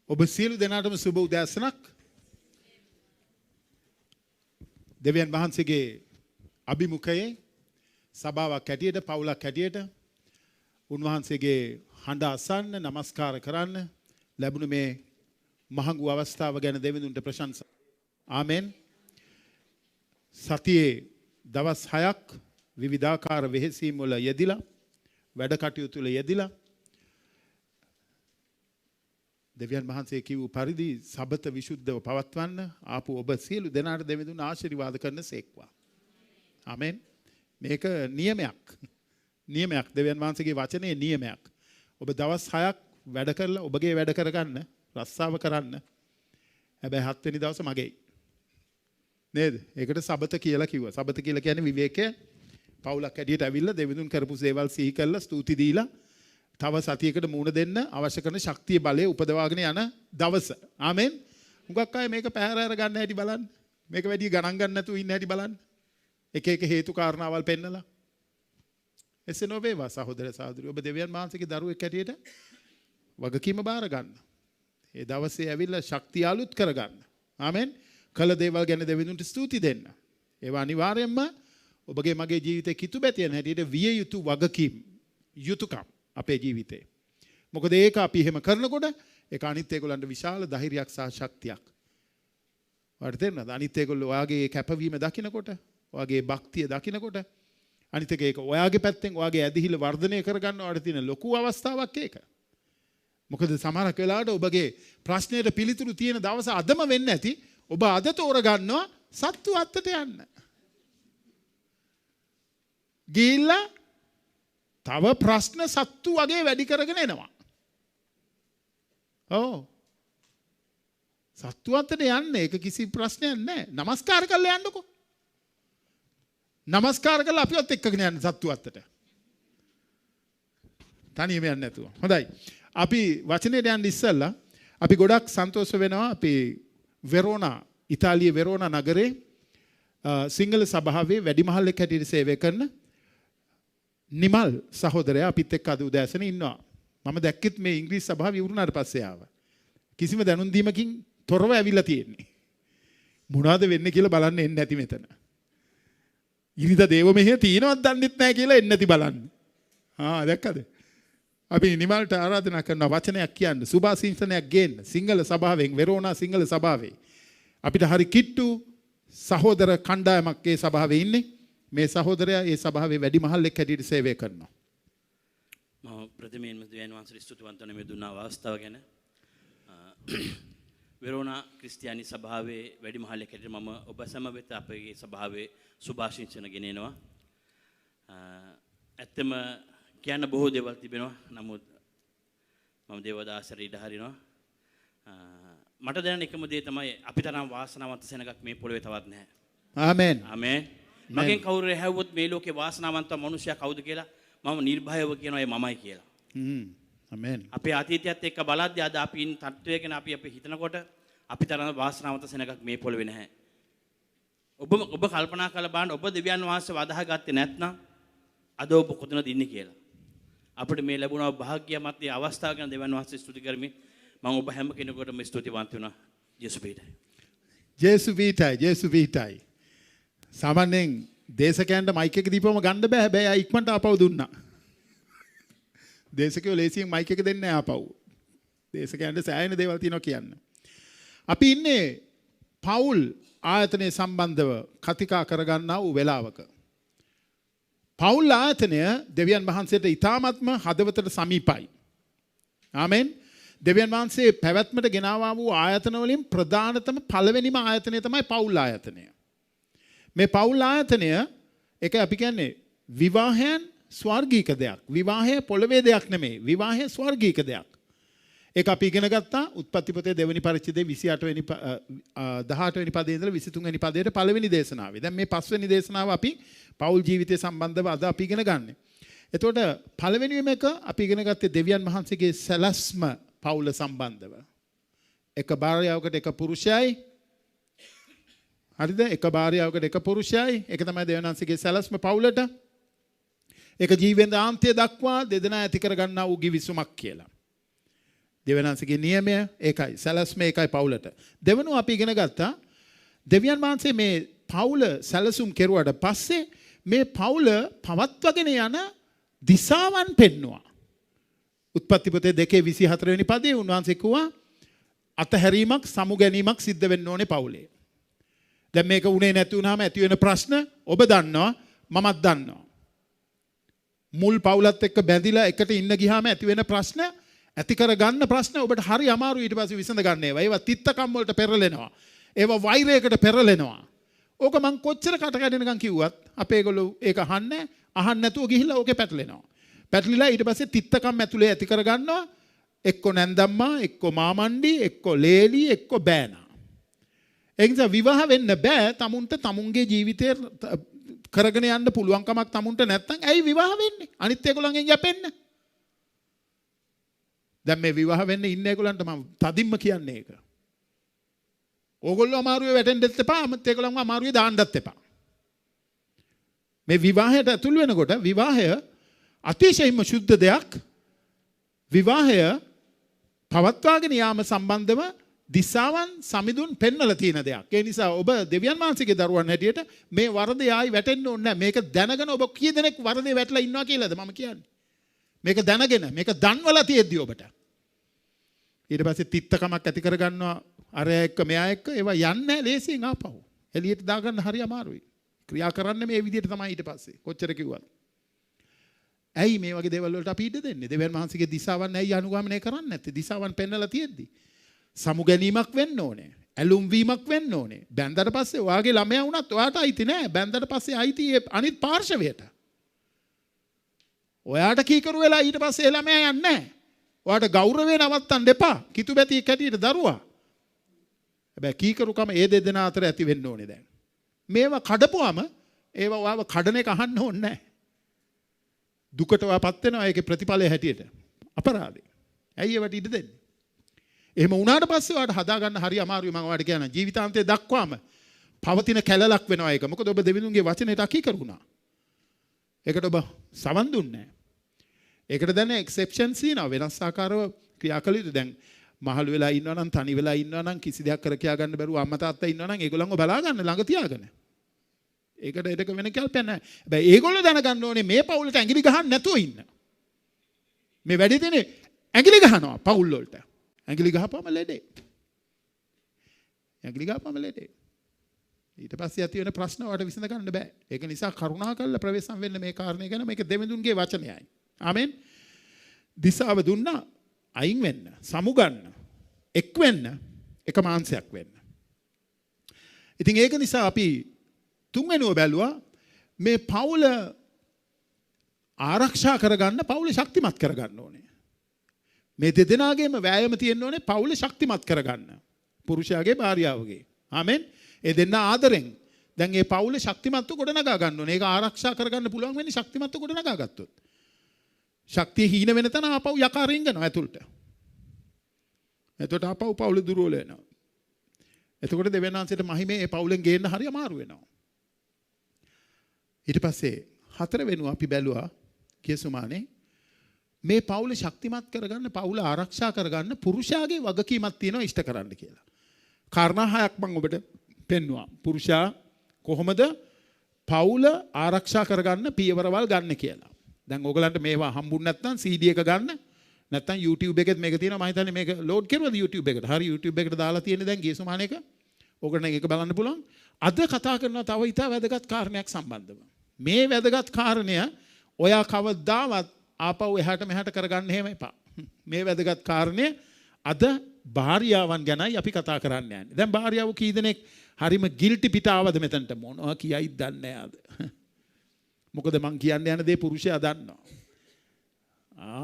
ඔබ සියලු දෙනාටම සුබ උදෑසනක්. දෙවියන් වහන්සේගේ අභිමුඛයේ සභාවක් හැටියට පවුලක් හැටියට උන්වහන්සේගේ හඬ අසන්න නමස්කාර කරන්න ලැබුණු මේ මහඟු අවස්ථාව ගැන දෙවිඳුන්ට ප්‍රශංසා. ආමෙන්. සතියේ දවස් 6ක් විවිධාකාර වෙහෙසීම් වල යෙදිලා වැඩ කටයුතු වල යෙදිලා දෙවියන් වහන්සේ කිව් පරිදි සබත විසුද්ධව පවත්වන්න ආපු ඔබ සියලු දෙනාට දෙවිඳුන් ආශිර්වාද කරන සේක්වා. ආමෙන්. මේක නියමයක්. නියමයක් දෙවියන් වහන්සේගේ වචනේ නියමයක්. ඔබ දවස් 6ක් වැඩ කරලා ඔබගේ වැඩ කරගන්න රස්සාව කරන්න. හැබැයි 7 වෙනි දවසේ මගේ. නේද? ඒකට සබත කියලා කිව්වා. සබත කියලා කියන්නේ විවේකය. පවුලක් ඇඩියට ඇවිල්ලා දෙවිඳුන් කරපු සේවල් සිහි කරලා ස්තුති දීලා තව සතියකට මුණ දෙන්න අවශ්‍ය කරන ශක්තිය බලය උපදවාගෙන යන දවස. ආමෙන්. හුඟක් අය මේක පැහැර අර ගන්න හැටි බලන්න. මේක වැඩි ගණන් ගන්න නැතුව ඉන්න හැටි බලන්න. එක එක හේතු කාරණාවල් පෙන්නලා. එසේ නොවේවා සහෝදර සහෝදරියෝ. ඔබ දෙවියන් වහන්සේගේ දරුවෙක් හැටියට වගකීම බාර ගන්න. ඒ දවසේ ඇවිල්ලා ශක්තිය අලුත් කරගන්න. ආමෙන්. කළ දේවල් ගැන දෙවිඳුන්ට ස්තුති දෙන්න. ඒවා අනිවාර්යයෙන්ම ඔබගේ මගේ ජීවිතේ කිතුබැතියන හැටියට විය යුතු වගකීම් යුතුයකම් අපේ ජීවිතේ. මොකද ඒක අපි එහෙම කරනකොට ඒක අනිත් ඒගොල්ලන්ට විශාල ධෛර්යයක් සහ ශක්තියක්. ඔයාලට තේරෙනවද? අනිත් ඒගොල්ලෝ ඔයාගේ කැපවීම දකිනකොට, ඔයාගේ භක්තිය දකිනකොට අනිත් ඒක ඔයාගේ පැත්තෙන් ඔයාගේ ඇදහිල්ල වර්ධනය කරගන්න ඔයාලට තියෙන ලොකු අවස්ථාවක් ඒක. මොකද සමහරක් වෙලාවට ඔබගේ ප්‍රශ්නයට පිළිතුරු තියෙන දවස අදම වෙන්න ඇති. ඔබ අද තෝරගන්නවා සත්තු අත්තට යන්න. ගිහිල්ලා තව ප්‍රශ්න සත්තු වගේ වැඩි කරගෙන එනවා. ඔව්. සත්තු අතට යන්න ඒක කිසි ප්‍රශ්නයක් නැහැ. නමස්කාර කරලා යන්නකෝ. නමස්කාර කරලා අපිවත් එක්කගෙන යන්න සත්තු අතට. තනියම යන්න නැතුව. හොඳයි. අපි වචනේට යන්න ඉස්සෙල්ලා අපි ගොඩක් සන්තෝෂ වෙනවා අපි වෙරෝනා ඉතාලියේ වෙරෝනා නගරේ සිංහල සභාවේ වැඩිමහල්ලෙක් හැටියට සේවය කරන නිමල් සහෝදරයා අපිත් එක්ක අද උදෑසන ඉන්නවා. මම දැක්කෙත් මේ ඉංග්‍රීසි සභාව ඉවරුනාට පස්සේ ආවා. කිසිම දැනුම් දීමකින් තොරව ඇවිල්ලා තියෙන්නේ. මොනවද වෙන්නේ කියලා බලන්න එන්නේ නැති මෙතන. ඉරිදා දේව මෙහෙය තියෙනවද දන්නෙත් නැහැ කියලා එන්නේ නැති බලන්න. දැක්කද? අපි නිමල්ට ආරාධනා කරන වචනයක් කියන්න සුභාසිංසනයක් ගේන්න සිංහල සභාවෙන් වෙරෝනා සිංහල සභාවේ. අපිට හරි කිට්ටු සහෝදර කණ්ඩායමක් ඒ සභාවේ ඉන්නේ. මේ සහෝදරයා ඒ සභාවේ වැඩිමහල්ලෙක් හැටියට සේවය කරනවා. මම ප්‍රථමයෙන්ම දෙවියන් වහන්සේට ස්තුතිවන්ත වෙන මේ දුන්නා අවස්ථාව ගැන. වෙරෝනා ක්‍රිස්තියානි සභාවේ වැඩිමහල්ලෙක් හැටියට මම ඔබ සැම වෙත අපේ සභාවේ සුභාශිංසන ගෙනෙනවා. ඇත්තම කියන්න බොහෝ දේවල් තිබෙනවා. නමුත් මම දේවදාසට ඉඩ හරිනවා. මට දැනෙන එකම දේ තමයි අපි තරම් වාසනාවන්ත සෙනගක් මේ පොළවේ තවත් නැහැ. ආමෙන්. ආමෙන්. මගෙන් කවුරු හැවුවොත් මේ ලෝකේ වාසනාවන්ත මනුෂ්‍යයා කවුද කියලා මම නිර්භයව කියනවා ඒ මමයි කියලා. ආමෙන්. අපේ අතීතයත් එක්ක බලද්දී අද අපි ඉන්න තත්ත්වය ගැන අපි හිතනකොට අපි තරම් වාසනාවන්ත සෙනගක් මේ පොළවේ නැහැ. ඔබ කල්පනා කරලා බලන්න ඔබ දෙවියන් වහන්සේ වදහා ගත්තේ නැත්නම් අද ඔබ කොතනද ඉන්නේ කියලා. අපිට මේ ලැබුණා භාග්‍යමත් මේ අවස්ථාව ගැන දෙවියන් වහන්සේ ස්තුති කරමි. මම ඔබ හැම කෙනෙකුටම ස්තුතිවන්ත වෙනවා. ජේසු පීඨයි. ජේසු පීඨයි. ජේසු පීඨයි. සාමාන්‍යයෙන් දේශකයන්ට මයික් එක දීපුවම ගන්න බෑ. හැබැයි ආ ඉක්මනට ආපහු දුන්නා. දේශකයෝ ලේසියෙන් මයික් එක දෙන්නේ නැහැ ආපහු. දේශකයන්ට සෑහෙන දේවල් තියෙනවා කියන්න. අපි ඉන්නේ පවුල් ආයතනයේ සම්බන්ධව කතිකා කරගන්නා වූ වෙලාවක. පවුල් ආයතනය දෙවියන් වහන්සේට ඊ타ත්ම හදවතට සමීපයි. ආමෙන්. දෙවියන් වහන්සේ පැවැත්මට ගෙනාවා වූ ආයතන වලින් ප්‍රධානතම පළවෙනිම ආයතනය තමයි පවුල් ආයතනය. මේ පවුල් ආයතනය ඒක අපි කියන්නේ විවාහයන් ස්වර්ගීක දෙයක්. විවාහය පොළවේ දෙයක් නෙමෙයි. විවාහය ස්වර්ගීක දෙයක්. ඒක අපි ඉගෙන ගත්තා උත්පත්ති පොතේ දෙවෙනි පරිච්ඡේදයේ 18 වෙනි 18 වෙනි පදයේ ඉඳලා 23 වෙනි පදයට පළවෙනි දේශනාවේ. දැන් මේ පස්වෙනි දේශනාව අපි පවුල් ජීවිතය සම්බන්ධව අද අපි ඉගෙන ගන්න. එතකොට පළවෙනිම එක අපි ඉගෙන ගත්තේ දෙවියන් වහන්සේගේ සැලැස්ම පවුල සම්බන්ධව. එක භාර්යාවකට එක පුරුෂයයි. හරිද? එක භාර්යාවකට එක පුරුෂයයි. ඒක තමයි දෙවියන් වහන්සේගේ සැලැස්ම පවුලට. ඒක ජීවෙන්දාන්තය දක්වා දෙදෙනා ඇති කර ගන්නා වූ ගිවිසුමක් කියලා. දෙවියන්වහන්සේගේ නියමය ඒකයි. සැලැස්ම ඒකයි පවුලට. දෙවනුව අපි ඉගෙන ගත්තා දෙවියන් වහන්සේ මේ පවුල සැලසුම් කෙරුවට පස්සේ මේ පවුල පවත්වාගෙන යන දිශාවන් පෙන්නවා. උත්පත්ති පොතේ 2:24 වෙනි පදයේ උන්වහන්සේ කිව්වා අතහැරීමක් සමු ගැනීමක් සිද්ධ වෙන්න ඕනේ පවුලේ. දැන් මේක උනේ නැති වුනහම ඇති වෙන ප්‍රශ්න ඔබ දන්නවා මමත් දන්නවා. මුල් පවුලත් එක්ක බැඳිලා එකට ඉන්න ගියාම ඇති වෙන ප්‍රශ්න ඇති කර ගන්න ප්‍රශ්න ඔබට හරි අමාරු ඊට පස්සේ විසඳ ගන්න ඒවා. ඒවා තිත්තකම් වලට පෙරලෙනවා. ඒවා වෛරයකට පෙරලෙනවා. ඕක මං කොච්චර කට කැඩෙනකන් කිව්වත් අපේ ඒගොල්ලෝ ඒක අහන්නේ නැතුව ගිහිල්ලා ඕකේ පැටලෙනවා. පැටලිලා ඊට පස්සේ තිත්තකම් ඇතුලේ ඇති කර ගන්නවා. එක්ක නැන්දම්මා, එක්ක මාමණ්ඩි, එක්ක ලේලි, එක්ක බෑනා. ඒ නිසා විවාහ වෙන්න බෑ තමුන්ට තමුන්ගේ ජීවිතේ කරගෙන යන්න පුළුවන්කමක් තමුන්ට නැත්නම් ඇයි විවාහ වෙන්නේ? අනිත් ඒගොල්ලන්ගෙන් යැපෙන්න. දැන් මේ විවාහ වෙන්න ඉන්න ඒගොල්ලන්ට මම තදින්ම කියන්නේ ඒක. ඕගොල්ලෝ අමාරුවේ වැටෙන්නත් එපා, අමත් ඒගොල්ලන්ව අමාරුවේ දාන්නත් එපා. මේ විවාහයට ඇතුල් වෙනකොට විවාහය අතිශයින්ම ශුද්ධ දෙයක්. විවාහය පවත්වාගෙන යාම සම්බන්ධව දිසාවන් සමිඳුන් පෙන්වලා තියෙන දෙයක්. ඒ නිසා ඔබ දෙවියන් වහන්සේගේ දරුවන් හැටියට මේ වරදේ ආයි වැටෙන්න ඕනේ නැහැ. මේක දැනගෙන ඔබ කී දෙනෙක් වරදේ වැටලා ඉන්නවා කියලාද මම කියන්නේ. මේක දැනගෙන මේක දන්වලා තියෙද්දි ඔබට. ඊට පස්සේ තිත්තකමක් ඇති කරගන්නවා අර එක්ක මෙයා එක්ක ඒවා යන්නේ ලේසියෙන් ආපහු. එළියට දාගන්න හරි අමාරුයි. ක්‍රියා කරන්නේ මේ විදිහට තමයි ඊට පස්සේ. කොච්චර කිව්වත්. ඇයි මේ වගේ දේවල් වලට අපි ඉඩ දෙන්නේ? දෙවියන් වහන්සේගේ දිසාවන් ඇයි අනුගමනය කරන්නේ නැත්තේ? දිසාවන් පෙන්වලා තියෙද්දි. සමු ගැනීමක් වෙන්න ඕනේ. ඇලුම් වීමක් වෙන්න ඕනේ. බැන්දට පස්සේ ඔයාගේ ළමයා වුණත් ඔයාට අයිති නෑ. බැන්දට පස්සේ අයිති අනිත් පාර්ශවයට. ඔයාට කීකරු වෙලා ඊට පස්සේ ළමයා යන්නේ නෑ. ඔයාට ගෞරවය නවත්තන්න එපා. කිතු බැති කැටියට දරුවා. හැබැයි කීකරුකම ඒ දෙදෙනා අතර ඇති වෙන්න ඕනේ දැන්. මේවා කඩපුවම ඒවා ඔයාව කඩන එක අහන්න ඕනේ නෑ. දුකට ඔයාපත් වෙනවා ඒකේ ප්‍රතිඵලය හැටියට. අපරාධේ. ඇයි ඒවට ඉඩ දෙන්නේ? එහෙම වුණාට පස්සේ ඔයාට හදාගන්න හරි අමාරුයි මම ඔයාලට කියනවා. ජීවිතාන්තයේ දක්වාම පවතින කැලලක් වෙනවා ඒක. මොකද ඔබ දෙවිඳුන්ගේ වචනයට අකීකරු වුණා. ඒකට ඔබ සවන් දුන්නේ නැහැ. ඒකට දැන් එක්සෙප්ෂන්ස් තියෙනවා. වෙනස් ආකාරව ක්‍රියා කළ යුතු. දැන් මහලු වෙලා ඉන්නවා නම් තනි වෙලා ඉන්නවා නම් කිසි දෙයක් කර කියා ගන්න බැරුව අම්මා තාත්තා ඉන්නවා නම් ඒගොල්ලන්ව බලා ගන්න ළඟ තියාගෙන. ඒකට ඒක වෙන කල්පයක් නැහැ. හැබැයි ඒගොල්ලෝ දැනගන්න ඕනේ මේ පවුලට ඇඟිලි ගහන්න නැතුව ඉන්න. මේ වැඩි දෙනේ ඇඟිලි ගහනවා පවුල් වලට. ඇඟිලි ගහපුවම ලෙඩේ. ඇඟිලි ගහපුවම ලෙඩේ. ඊට පස්සේ ඇති වෙන ප්‍රශ්න වලට විසඳ ගන්න බෑ. ඒක නිසා කරුණාකරලා ප්‍රවේශම් වෙන්න මේ කාරණේ ගැන මේක දෙවිඳුන්ගේ වචනයයි. ආමෙන්. දිසාව දුන්නා අයින් වෙන්න, සමු ගන්න, එක් වෙන්න, එක මාංශයක් වෙන්න. ඉතින් ඒක නිසා අපි තුන්වෙනිව බැලුවා මේ පවුල ආරක්ෂා කරගන්න පවුල ශක්තිමත් කරගන්න ඕනේ. මේ දෙදෙනාගේම වෑයම තියෙන්න ඕනේ පවුල ශක්තිමත් කරගන්න. පුරුෂයාගේ භාර්යාවගේ. ආමෙන්. ඒ දෙන්න ආදරෙන් දැන් මේ පවුල ශක්තිමත්ව ගොඩනගා ගන්න ඕනේ. ඒක ආරක්ෂා කරගන්න පුළුවන් වෙන්නේ ශක්තිමත්ව ගොඩනගා ගත්තොත්. ශක්තිය හීන වෙන තැන ආපහු යකා රින්ගනවා ඇතුළට. එතකොට ආපහු පවුල දුර්වල වෙනවා. එතකොට දෙවියන් වහන්සේට මහිමේ මේ පවුලෙන් ගේන්න හරි අමාරු වෙනවා. ඊට පස්සේ හතර වෙනුව අපි බැලුවා කියසුමානේ මේ පවුල ශක්තිමත් කරගන්න පවුල ආරක්ෂා කරගන්න පුරුෂයාගේ වගකීමක් තියෙනවා ඉෂ්ට කරන්න කියලා. කාරණා හයක් මම ඔබට පෙන්වුවා. පුරුෂයා කොහොමද පවුල ආරක්ෂා කරගන්න පියවරවල් ගන්න කියලා. දැන් ඕගලන්ට මේවා හම්බුනේ නැත්නම් CD එක ගන්න. නැත්නම් YouTube එකෙත් මේක තියෙනවා. මම හිතන්නේ මේක ලෝඩ් කරුවද YouTube එකට. හරි YouTube එකට දාලා තියෙන්නේ දැන් කියසුමාන එක. ඕගලන්ට ඒක බලන්න පුළුවන්. අද කතා කරනවා තව ඉතා වැදගත් කාරණයක් සම්බන්ධව. මේ වැදගත් කාරණය ඔයා කවදාවත් ආපහු එහාට මෙහාට කරගන්න එහෙම එපා. මේ වැදගත් කාරණය අද භාර්යාවන් ගැනයි අපි කතා කරන්න යන්නේ. දැන් භාර්යාව කී දෙනෙක් හරිම ගිල්ටි පිට ආවද මෙතනට මොනවා කියයිද දන්නේ නැහැ අද. මොකද මං කියන්න යන දේ පුරුෂයා දන්නවා.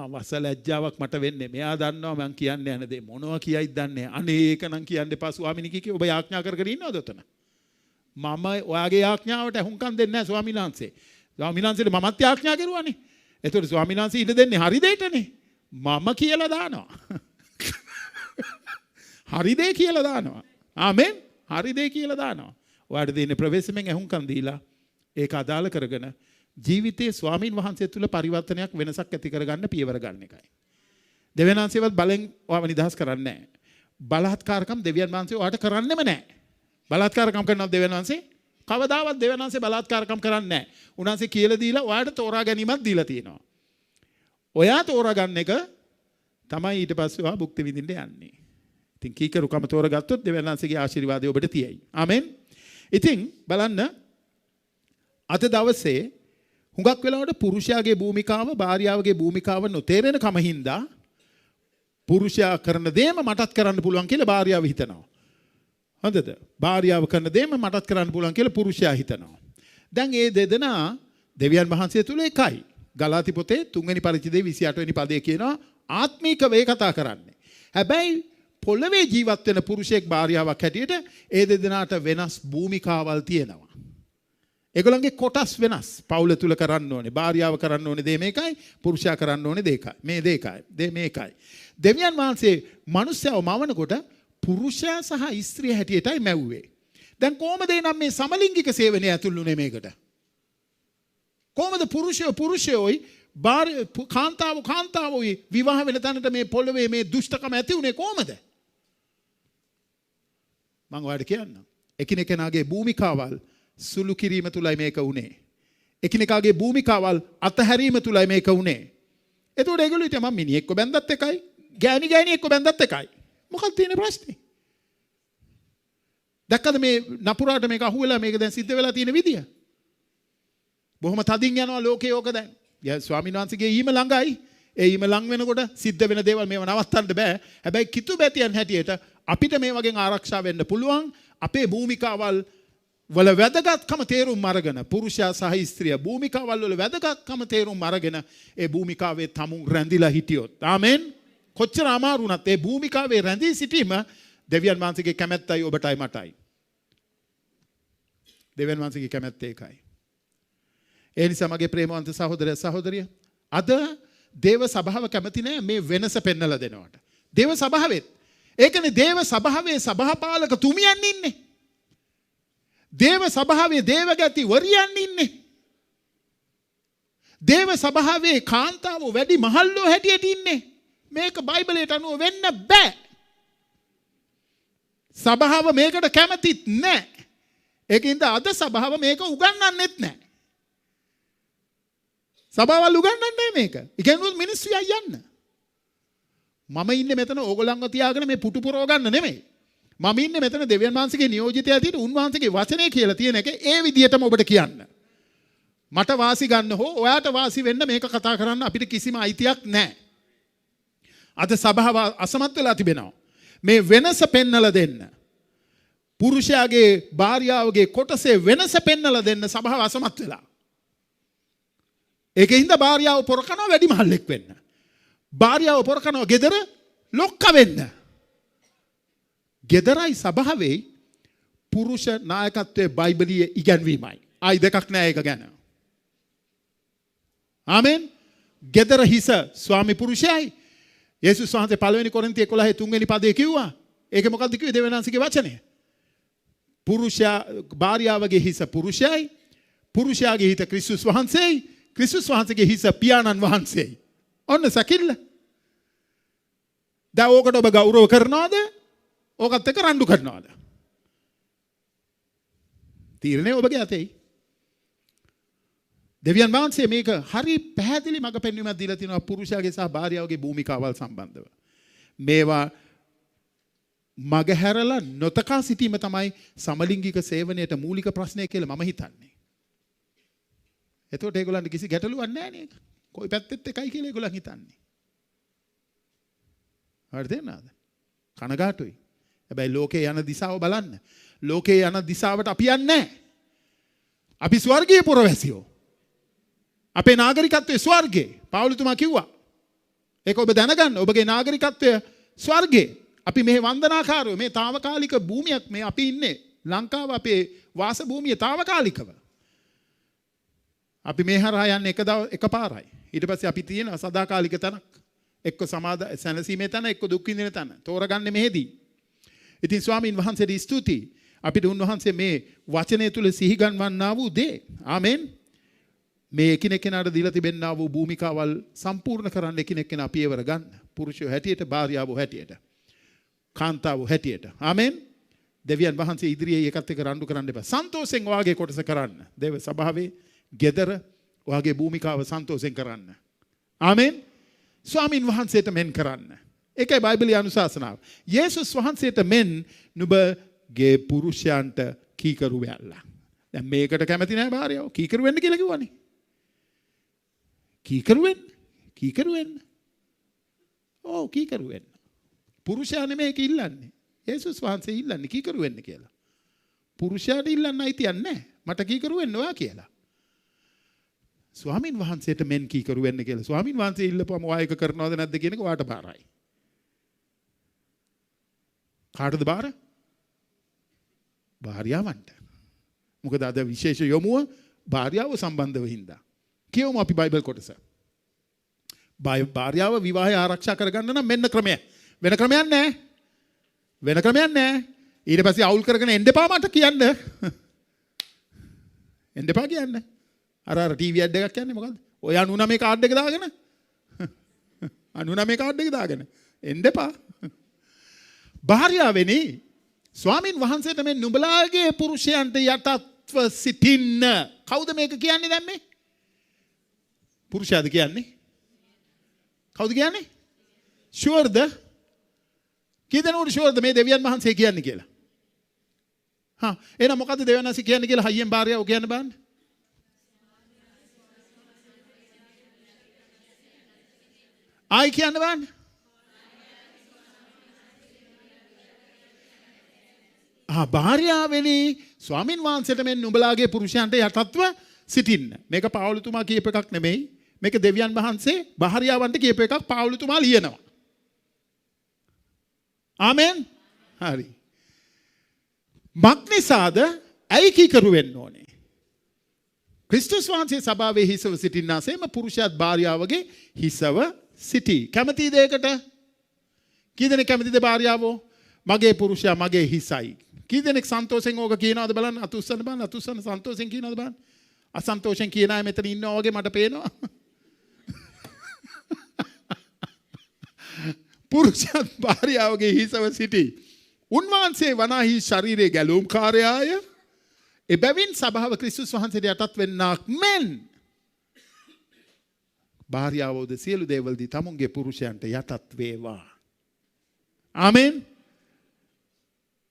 වස ලැජ්ජාවක් මට වෙන්නේ. මෙයා දන්නවා මං කියන්න යන දේ මොනවා කියයිද දන්නේ නැහැ. අනේ ඒක නම් කියන්න එපා ස්වාමිනී කිව්වේ ඔබ යාඥා කර කර ඉන්නවද උතන? මම ඔයාගේ යාඥාවට අහුම්කම් දෙන්නේ නැහැ ස්වාමීන් වහන්සේ. ස්වාමීන් වහන්සේට මමත් යාඥා කරුවානේ. එතකොට ස්වාමීන් වහන්සේ ඉඳ දෙන්නේ හරි දෙයටනේ. මම කියලා දානවා. හරි දෙය කියලා දානවා. ආමෙන්. හරි දෙය කියලා දානවා. ඔයාට දෙන්නේ ප්‍රවේශමෙන් අහුම්කම් දීලා ඒක අදාළ කරගෙන ජීවිතයේ ස්වාමීන් වහන්සේ තුල පරිවර්තනයක් වෙනසක් ඇති කරගන්න පියවර ගන්න එකයි. දෙවියන් වහන්සේවත් බලෙන් ඔයාව නිදහස් කරන්නේ නැහැ. බලහත්කාරකම් දෙවියන් වහන්සේ ඔයාට කරන්නෙම නැහැ. බලහත්කාරකම් කරනවා දෙවියන් වහන්සේ කවදාවත් දෙවියන් වහන්සේ බලහත්කාරකම් කරන්නේ නැහැ. උන්වහන්සේ කියලා දීලා ඔයාට තෝරා ගැනීමක් දීලා තියෙනවා. ඔයා තෝරා ගන්න එක තමයි ඊට පස්සේ ඔයා භුක්ති විඳින්න යන්නේ. ඉතින් කීකරුකම තෝරගත්තොත් දෙවියන් වහන්සේගේ ආශිර්වාදය ඔබට තියෙයි. ආමෙන්. ඉතින් බලන්න අද දවසේ හුඟක් වෙලාවට පුරුෂයාගේ භූමිකාව භාර්යාවගේ භූමිකාව නොතේරෙන කම හින්දා පුරුෂයා කරන දේම මටත් කරන්න පුළුවන් කියලා භාර්යාව හිතනවා. හොඳද? භාර්යාව කරන දේම මටත් කරන්න පුළුවන් කියලා පුරුෂයා හිතනවා. දැන් මේ දෙදෙනා දෙවියන් වහන්සේ තුල එකයි. ගලාති පොතේ 3 වෙනි පරිච්ඡේදයේ 28 වෙනි පදයේ කියනවා ආත්මීක වේ කතා කරන්නේ. හැබැයි පොළවේ ජීවත් වෙන පුරුෂයෙක් භාර්යාවක් හැටියට ඒ දෙදෙනාට වෙනස් භූමිකාවල් තියෙනවා. ඒගොල්ලන්ගේ කොටස් වෙනස්. පවුල තුල කරන්න ඕනේ. භාර්යාව කරන්න ඕනේ දේ මේකයි. පුරුෂයා කරන්න ඕනේ දෙකයි. මේ දෙකයි. මේකයි. දෙවියන් වහන්සේ මිනිස්යාව මවනකොට පුරුෂයා සහ ස්ත්‍රිය හැටියටයි මැව්වේ. දැන් කොහොමද එනම් මේ සමලිංගික සේවනය ඇතුළුනේ මේකට? කොහොමද පුරුෂයෝයි කාන්තාවෝයි විවාහ වෙන තැනට මේ පොළවේ මේ දුෂ්ටකම ඇති උනේ කොහොමද? මම ඔයාලට කියන්නම්. එකිනෙකනාගේ භූමිකාවල් සුළු කිරීම තුලයි මේක උනේ. එකිනෙකාගේ භූමිකාවල් අතහැරීම තුලයි මේක උනේ. එතකොට ඒගොල්ලෝ හිටියා මම මිනිහෙක්ව බැන්දත් එකයි, ගෑණියෙක්ව බැන්දත් එකයි. මොකක්ද තියෙන ප්‍රශ්නේ? දැක්කද මේ නපුරාට මේක අහුවෙලා මේක දැන් සිද්ධ වෙලා තියෙන විදිය? බොහොම තදින් යනවා ලෝකේ ඕක දැන්. ස්වාමීන් වහන්සේගේ ඊම ළඟයි. ඒ ඊම ලඟ වෙනකොට සිද්ධ වෙන දේවල් මේව නවත්තන්න බෑ. හැබැයි කිතු බැතියන් හැටියට අපිට මේ වගේ ආරක්ෂා වෙන්න පුළුවන්. අපේ භූමිකාවල් වල වැදගත්කම තේරුම් අරගෙන පුරුෂයා සහ ස්ත්‍රිය භූමිකාවල් වල වැදගත්කම තේරුම් අරගෙන ඒ භූමිකාවේ තමුන් රැඳිලා හිටියොත් ආමෙන්. කොච්චර අමාරු වුණත් ඒ භූමිකාවේ රැඳී සිටීම දෙවියන් වහන්සේගේ කැමැත්තයි ඔබටයි මටයි. දෙවියන් වහන්සේගේ කැමැත්ත ඒකයි. ඒ නිසා මගේ ප්‍රේමවන්ත සහෝදරය සහෝදරිය අද දේව සභාව කැමති නෑ මේ වෙනස පෙන්වලා දෙනවට. දේව සභාවෙත් ඒකනේ දේව සභාවේ සභාපාලක තුමියන් ඉන්නේ. දේව සභාවේ දේවගති වරියන් ඉන්නේ. දේව සභාවේ කාන්තාව වැඩි මහල්ලෝ හැටියට ඉන්නේ. මේක බයිබලයට අනුව වෙන්න බෑ. සභාව මේකට කැමතිත් නෑ. ඒකින්ද අද සභාව මේක උගන්වන්නෙත් නෑ. සභාවල් උගන්වන්නේ මේක. ඉගෙනුවොත් මිනිස්සු යන්න. මම ඉන්නේ මෙතන ඕගොල්ලන්ව තියාගෙන මේ පුටු පුරව ගන්න නෙමෙයි. මම ඉන්නේ මෙතන දෙවියන් වහන්සේගේ නියෝජිතය ඇතුළේ උන්වහන්සේගේ වචනේ කියලා තියෙන එක ඒ විදිහටම ඔබට කියන්න. මට වාසි ගන්න හෝ ඔයාට වාසි වෙන්න මේක කතා කරන්න අපිට කිසිම අයිතියක් නැහැ. අද සභාව අසමත් වෙලා තිබෙනවා. මේ වෙනස පෙන්නලා දෙන්න. පුරුෂයාගේ භාර්යාවගේ කොටසේ වෙනස පෙන්නලා දෙන්න සභාව අසමත් වෙලා. ඒකින්ද භාර්යාව පොරකනවා වැඩි මහල්ලෙක් වෙන්න. භාර්යාව පොරකනවා ගෙදර ලොක්ක වෙන්න. ගෙදරයි සභාවේ පුරුෂ නායකත්වයේ බයිබලීය ඉගැන්වීමයි. ආයි දෙකක් නෑ ඒක ගැන. ආමෙන්. ගෙදර හිස ස්වාමි පුරුෂයයි. යේසුස් වහන්සේ පළවෙනි කොරින්ති 11 3 වෙනි පදයේ කිව්වා. ඒක මොකක්ද කිව්වේ දෙවියන් වහන්සේගේ වචනය. පුරුෂයා භාර්යාවගේ හිස පුරුෂයයි. පුරුෂයාගේ හිත ක්‍රිස්තුස් වහන්සේයි. ක්‍රිස්තුස් වහන්සේගේ හිස පියාණන් වහන්සේයි. ඔන්න සැකිල්ල. දැන් ඕකට ඔබ ගෞරව කරනවද? ඕකත් එක්ක රණ්ඩු කරනවද? තීරණය ඔබගේ අතේයි. දෙවියන් වහන්සේ මේක හරි පැහැදිලි මඟ පෙන්වීමක් දීලා තිනවා පුරුෂයාගේ සහ භාර්යාවගේ භූමිකාවල් සම්බන්ධව. මේවා මගහැරලා නොතකා සිටීම තමයි සමලිංගික සේවනයේට මූලික ප්‍රශ්නය කියලා මම හිතන්නේ. එතකොට ඒගොල්ලන්ට කිසි ගැටලුවක් නැහැ නේද? කොයි පැත්තෙත් එකයි කියලා ඒගොල්ලන් හිතන්නේ. හරිද නේද? කනගාටුයි. හැබැයි ලෝකේ යන දිශාව බලන්න. ලෝකේ යන දිශාවට අපි යන්නේ නැහැ. අපි ස්වර්ගීය පුරවැසියෝ. අපේ නාගරිකත්වයේ ස්වර්ගේ. පාවුලතුමා කිව්වා. ඒක ඔබ දැනගන්න. ඔබගේ නාගරිකත්වය ස්වර්ගේ. අපි මේ වන්දනාකාරයෝ මේ తాවකාලික භූමියක් මේ අපි ඉන්නේ. ලංකාව අපේ වාස භූමිය తాවකාලිකව. අපි මේ හරහා යන්නේ එකපාරයි. ඊට පස්සේ අපි තියෙන සදාකාලික තැනක්. එක්ක සැනසීමේ තැන එක්ක දුක් විඳින තැන. තෝරගන්නේ මෙහෙදී. ඉතින් ස්වාමීන් වහන්සේට ස්තුතියි. අපිට උන්වහන්සේ මේ වචනය තුල සිහි ගන්වන්නා වූ දේ. ආමෙන්. මේ එකිනෙකනාට දීලා තිබෙන්නා වූ භූමිකාවල් සම්පූර්ණ කරන්න එකිනෙකනා පියවර ගන්න. පුරුෂයෝ හැටියට භාර්යාවෝ හැටියට. කාන්තාවෝ හැටියට. ආමෙන්. දෙවියන් වහන්සේ ඉදිරියේ ඒකත් එක්ක රණ්ඩු කරන්න එපා. සන්තෝෂෙන් වාගේ කොටස කරන්න. දේව සභාවේ ගෙදර වාගේ භූමිකාව සන්තෝෂෙන් කරන්න. ආමෙන්. ස්වාමින් වහන්සේට මෙන් කරන්න. ඒකයි බයිබලයේ අනුශාසනාව. යේසුස් වහන්සේට මෙන් නුඹගේ පුරුෂයන්ට කීකරු වෙල්ලා. දැන් මේකට කැමති නැහැ භාර්යාව. කීකරු වෙන්න කියලා කිව්වනේ. කීකරු වෙන්න. කීකරු වෙන්න. ඔව් කීකරු වෙන්න. පුරුෂයා නෙමෙයි ඉල්ලන්නේ. යේසුස් වහන්සේ ඉල්ලන්නේ කීකරු වෙන්න කියලා. පුරුෂයාට ඉල්ලන්න අයිතියක් නැහැ. මට කීකරු වෙන්න ඔයා කියලා. ස්වාමින් වහන්සේට මෙන් කීකරු වෙන්න කියලා. ස්වාමින් වහන්සේ ඉල්ලපුවම ඔයා ඒක කරනවද නැද්ද කියන එක ඔයාට බාරයි. කාටද බාර? භාර්යාවන්ට. මොකද අද විශේෂ යොමුව භාර්යාව සම්බන්ධව හින්දා. කියවමු අපි බයිබල් කොටස. භාර්යාව විවාහය ආරක්ෂා කරගන්න නම් මෙන්න ක්‍රමය. වෙන ක්‍රමයක් නැහැ. වෙන ක්‍රමයක් නැහැ. ඊට පස්සේ අවුල් කරගෙන එන්න එපා මට කියන්න. එන්න එපා කියන්න. අර ටීවී ඇඩ් එකක් කියන්නේ මොකද්ද? ඔය 99 කාඩ් එක දාගෙන 99 කාඩ් එක දාගෙන එන්න එපා. භාර්යාවෙනි ස්වාමින් වහන්සේට මේ නුඹලාගේ පුරුෂයන්ට යටත්ව සිටින්න. කවුද මේක කියන්නේ දැන් මේ? පුරුෂයාද කියන්නේ? කවුද කියන්නේ? ෂුවර්ද? කීදෙනෙකුට ෂුවර්ද මේ දෙවියන් වහන්සේ කියන්නේ කියලා? හා එහෙනම් මොකද්ද දෙවියන් වහන්සේ කියන්නේ කියලා හයියෙන් භාර්යාව කියන්න බලන්න. ආයි කියන්න බලන්න. භාර්යාවෙනි ස්වාමින් වහන්සේට මෙන් නුඹලාගේ පුරුෂයන්ට යටත්ව සිටින්න. මේක පාවුලතුමා කියප එකක් නෙමෙයි. මේක දෙවියන් වහන්සේ භාර්යාවන්ට කියප එකක් පාවුලතුමා ලියනවා. ආමෙන්. හරි. මක්නිසාද ඇයි කීකරු වෙන්න ඕනේ? ක්‍රිස්තුස් වහන්සේ සභාවේ හිසව සිටින්නාසේම පුරුෂයාත් භාර්යාවගේ හිසව සිටි. කැමතිද ඒකට? කී දෙනෙක් කැමතිද භාර්යාවෝ? මගේ පුරුෂයා මගේ හිසයි. කී දෙනෙක් සන්තෝෂෙන් ඕක කියනවද බලන්න. අත උස්සන්න බලන්න. අත උස්සන්න සන්තෝෂෙන් කියනවද බලන්න. අසන්තෝෂෙන් කියන අය මෙතන ඉන්නවා වගේ මට පේනවා. පුරුෂයාත් භාර්යාවගේ හිසව සිටි. උන්වහන්සේ වනාහි ශරීරයේ ගැලූම් කාර්යය එබැවින් සභාව ක්‍රිස්තුස් වහන්සේට යටත් වෙන්නක් මෙන් භාර්යාවෝද සියලු දේවල්දී තමුන්ගේ පුරුෂයන්ට යටත් වේවා. ආමෙන්.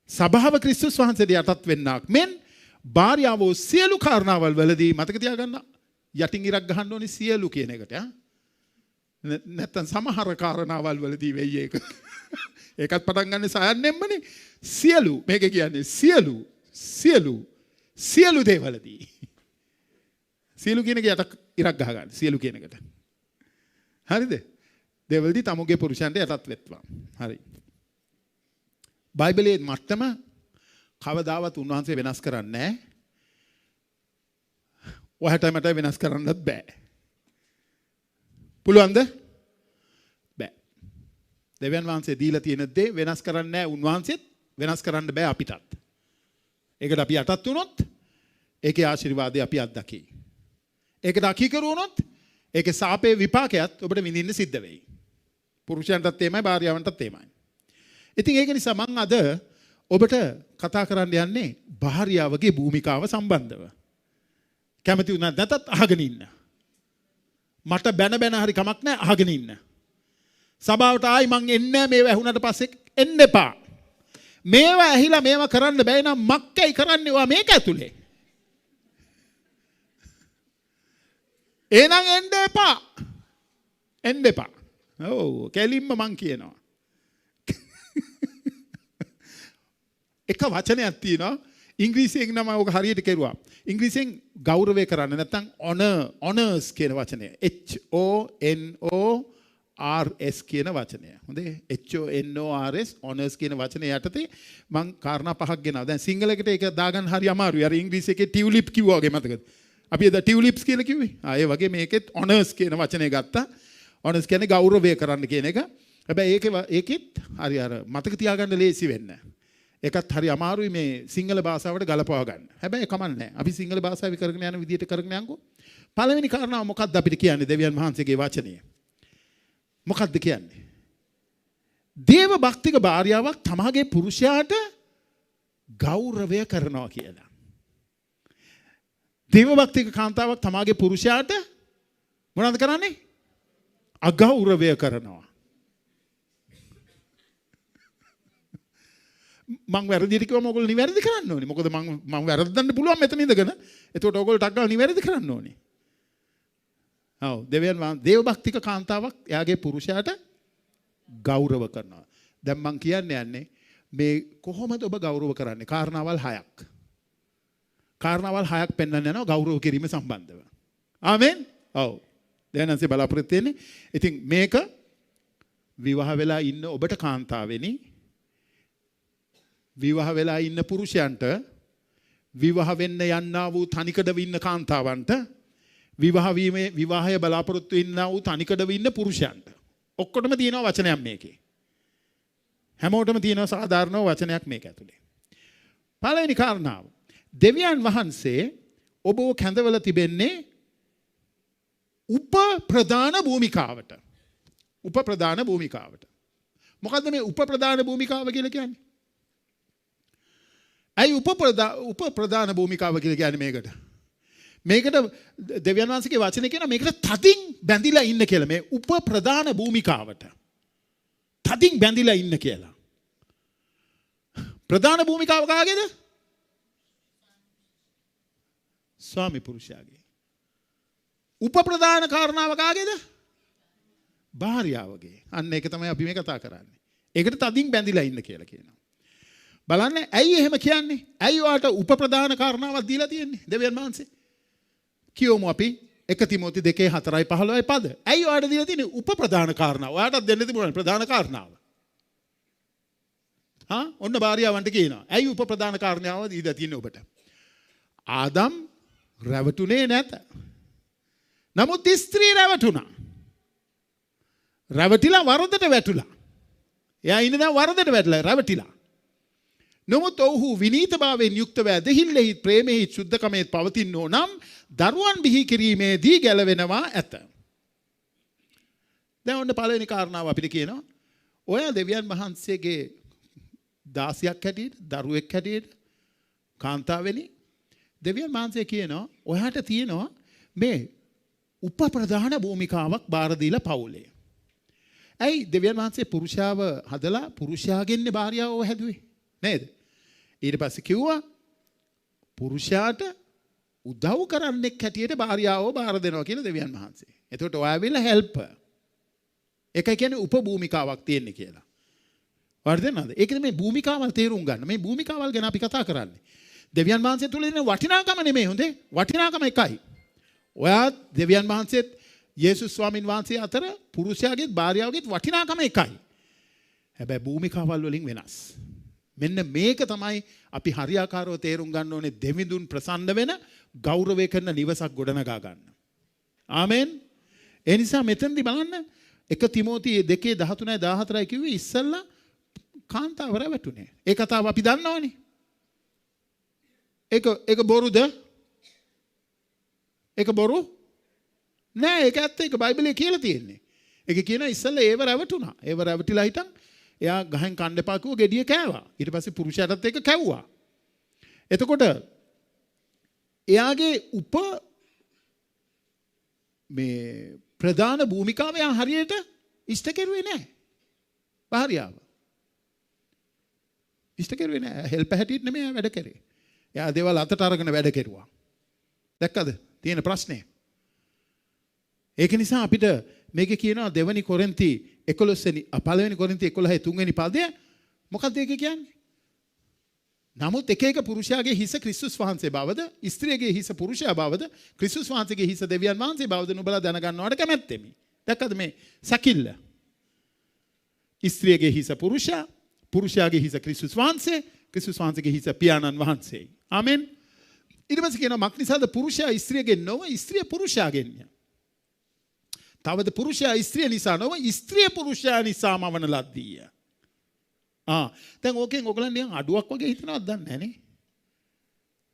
සභාව ක්‍රිස්තුස් වහන්සේට යටත් වෙන්නක් මෙන් භාර්යාවෝ සියලු කාරණාවල් වලදී මතක තියාගන්න යටින් ඉරක් ගහන්න ඕනේ සියලු කියන එකට. නැත්තම් සමහර කාරණාවල් වලදී වෙයි ඒක. ඒකත් පටන් ගන්න සයන්නෙම්මනේ. සියලු මේක කියන්නේ සියලු දේවලදී. සියලු කියන එක යට ඉරක් ගහ ගන්න. සියලු කියන එකට. හරිද? දේවල්දී තමුගේ පුරුෂයන්ට යටත් වෙත්වා. හරි. බයිබලයේ මට්ටම කවදාවත් උන්වහන්සේ වෙනස් කරන්නේ නැහැ. ඔයාට මට වෙනස් කරන්නත් බෑ. පුළුවන්ද? බෑ. දෙවියන් වහන්සේ දීලා තියෙන දේ වෙනස් කරන්නේ නැහැ. උන්වහන්සේත් වෙනස් කරන්න බෑ අපිටත්. ඒකට අපි යටත් වුණොත් ඒකේ ආශිර්වාදය අපි අත්දකී. ඒකට අකීකරු වුණොත් ඒකේ සාපේ විපාකයක් ඔබට විඳින්න සිද්ධ වෙයි. පුරුෂයන්ටත් එමය භාර්යාවන්ටත් එමය. ඉතින් ඒක නිසා මම අද ඔබට කතා කරන්න යන්නේ භාර්යාවගේ භූමිකාව සම්බන්ධව. කැමති වුණත් නැතත් අහගෙන ඉන්න. මට බැන හරි කමක් නැහැ අහගෙන ඉන්න. සභාවට ආයි මං එන්නේ මේව ඇහුණට පස්සේ එන්න එපා. මේවා ඇහිලා මේවා කරන්න බැයි නම් මක්කයි කරන්නේ ඔයා මේක ඇතුලේ. එහෙනම් එන්න එපා. එන්න එපා. ඔව් කෙලින්ම මං කියනවා. එක වචනයක් තියෙනවා ඉංග්‍රීසියෙන් නම ඔක හරියට කෙරුවා. ඉංග්‍රීසියෙන් ගෞරවය කරන්න නැත්නම් honors කියන වචනය. HONORS කියන වචනය. හොඳේ? HONORS honors කියන වචනේ යටතේ මම කාරණා පහක් ගෙනවා. දැන් සිංහලයකට ඒක දාගන්න හරි අමාරුයි. අර ඉංග්‍රීසි එකේ ටියුලිප් කිව්වා වගේ මතකද? අපි එදා ටියුලිප්ස් කියලා කිව්වේ. ඒ වගේ මේකෙත් honors කියන වචනේ ගත්තා. honors කියන්නේ ගෞරවය කරන්න කියන එක. හැබැයි ඒකෙත් හරි අර මතක තියාගන්න ලේසි වෙන්නේ නැහැ. ඒකත් හරි අමාරුයි මේ සිංහල භාෂාවට ගලපව ගන්න. හැබැයි කමක් නැහැ. අපි සිංහල භාෂාවේ කරගෙන යන විදිහට කරගෙන යන්කෝ. පළවෙනි කාරණාව මොකක්ද අපිට කියන්නේ දෙවියන් වහන්සේගේ වචනය? මොකක්ද කියන්නේ? දේව භක්තික භාර්යාවක් තමාගේ පුරුෂයාට ගෞරවය කරනවා කියලා. දේව භක්තික කාන්තාවක් තමාගේ පුරුෂයාට මොනවද කරන්නේ? අගෞරවය කරනවා. මං වැරදිට කිව්වම ඔයගොල්ලෝ නිවැරදි කරන්න ඕනේ. මොකද මං වැරද්දන්න පුළුවන් මෙතන ඉඳගෙන. එතකොට ඔයගොල්ලෝ ටක් ගාලා නිවැරදි කරන්න ඕනේ. ඔව් දේව භක්තික කාන්තාවක් එයාගේ පුරුෂයාට ගෞරව කරනවා. දැන් මං යන්නේ මේ කොහොමද ඔබ ගෞරව කරන්නේ? කාරණාවල් 6ක්. කාරණාවල් 6ක් පෙන්වන්න යනවා ගෞරව කිරීම සම්බන්ධව. ආමෙන්. ඔව්. දැනන්සේ බලාපොරොත්තු වෙන්නේ. ඉතින් මේක විවාහ වෙලා ඉන්න ඔබට කාන්තාවෙනි, විවාහ වෙලා ඉන්න පුරුෂයන්ට, විවාහ වෙන්න යන්නා වූ තනිකඩව ඉන්න කාන්තාවන්ට, විවාහය බලාපොරොත්තු වෙන්නා වූ තනිකඩව ඉන්න පුරුෂයන්ට ඔක්කොටම තියෙනවා වචනයක් මේකේ. හැමෝටම තියෙනවා සාධාරණ වචනයක් මේක ඇතුලේ. පළවෙනි කාරණාව. දෙවියන් වහන්සේ ඔබව කැඳවල තිබෙන්නේ උප ප්‍රධාන භූමිකාවට. උප ප්‍රධාන භූමිකාවට. මොකද්ද මේ උප ප්‍රධාන භූමිකාව කියලා කියන්නේ? ඇයි උප ප්‍රධාන භූමිකාව කියලා කියන්නේ මේකට? මේකට දෙවියන් වහන්සේගේ වචනේ කියන මේකට තදින් බැඳිලා ඉන්න කියලා. මේ උප ප්‍රධාන භූමිකාවට තදින් බැඳිලා ඉන්න කියලා. ප්‍රධාන භූමිකාව කාගේද? ස්වාමි පුරුෂයාගේ. උප ප්‍රධාන කාරණාව කාගේද? භාර්යාවගේ. අන්න ඒක තමයි අපි මේ කතා කරන්නේ. ඒකට තදින් බැඳිලා ඉන්න කියලා කියනවා. බලන්න ඇයි එහෙම කියන්නේ? ඇයි ඔයාට උප ප්‍රධාන කාරණාවක් දීලා තියෙන්නේ දෙවියන් වහන්සේ? කියවමු අපි 1 තිමෝති 2:4-15 පද. ඇයි ඔයාට දීලා තියෙන්නේ උප ප්‍රධාන කාරණාව? ඔයාටත් දෙන්න තිබුණානේ ප්‍රධාන කාරණාව. ඔන්න භාර්යාවන්ට කියනවා. ඇයි උප ප්‍රධාන කාරණාව දීලා තියෙන්නේ ඔබට? ආදම් රැවටුනේ නැත. නමුත් ස්ත්‍රී රැවටුණා. රැවටිලා වරදට වැටුණා. එයා ඉන්නේ දැන් වරදට වැටලා රැවටිලා. නමුත් ඔහු විනීතභාවයෙන් යුක්තව ඇදහිල්ලෙහි ප්‍රේමෙහි සුද්ධකමෙහි පවතිනෝ නම් දරුවන් බිහි කිරීමේදී ගැලවෙනවා ඇත. දැන් ඔන්න පළවෙනි කාරණාව අපිට කියනවා. ඔයා දෙවියන් වහන්සේගේ දාසියක් හැටියට, දරුවෙක් හැටියට, කාන්තාවෙනි දෙවියන් වහන්සේ කියනවා ඔයාට තියෙනවා මේ උප ප්‍රධාන භූමිකාවක් බාර දීලා පවුලේ. ඇයි දෙවියන් වහන්සේ පුරුෂයාව හදලා පුරුෂයාගෙන්නේ භාර්යාවව හැදුවේ? නේද? ඊට පස්සේ කිව්වා පුරුෂයාට උදව් කරන්නෙක් හැටියට භාර්යාවව බාර දෙනවා කියලා දෙවියන් වහන්සේ. එතකොට ඔයා විල හෙල්පර්. ඒක කියන්නේ උප භූමිකාවක් තියෙන්නේ කියලා. වර්ධනද? ඒකද මේ භූමිකාවල් තේරුම් ගන්න. මේ භූමිකාවල් ගැන අපි කතා කරන්නේ. දෙවියන් වහන්සේ තුල දෙන වටිනාකම නෙමෙයි හොඳේ. වටිනාකම එකයි. ඔයා දෙවියන් වහන්සේත් යේසුස් ස්වාමින් වහන්සේ අතර පුරුෂයාගේත් භාර්යාවගේත් වටිනාකම එකයි. හැබැයි භූමිකාවල් වලින් වෙනස්. මෙන්න මේක තමයි අපි හරියාකාරව තේරුම් ගන්න ඕනේ දෙවිඳුන් ප්‍රසන්න වෙන ගෞරවය කරන නිවසක් ගොඩනගා ගන්න. ආමෙන්. ඒ නිසා මෙතෙන්දි බලන්න 1 තිමෝති 2:13-14 කිව්වේ ඉස්සල්ලා කාන්තාව රැවටුනේ. ඒ කතාව අපි දන්නවනේ. ඒක බොරුද? ඒක බොරු? නෑ ඒක ඇත්ත. ඒක බයිබලයේ කියලා තියෙන්නේ. ඒක කියනවා ඉස්සල්ලා ඒව රැවටුණා. ඒව රැවටිලා හිටන් එයා ගහෙන් කන්න එපා කිව්ව ගෙඩිය කෑවා. ඊට පස්සේ පුරුෂයාටත් ඒක කැව්වා. එතකොට එයාගේ මේ ප්‍රධාන භූමිකාව එයා හරියට ඉෂ්ට කෙරුවේ නැහැ. භාර්යාව. ඉෂ්ට කෙරුවේ නැහැ. හෙල්ප් හැටියට නෙමෙයි වැඩ කරේ. එයා දේවල් අතට අරගෙන වැඩ කෙරුවා. දැක්කද? තියෙන ප්‍රශ්නේ. ඒක නිසා අපිට මේකේ කියනවා දෙවනි කොරින්ති 11 පළවෙනි කොරින්ති 11 3 පදය මොකක්ද ඒක කියන්නේ? නමුත් එක එක පුරුෂයාගේ හිස ක්‍රිස්තුස් වහන්සේ බවද, ස්ත්‍රියගේ හිස පුරුෂයා බවද, ක්‍රිස්තුස් වහන්සේගේ හිස දෙවියන් වහන්සේ බවද නුඹලා දැනගන්නවට කැමැත්තෙමි. දැක්කද මේ සැකිල්ල? ස්ත්‍රියගේ හිස පුරුෂයා, පුරුෂයාගේ හිස ක්‍රිස්තුස් වහන්සේ, ක්‍රිස්තුස් වහන්සේගේ හිස පියාණන් වහන්සේ. ආමෙන්. ඊට පස්සේ කියනවා මක්නිසාද පුරුෂයා ස්ත්‍රියගෙන් නොව ස්ත්‍රිය පුරුෂයාගෙන්ය. තවද පුරුෂයා ස්ත්‍රිය නිසා නොව ස්ත්‍රිය පුරුෂයා නිසාම වන ලද්දීය. දැන් ඕකෙන් ඔයගලන් නිකන් අඩුවක් වගේ හිතනවද දන්නේ නැහැ නේ.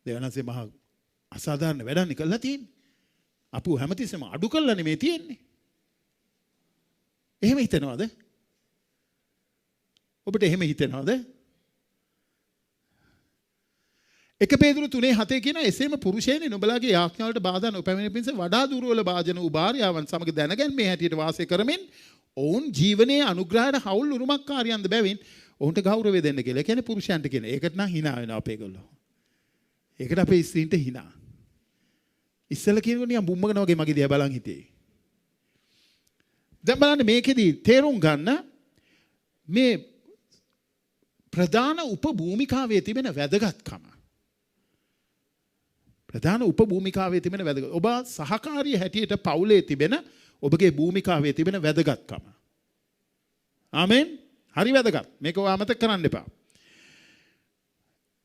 දෙවනසේ මහා අසාධාරණ වැඩක් කළා තියෙන්නේ. අපු හැමතිස්සෙම අඩු කළා නෙමෙයි තියෙන්නේ. එහෙම හිතනවද? ඔබට එහෙම හිතෙනවද? 1 පේදුරු 3:7 කියන එසේම පුරුෂයනි නුඹලාගේ යාඥාවලට බාධා නොපැමිණෙන පිණිස වඩා දුර්වල භාජන වූ භාර්යාවන් සමග දැනගැන්මේ හැටියට වාසය කරමින් ඔවුන් ජීවනයේ අනුග්‍රහයට හවුල් උරුමකාරයන්ද බැවින් ඔවුන්ට ගෞරවය දෙන්න කියලා. ඒ කියන්නේ පුරුෂයන්ට කියන. ඒකට නම් hina වෙනවා අපේගොල්ලෝ. ඒකට අපේ ස්ත්‍රීන්ට hina. ඉස්සෙල්ලා කියනකොට නිකන් බුම්මගෙන වගේ මගේ දිහා බලන් හිටියේ. දැන් බලන්න මේකෙදි තේරුම් ගන්න මේ ප්‍රධාන උපභූමිකාවේ තිබෙන වැදගත්කම. ප්‍රධාන උපභූමිකාවේ තිබෙන වැදගත්. ඔබ සහකාරිය හැටියට පවුලේ තිබෙන ඔබගේ භූමිකාවේ තිබෙන වැදගත්කම. ආමෙන්. හරි වැදගත්. මේක ඔයා අමතක කරන්න එපා.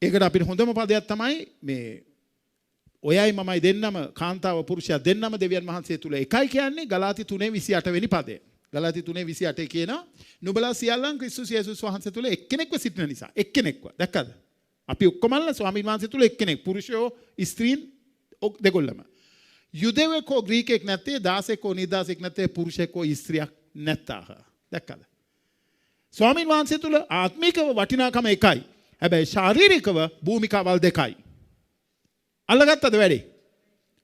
ඒකට අපිට හොඳම පදයක් තමයි මේ ඔයයි මමයි දෙන්නම කාන්තාව පුරුෂයා දෙන්නම දෙවියන් වහන්සේ තුල එකයි කියන්නේ ගලාති 3:28 වෙනි පදය. ගලාති 3:28 කියනවා නුඹලා සියල්ලන් ක්‍රිස්තුස් යේසුස් වහන්සේ තුල එක්කෙනෙක්ව සිටින නිසා. එක්කෙනෙක්ව. දැක්කද? අපි ඔක්කොමල්ලා ස්වාමීන් වහන්සේ තුල එක්කෙනෙක්. පුරුෂයෝ ස්ත්‍රීන් දෙකොල්ලම. යුදෙවෙකෝ ග්‍රීකෙක් නැත්තේ දාසෙකෝ නිදාසෙක් නැත්තේ පුරුෂෙකෝ ස්ත්‍රියක් නැත්තාහ. දැක්කද? ස්වාමීන් වහන්සේ තුල ආත්මිකව වටිනාකම එකයි. හැබැයි ශාරීරිකව භූමිකාවල් දෙකයි. අල්ලගත්තද වැඩේ?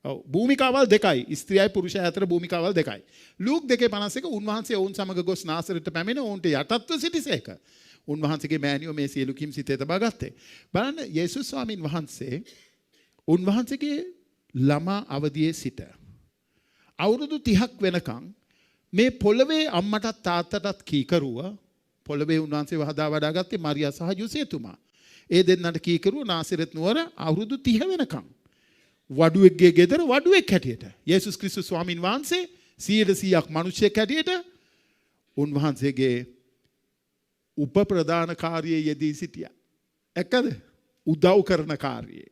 ඔව් භූමිකාවල් දෙකයි. ස්ත්‍රියයි පුරුෂයයි අතර භූමිකාවල් දෙකයි. ලූක් 2:51 උන්වහන්සේ ඔවුන් සමග ගොස් නාසරෙට පැමිණ ඔවුන්ට යටත්ව සිටිසේක. උන්වහන්සේගේ මෑණියෝ මේ සියලු කිම් සිතේ තබා ගත්තේ. බලන්න යේසුස් ස්වාමීන් වහන්සේ උන්වහන්සේගේ ළමා අවදියේ සිට අවුරුදු 30ක් වෙනකන් මේ පොළවේ අම්මටත් තාත්තටත් කීකරුව පොළවේ උන්වහන්සේ වහදා වඩා ගත්තේ මරියා සහ යෝසේතුමා. ඒ දෙන්නට කීකරුව නාසරෙත් නුවර අවුරුදු 30 වෙනකන්. වඩුවෙක්ගේ ගෙදර වඩුවෙක් හැටියට. යේසුස් ක්‍රිස්තුස් ස්වාමීන් වහන්සේ 100%ක් මිනිසෙක් හැටියට උන්වහන්සේගේ උපප්‍රදාන කාර්යයේ යෙදී සිටියා. එක්කද? උදව් කරන කාර්යයේ.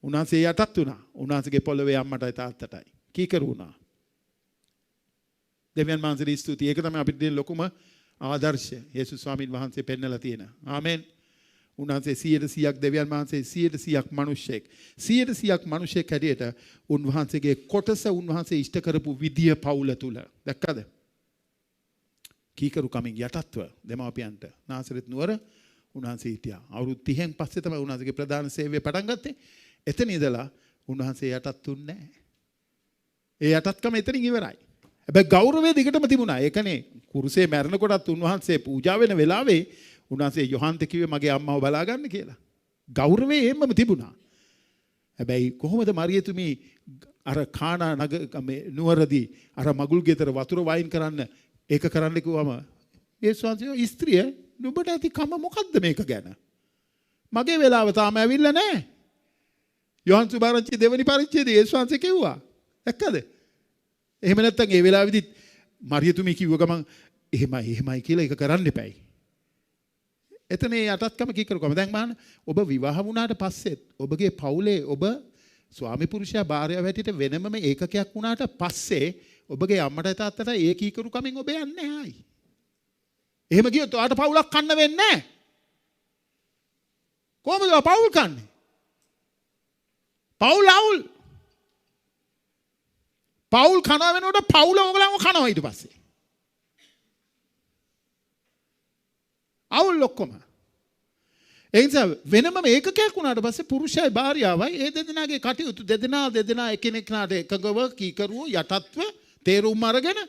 උන්වහන්සේ යටත් වුණා. උන්වහන්සේගේ පොළවේ අම්මටයි තාත්තටයි කීකරු වුණා. දෙවියන් වහන්සේට ස්තුතියි. ඒක තමයි අපිට දෙන ලොකුම ආදර්ශය. යේසුස් ස්වාමීන් වහන්සේ පෙන්නලා තියෙන. ආමෙන්. උන්වහන්සේ 100%ක් දෙවියන් වහන්සේ 100%ක් මිනිසෙක්. 100%ක් මිනිසෙක් හැටියට උන්වහන්සේගේ කොටස උන්වහන්සේ ඉෂ්ට කරපු විදිය පවුල තුල. දැක්කද? කීකරු කමින් යටත්ව දෙමාපියන්ට නාසරෙත් නුවර උන්වහන්සේ හිටියා. අවුරුදු 30න් පස්සේ තමයි උන්වහන්සේගේ ප්‍රධාන සේවය පටන් ගත්තේ. එතන ඉඳලා උන්වහන්සේ යටත් වුණේ නැහැ. ඒ යටත්කම එතනින් ඉවරයි. හැබැයි ගෞරවය දිගටම තිබුණා. ඒකනේ කුරුසේ මැරෙනකොටත් උන්වහන්සේ පූජා වෙන වෙලාවේ උන්වහන්සේ යොහන්ට කිව්වේ මගේ අම්මව බලා ගන්න කියලා. ගෞරවය එහෙමම තිබුණා. හැබැයි කොහොමද මරියතුමි අර කානා නුවරදී අර මගුල් ගෙදර වතුර වයින් කරන්න ඒක කරන්න කිව්වම යේසුස් වහන්සේ ස්ත්‍රිය නුඹට ඇති කම මොකද්ද මේක ගැන? මගේ වෙලාව තාම ඇවිල්ලා නැහැ. යොහන් සුභාරංචි දෙවෙනි පරිච්ඡේදයේ යේසුස් වහන්සේ කිව්වා. දැක්කද? එහෙම නැත්නම් ඒ වෙලාවේදී මරියතුමි කිව්ව ගමන් එහෙමයි කියලා ඒක කරන්න එපයි. එතන ඒ යටත්කම කීකරුකම. දැන් බලන්න ඔබ විවාහ වුණාට පස්සෙත් ඔබගේ පවුලේ ඔබ ස්වාමි පුරුෂයා භාර්යාව හැටියට වෙනමම ඒකකයක් වුණාට පස්සේ ඔබගේ අම්මට තාත්තට ඒ කීකරුකමින් ඔබ යන්නේ නැහැ. එහෙම ගියොත් ඔයාට පවුලක් කන්න වෙන්නේ නැහැ. කොහොමද පවුල් කන්නේ? පවුල් කනවා වෙනකොට පවුල ඕගලන්ව කනවා ඊට පස්සේ. අවුල් ඔක්කොම. ඒ නිසා වෙනම ඒකකයක් වුණාට පස්සේ පුරුෂයයි භාර්යාවයි ඒ දෙදෙනාගේ කටයුතු දෙදෙනා එකිනෙකාට එකගව කීකරුව යටත්ව තේරුම් අරගෙන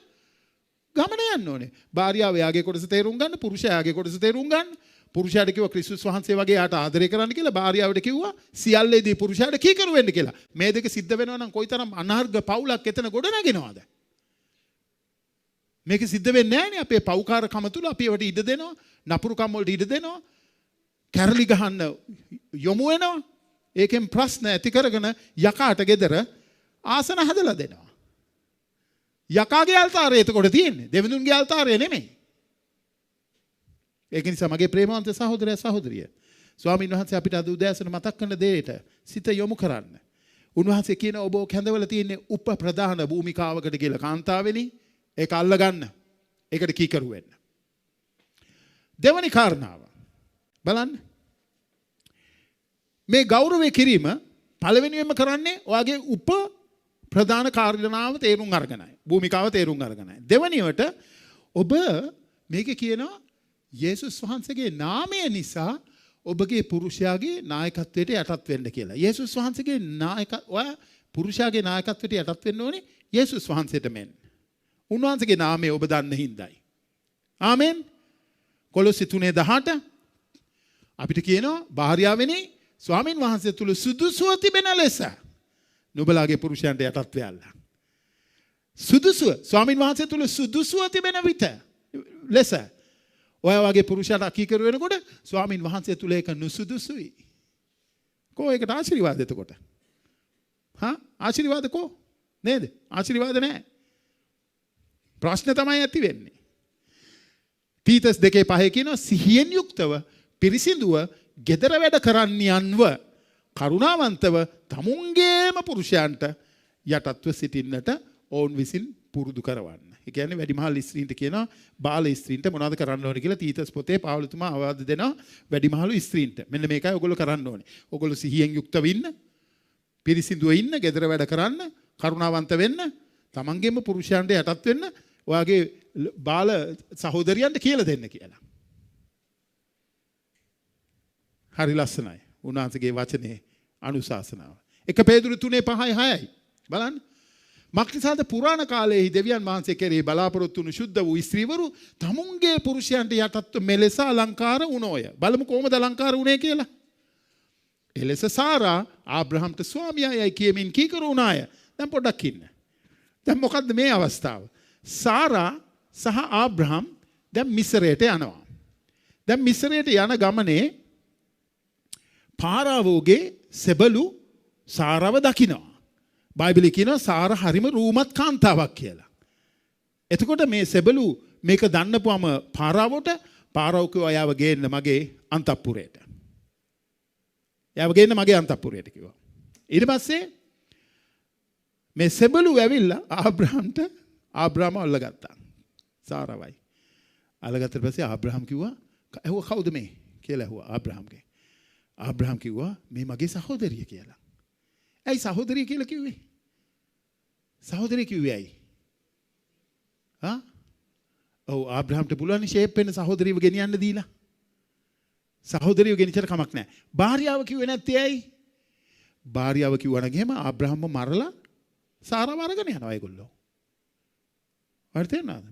ගමන යන්න ඕනේ. භාර්යාව යාගේ කොටස තේරුම් ගන්න, පුරුෂයා යාගේ කොටස තේරුම් ගන්න. පුරුෂයාට කිව්වා ක්‍රිස්තුස් වහන්සේ වගේ යාට ආදරය කරන්න කියලා. භාර්යාවට කිව්වා සියල්ලේදී පුරුෂයාට කීකරු වෙන්න කියලා. මේ දෙක සිද්ධ වෙනවා නම් කොයිතරම් අනර්ග පවුලක් එතන ගොඩ නැගෙනවද? මේක සිද්ධ වෙන්නේ නැහැ නේ. අපේ පව්කාරකම තුල අපි ඒවට ඉඩ දෙනවා. නපුරුකම් වලට ඉඩ දෙනවා. කැරලි ගහන්න යොමු වෙනවා. ඒකෙන් ප්‍රශ්න ඇති කරගෙන යකාට ගෙදර ආසන හදලා දෙනවා. යකාගේ අල්තාරය එතකොට තියෙන්නේ. දෙවිඳුන්ගේ අල්තාරය නෙමෙයි. ඒක නිසා මගේ ප්‍රේමවන්ත සහෝදරයා සහෝදරිය ස්වාමීන් වහන්සේ අපිට අද උදෑසන මතක් කරන දෙයට සිත යොමු කරන්න. උන්වහන්සේ කියන ඔබ කැඳවල තියෙන්නේ උපප්‍රධාන භූමිකාවකට කියලා කාන්තාවෙනි. ඒක අල්ල ගන්න. ඒකට කීකරු වෙන්න. දෙවනි කාරණාව බලන්න. මේ ගෞරවය කිරීම පළවෙනියෙන්ම කරන්නේ ඔයාගේ ප්‍රධාන කාර්යනාව තේරුම් අරගෙනයි. භූමිකාව තේරුම් අරගෙනයි. දෙවනියට ඔබ මේක කියනවා යේසුස් වහන්සේගේ නාමය නිසා ඔබගේ පුරුෂයාගේ නායකත්වයට යටත් වෙන්න කියලා. යේසුස් වහන්සේගේ ඔයා පුරුෂයාගේ නායකත්වයට යටත් වෙන්න ඕනේ යේසුස් වහන්සේට මෙන්. උන්වහන්සේගේ නාමය ඔබ දන්න හින්දායි. ආමෙන්. කොලොස්සි 3:18 අපිට කියනවා භාර්යාවෙනි ස්වාමින් වහන්සේ තුල සුදුසුව තිබෙන ලෙස නුඹලාගේ පුරුෂයන්ට යටත් වෙයල්ලා. සුදුසුව ස්වාමින් වහන්සේ තුල සුදුසුව තිබෙන විට ලෙස ඔය වගේ පුරුෂයාට අකීකරු වෙනකොට ස්වාමින් වහන්සේ තුල ඒක නුසුදුසුයි. කෝ ඒකට ආශිර්වාද එතකොට? ආශිර්වාද කෝ? නේද? ආශිර්වාද නැහැ. ප්‍රශ්න තමයි ඇති වෙන්නේ. තීතස් 2:5 කියනවා සිහියෙන් යුක්තව පිරිසිදුව gedara වැඩ කරන්නියන්ව කරුණාවන්තව තමුන්ගේම පුරුෂයන්ට යටත්ව සිටින්නට ඔවුන් විසින් පුරුදු කරවන්න. ඒ කියන්නේ වැඩිමහල් ස්ත්‍රීන්ට කියනවා බාල ස්ත්‍රීන්ට මොනවද කරන්න ඕනේ කියලා තීතස් පොතේ පාවුලතුමා අවවාද දෙනවා වැඩිමහල් ස්ත්‍රීන්ට. මෙන්න මේකයි ඔයගොල්ලෝ කරන්න ඕනේ. ඔයගොල්ලෝ සිහියෙන් යුක්තව ඉන්න, පිරිසිදුව ඉන්න, gedara වැඩ කරන්න, කරුණාවන්ත වෙන්න, තමන්ගේම පුරුෂයන්ට යටත් වෙන්න, ඔයාගේ බාල සහෝදරියන්ට කියලා දෙන්න කියලා. හරි ලස්සනයි. උන්වහන්සේගේ වචනේ අනුශාසනාව. 1 පේදුරු 3:5-6යි. බලන්න. මක්නිසාද පුරාණ කාලයේහි දෙවියන් වහන්සේ කෙරෙහි බලාපොරොත්තු වුණු ශුද්ධ වූ ස්ත්‍රීවරු තමුන්ගේ පුරුෂයන්ට යටත්ව මෙලෙස අලංකාර වුණෝය. බලමු කොහොමද අලංකාර වුණේ කියලා. එලෙස සාරා ආබ්‍රහම්ට ස්වාමියායයි කියමින් කීකරු වුණාය. දැන් පොඩ්ඩක් ඉන්න. දැන් මොකද්ද මේ අවස්ථාව? සාරා සහ ආබ්‍රහම් දැන් මිස්රයට යනවා. දැන් මිස්රයට යන ගමනේ පාරාවෝගේ සෙබළු සාරාව දකිනවා. බයිබලයේ කියනවා සාරා හරිම රූමත් කාන්තාවක් කියලා. එතකොට මේ සෙබළු මේක දන්නපුවම පාරාවට පාරාව කිව්වා යාව ගේන්න මගේ අන්තපුරයට. යාව ගේන්න මගේ අන්තපුරයට කිව්වා. ඊට පස්සේ මේ සෙබළු ඇවිල්ලා ආබ්‍රහම අල්ලගත්තා. සාරාවයි. අල්ලගත්තට පස්සේ ආබ්‍රහම් කිව්වා ඇහුවා කවුද මේ කියලා ඇහුවා ආබ්‍රහම්ගේ. ආබ්‍රහම් කිව්වා මේ මගේ සහෝදරිය කියලා. ඇයි සහෝදරිය කියලා කිව්වේ? සහෝදරිය කිව්වේ ඇයි? ඔව් ආබ්‍රහම්ට පුළුවන් ෂේප් වෙන සහෝදරියව ගෙනියන්න දීලා. සහෝදරියව ගෙනිච්චට කමක් නැහැ. භාර්යාව කිව්වේ නැත්තේ ඇයි? භාර්යාව කිව්වා නම් එහෙම ආබ්‍රහම්ව මරලා සාරාව අරගෙන යනවා ඒගොල්ලෝ. හරි තේරෙනවද?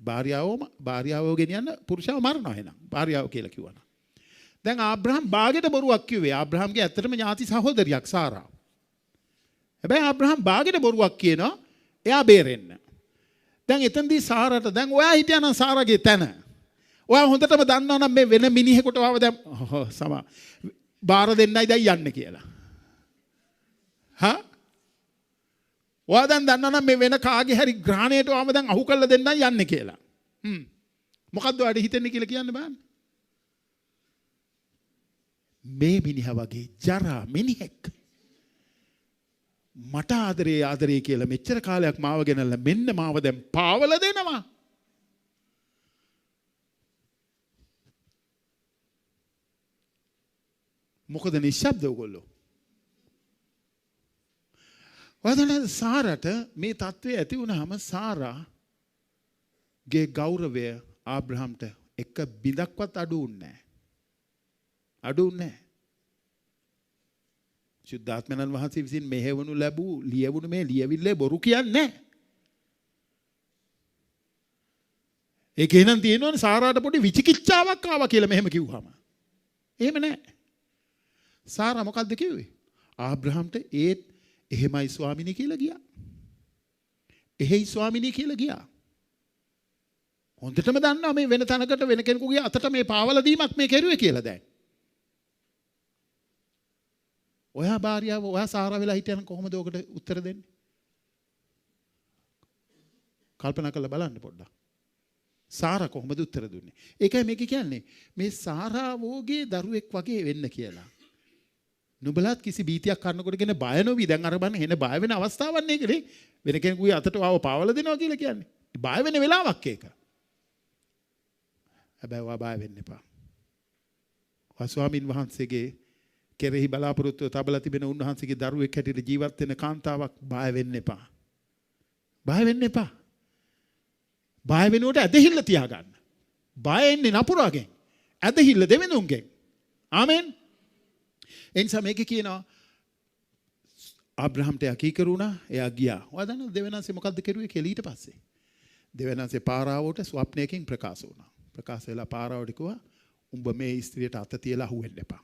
භාර්යාවව ගෙනියන්න පුරුෂයව මරනවා එහෙනම්. භාර්යාව කියලා කිව්වනම්. දැන් ආබ්‍රහම් බාගෙට බොරුවක් කිව්වේ. ආබ්‍රහම්ගේ ඇත්තටම ඥාති සහෝදරියක් සාරා. හැබැයි ආබ්‍රහම් බාගෙට බොරුවක් කියනවා එයා බේරෙන්න. දැන් එතනදී සාරාට දැන් ඔයා හිටියානම් සාරාගේ තැන. ඔයා හොඳටම දන්නවනම් මේ වෙන මිනිහෙකුට වව දැන් බාර දෙන්නයි දැන් යන්නේ කියලා. ඔයා දැන් දන්නවනම් මේ වෙන කාගේ හරි ග්‍රහණයට වම දැන් අහු කරලා දෙන්නයි යන්නේ කියලා. මොකද්ද ඔයාට හිතෙන්නේ කියලා කියන්න බෑනේ. මේ මිනිහා වගේ ජරා මිනිහෙක් මට ආදරේ කියලා මෙච්චර කාලයක් මාව ගෙනල්ලා මෙන්න මාව දැන් පාවල දෙනවා. මොකද නිශ්ශබ්ද ඔයගොල්ලෝ? වදන සාරට මේ තත්ත්වය ඇති වුණාම සාරාගේ ගෞරවය ආබ්‍රහම්ට එක බිඳක්වත් අඩු වුණේ නැහැ. අඩු නැහැ. ශුද්ධාත්මයන් වහන්සේ විසින් මෙහෙවනු ලැබූ ලියවුණු මේ ලියවිල්ලේ බොරු කියන්නේ නැහැ. ඒක එහෙනම් තියෙනවනේ සාරාට පොඩි විචිකිච්ඡාවක් ආවා කියලා මෙහෙම කිව්වම. එහෙම නැහැ. සාරා මොකද්ද කිව්වේ? ආබ්‍රහම්ට ඒත් එහෙමයි ස්වාමිනී කියලා ගියා. එහෙයි ස්වාමිනී කියලා ගියා. හොඳටම දන්නවා මේ වෙන තැනකට වෙන කෙනෙකුගේ අතට මේ පාවල දීමක් මේ කෙරුවේ කියලා දැන්. ඔයා භාර්යාව ඔයා සාරා වෙලා හිටියනම් කොහොමද ඔකට උත්තර දෙන්නේ? කල්පනා කරලා බලන්න පොඩ්ඩක්. සාරා කොහොමද උත්තර දුන්නේ? ඒකයි මේක කියන්නේ මේ සාරාවෝගේ දරුවෙක් වගේ වෙන්න කියලා. නුඹලත් කිසි බීතියක් කරනකොටගෙන බය නොවි දැන් අර බලන්න එන බය වෙන අවස්ථාවක් නේකනේ. වෙන කෙනෙකුගේ අතට ආව පාවල දෙනවා කියලා කියන්නේ. බය වෙන වෙලාවක් ඒක. හැබැයි ඔයා බය වෙන්න එපා. ස්වාමින් වහන්සේගේ කෙරෙහි බලාපොරොත්තුව තබලා තිබෙන උන්වහන්සේගේ දරුවෙක් හැටියට ජීවත් වෙන කාන්තාවක් බය වෙන්න එපා. බය වෙන්න එපා. බය වෙනුවට ඇදහිල්ල තියාගන්න. බය එන්නේ නපුරාගෙන්. ඇදහිල්ල දෙවෙනුන්ගෙන්. ආමෙන්. එනිසා මේක කියනවා ආබ්‍රහම්ට යකීකරු වුණා. එයා ගියා. ඔයා දන්නවද දෙවියන්සේ මොකද්ද කෙරුවේ කියලා ඊට පස්සේ? දෙවියන්සේ පාරාවට ස්වප්නයකින් ප්‍රකාශ වුණා. ප්‍රකාශ වෙලා පාරාවට කිව්වා උඹ මේ ස්ත්‍රියට අත තියලා අහුවෙන්න එපා.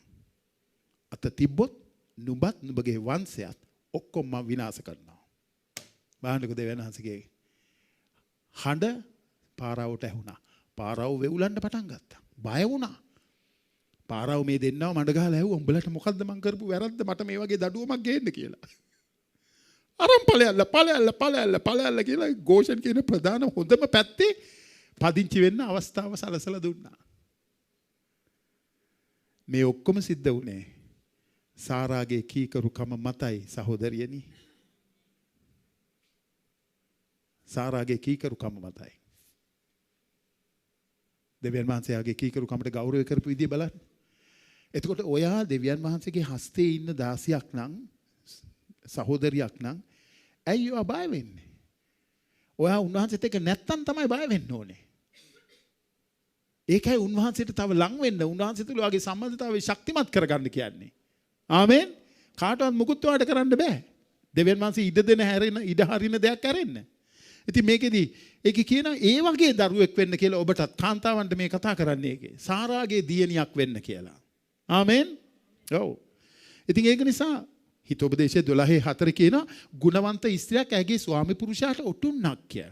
අත තිබ්බොත් නුඹත් නුඹගේ වංශයත් ඔක්කොම මම විනාශ කරනවා. බාහන්නක දෙවියන්සේගේ හඬ පාරාවට ඇහුණා. පාරාව වෙවුලන්න පටන් ගත්තා. බය වුණා. පාරාව මේ දෙන්නව මඩ ගහලා ඇහුවා උඹලට මොකද්ද මං කරපු වැරද්ද මට මේ වගේ දඩුවමක් ගේන්න කියලා. අරන් ඵලයල්ල කියලා ගෝෂන් කියන ප්‍රධාන හොඳම පැත්තේ පදිංචි වෙන්න අවස්ථාව සලසලා දුන්නා. මේ ඔක්කොම සිද්ධ වුණේ සාරාගේ කීකරුකම මතයි සහෝදරියනි. සාරාගේ කීකරුකම මතයි. දෙවියන් වහන්සේගේ කීකරුකමට ගෞරව කරපු විදිය බලන්න. එතකොට ඔයා දෙවියන් වහන්සේගේ හස්තේ ඉන්න දාසියක් නම් සහෝදරියක් නම් ඇයි ඔයා බය වෙන්නේ? ඔයා උන්වහන්සේත් එක්ක නැත්තම් තමයි බය වෙන්න ඕනේ. ඒකයි උන්වහන්සේට තව ලං වෙන්න උන්වහන්සේ තුල ඔයාගේ සම්බන්ධතාවය ශක්තිමත් කරගන්න කියන්නේ. ආමෙන්. කාටවත් මුකුත් ඔයාට කරන්න බෑ. දෙවියන් වහන්සේ ඉඩ දෙන හැරෙන ඉඩ හරින දෙයක් කරෙන්න. ඉතින් මේකෙදි ඒක කියන ඒ වගේ දරුවෙක් වෙන්න කියලා ඔබටත් කාන්තාවන්ට මේ කතා කරන්නේ ඒකේ. සාරාගේ දියණියක් වෙන්න කියලා. ආමෙන්. ඔව්. ඉතින් ඒක නිසා හිතෝපදේශය 12:4 කියන ගුණවන්ත ස්ත්‍රියක් ඇගේ ස්වාමි පුරුෂයාට ඔටුන්නක් කිය.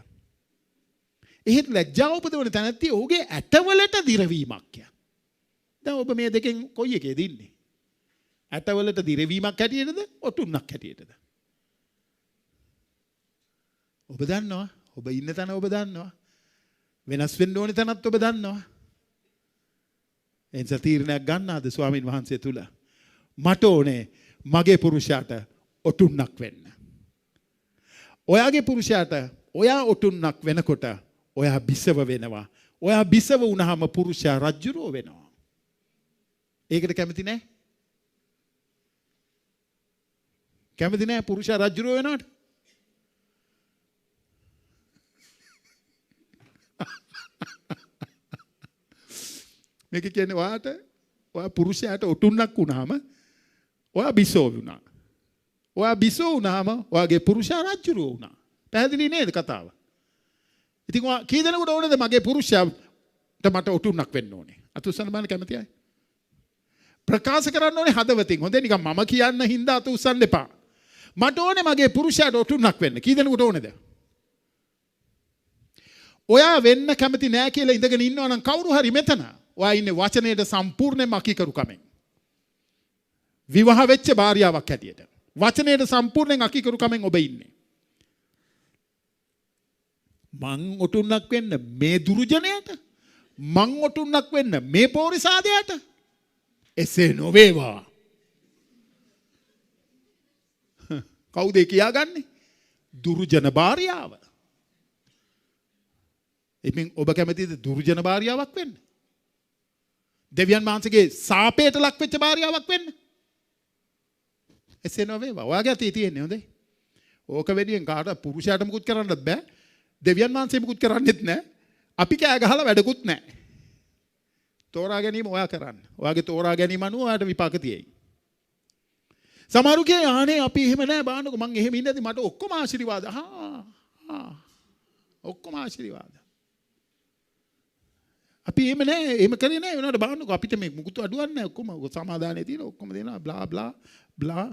එහෙත් ලැජ්ජාව උපදවන තැනැත්තිය ඔහුගේ ඇටවලට දිරවීමක් කිය. දැන් ඔබ මේ දෙකෙන් කොයි එකේද ඉන්නේ? ඇටවලට දිරවීමක් හැටියටද ඔටුන්නක් හැටියටද? ඔබ දන්නවා. ඔබ ඉන්න තැන ඔබ දන්නවා. වෙනස් වෙන්න ඕනේ තැනත් ඔබ දන්නවා. එනිසා තීරණයක් ගන්නාද ස්වාමින් වහන්සේ තුල? මට ඕනේ මගේ පුරුෂයාට ඔටුන්නක් වෙන්න. ඔයාගේ පුරුෂයාට ඔයා ඔටුන්නක් වෙනකොට ඔයා බිසව වෙනවා. ඔයා බිසව වුණාම පුරුෂයා රජ්ජුරුව වෙනවා. ඒකට කැමති නැහැ? කැමති නැහැ පුරුෂයා රජ්ජුරුව වෙනවට? මේක කියන්නේ ඔයා පුරුෂයාට ඔටුන්නක් වුණාම ඔයා බිසෝ වුණා. ඔයා බිසෝ වුණාම ඔයාගේ පුරුෂයා රජ්ජුරුව වුණා. පැහැදිලි නේද කතාව? ඉතින් ඔයා කී දෙනෙකුට ඕනද මගේ පුරුෂයාට මට ඔටුන්නක් වෙන්න ඕනේ? අත උස්සන්න බලන්න කැමති අය. ප්‍රකාශ කරන්න ඕනේ හදවතින්. හොඳේ නිකන් මම කියන්න හින්දා අත උස්සන්න එපා. මට ඕනේ මගේ පුරුෂයාට ඔටුන්නක් වෙන්න. කී දෙනෙකුට ඕනේද? ඔයා වෙන්න කැමති නෑ කියලා ඉඳගෙන ඉන්නවා නම් කවුරු හරි මෙතන ඔයා ඉන්නේ වචනයට සම්පූර්ණයෙන්ම අකීකරුකමෙන්. විවාහ වෙච්ච භාර්යාවක් හැටියට. වචනයට සම්පූර්ණයෙන් අකීකරුකමෙන් ඔබ ඉන්නේ. මං ඔටුන්නක් වෙන්න මේ දුර්ජනයට? මං ඔටුන්නක් වෙන්න මේ පෝරිසාදයට? එසේ නොවේවා. කවුද කියාගන්නේ? දුර්ජන භාර්යාව. එමින් ඔබ කැමතිද දුර්ජන භාර්යාවක් වෙන්න? දෙවියන් වහන්සේගේ සාපේට ලක් වෙච්ච භාර්යාවක් වෙන්න? එසේ නොවේවා. ඔයාගේ අතේ තියෙන්නේ හොඳේ. ඕක වෙනියෙන් කාටවත් පුරුෂයාට මුකුත් කරන්නත් බෑ. දෙවියන් වහන්සේ මුකුත් කරන්නෙත් නෑ. අපි කෑ ගහලා වැඩකුත් නෑ. තෝරා ගැනීම ඔයා කරන්න. ඔයාගේ තෝරා ගැනීම අනුව ඔයාට විපාක තියෙයි. සමහරු කියේ ආනේ අපි එහෙම නෑ බාන්නකො මං එහෙම ඉන්නදී මට ඔක්කොම ආශිර්වාද. ඔක්කොම ආශිර්වාද. අපි එහෙම නෑ එහෙම කරේ නෑ වෙනවට බාන්නකො අපිට මේ මුකුත් අඩුවක් නෑ ඔක්කොම සමාදානයේ තියෙන ඔක්කොම දෙනවා බ්ලා බ්ලා බ්ලා.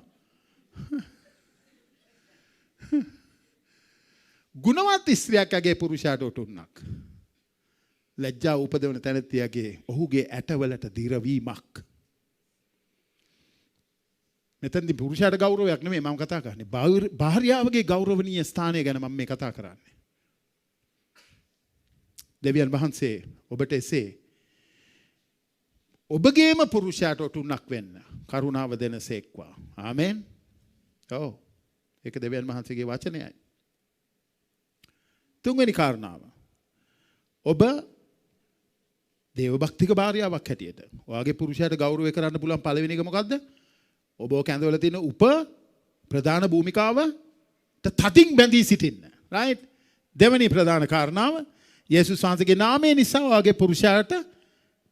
ගුණවත් ස්ත්‍රියක් ඇගේ පුරුෂයාට ඔටුන්නක්. ලැජ්ජාව උපදවන තැනැත්තියගේ ඔහුගේ ඇටවලට දිරවීමක්. මෙතනදී පුරුෂයාට ගෞරවයක් නෙමෙයි මම කතා කරන්නේ. භාර්යාවගේ ගෞරවනීය ස්ථානය ගැන මම මේ කතා කරන්නේ. දෙවියන් වහන්සේ ඔබට එසේ ඔබගේම පුරුෂයාට ඔටුන්නක් වෙන්න කරුණාව දෙනසේක්වා. ආමෙන්. ඔව්. ඒක දෙවියන් වහන්සේගේ වචනයයි. තුන්වෙනි කාරණාව. ඔබ දේව භක්තික භාර්යාවක් හැටියට ඔයාගේ පුරුෂයාට ගෞරවය කරන්න පුළුවන් පළවෙනි එක මොකද්ද? ඔබ කැඳවල තියෙන ප්‍රධාන භූමිකාවට තදින් බැඳී සිටින්න. right? දෙවෙනි ප්‍රධාන කාරණාව යේසුස් වහන්සේගේ නාමය නිසා ඔයාගේ පුරුෂයාට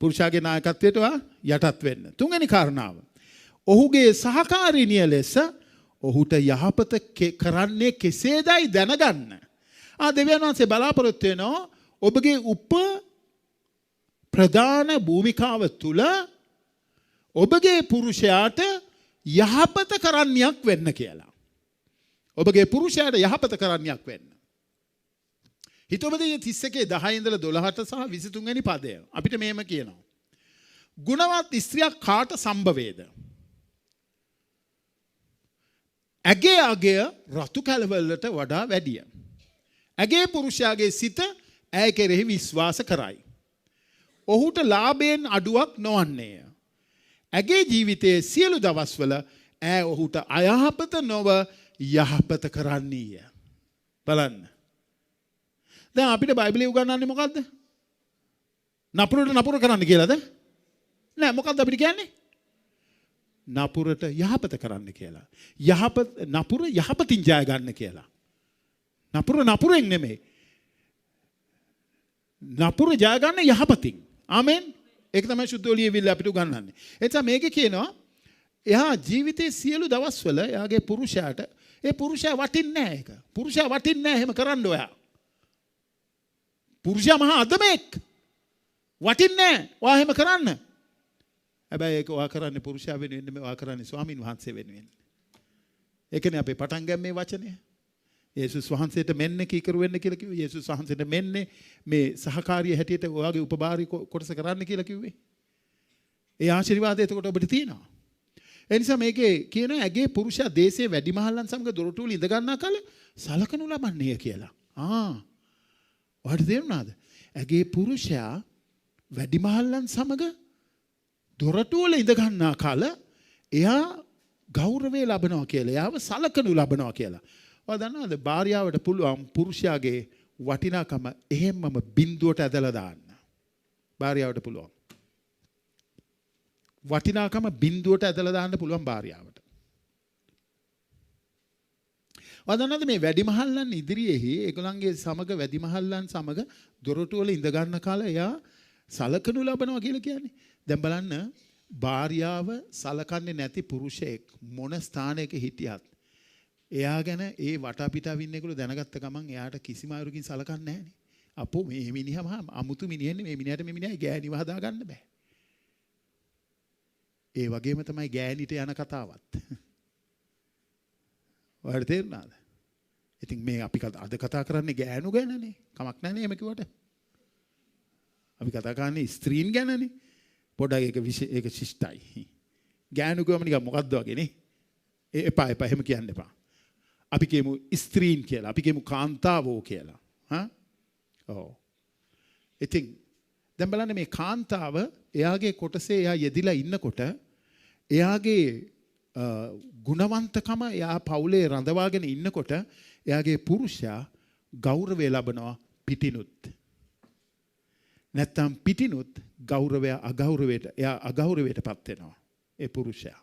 පුරුෂයාගේ නායකත්වයට යටත් වෙන්න. තුන්වෙනි කාරණාව. ඔහුගේ සහකාරිනිය ලෙස ඔහුට යහපත කරන්නේ කෙසේදයි දැනගන්න. දෙවියන් වහන්සේ බලාපොරොත්තු වෙනවා ඔබගේ ප්‍රධාන භූමිකාව තුල ඔබගේ පුරුෂයාට යහපත කරන්නයක් වෙන්න කියලා. ඔබගේ පුරුෂයාට යහපත කරන්නයක් වෙන්න. හිතෝපදේශ 31:10 ඉඳලා 12ට සහ 23 වෙනි පදය. අපිට මෙහෙම කියනවා. ගුණවත් ස්ත්‍රියක් කාට සම්භවේද? ඇගේ අගය රතු කැලවලට වඩා වැඩිය. ඇගේ පුරුෂයාගේ සිත ඇය කෙරෙහි විශ්වාස කරයි. ඔහුට ලාභයෙන් අඩුවක් නොවන්නේය. ඇගේ ජීවිතයේ සියලු දවස්වල ඇය ඔහුට අයහපත නොව යහපත කරන්නීය. බලන්න. දැන් අපිට බයිබලයේ උගන්වන්නේ මොකද්ද? නපුරට නපුර කරන්න කියලාද? නෑ, මොකද්ද අපිට කියන්නේ? නපුරට යහපත කරන්න කියලා. නපුර යහපතින් ජය ගන්න කියලා. නපුර නපුරෙන් නෙමෙයි. නපුර ජය ගන්න යහපතින්. ආමෙන්. ඒක තමයි සුද්ධ ලියවිල්ල අපිට උගන්වන්නේ. එතන මේකේ කියනවා එහා ජීවිතයේ සියලු දවස්වල එයාගේ පුරුෂයාට ඒ පුරුෂයා වටින්නේ නැහැ ඒක. පුරුෂයා වටින්නේ නැහැ එහෙම කරන්න ඔයා. පුරුෂයා මහා අදමෙක්. වටින්නේ නැහැ. ඔයා එහෙම කරන්න. හැබැයි ඒක ඔයා කරන්නේ පුරුෂයා වෙනුවෙන් නෙමෙයි ඔයා කරන්නේ ස්වාමින් වහන්සේ වෙනුවෙන්. ඒකනේ අපේ පටන් ගන්නේ වචනය. යේසුස් වහන්සේට මෙන්න කීකරු වෙන්න කියලා කිව්වේ. යේසුස් වහන්සේට මෙන්න මේ සහකාරිය හැටියට ඔයාගේ උපබාරි කොටස කරන්න කියලා කිව්වේ. ඒ ආශිර්වාදය එතකොට ඔබට තියෙනවා. ඒ නිසා මේකේ කියන ඇගේ පුරුෂයා දේශයේ වැඩිමහල්ලන් සමග දොරටු වල ඉඳ ගන්නා කල සලකනු ලබන්නේ කියලා. ඔයාලට තේරුණාද? ඇගේ පුරුෂයා වැඩිමහල්ලන් සමග දොරටු වල ඉඳ ගන්නා කල එයා ගෞරවය ලබනවා කියලා. එයාව සලකනු ලබනවා කියලා. ඔයා දන්නවද භාර්යාවට පුළුවන් පුරුෂයාගේ වටිනාකම එහෙම්මම බිඳුවට ඇදලා දාන්න. භාර්යාවට පුළුවන්. වටිනාකම බිඳුවට ඇදලා දාන්න පුළුවන් භාර්යාවට. ඔයා දන්නවද මේ වැඩිමහල්ලන් ඉදිරියේහි ඒගොල්ලන්ගේ සමග වැඩිමහල්ලන් සමග දොරටු වල ඉඳ ගන්න කාලේ එයා සලකනු ලබනවා කියලා කියන්නේ. දැන් බලන්න භාර්යාව සලකන්නේ නැති පුරුෂයෙක් මොන ස්ථානයක හිටියත් එයා ගැන ඒ වටපිටාව ඉන්න ඒගොල්ලෝ දැනගත්ත ගමන් එයාට කිසිම අයුරකින් සලකන්නේ නැහනේ. අපෝ මේ මිනිහම අමුතු මිනිහෙන්නේ මේ මිනිහට මේ මිනිහයි ගෑණිව හදා ගන්න බෑ. ඒ වගේම තමයි ගෑණිට යන කතාවත්. ඔයාලට තේරුණාද? ඉතින් මේ අපි අද කතා කරන්නේ ගෑනු ගැනනේ. කමක් නැනේ එහෙම කිව්වට. අපි කතා කරන්නේ ස්ත්‍රීන් ගැනනේ. පොඩ්ඩක් ඒක ශිෂ්ටයි. ගෑනු කියවම නිකන් මොකද්ද වගේනේ. එපා එහෙම කියන්න එපා. අපි කියමු ස්ත්‍රීන් කියලා. අපි කියමු කාන්තාවෝ කියලා. ඉතින් දැන් බලන්න මේ කාන්තාව එයාගේ කොටසේ එයා යෙදිලා ඉන්නකොට එයාගේ ගුණවන්තකම එයා පවුලේ රඳවාගෙන ඉන්නකොට එයාගේ පුරුෂයා ගෞරවය ලබනවා පිටිනුත්. නැත්තම් පිටිනුත් ගෞරවය අගෞරවයට එයා අගෞරවයටපත් වෙනවා ඒ පුරුෂයා.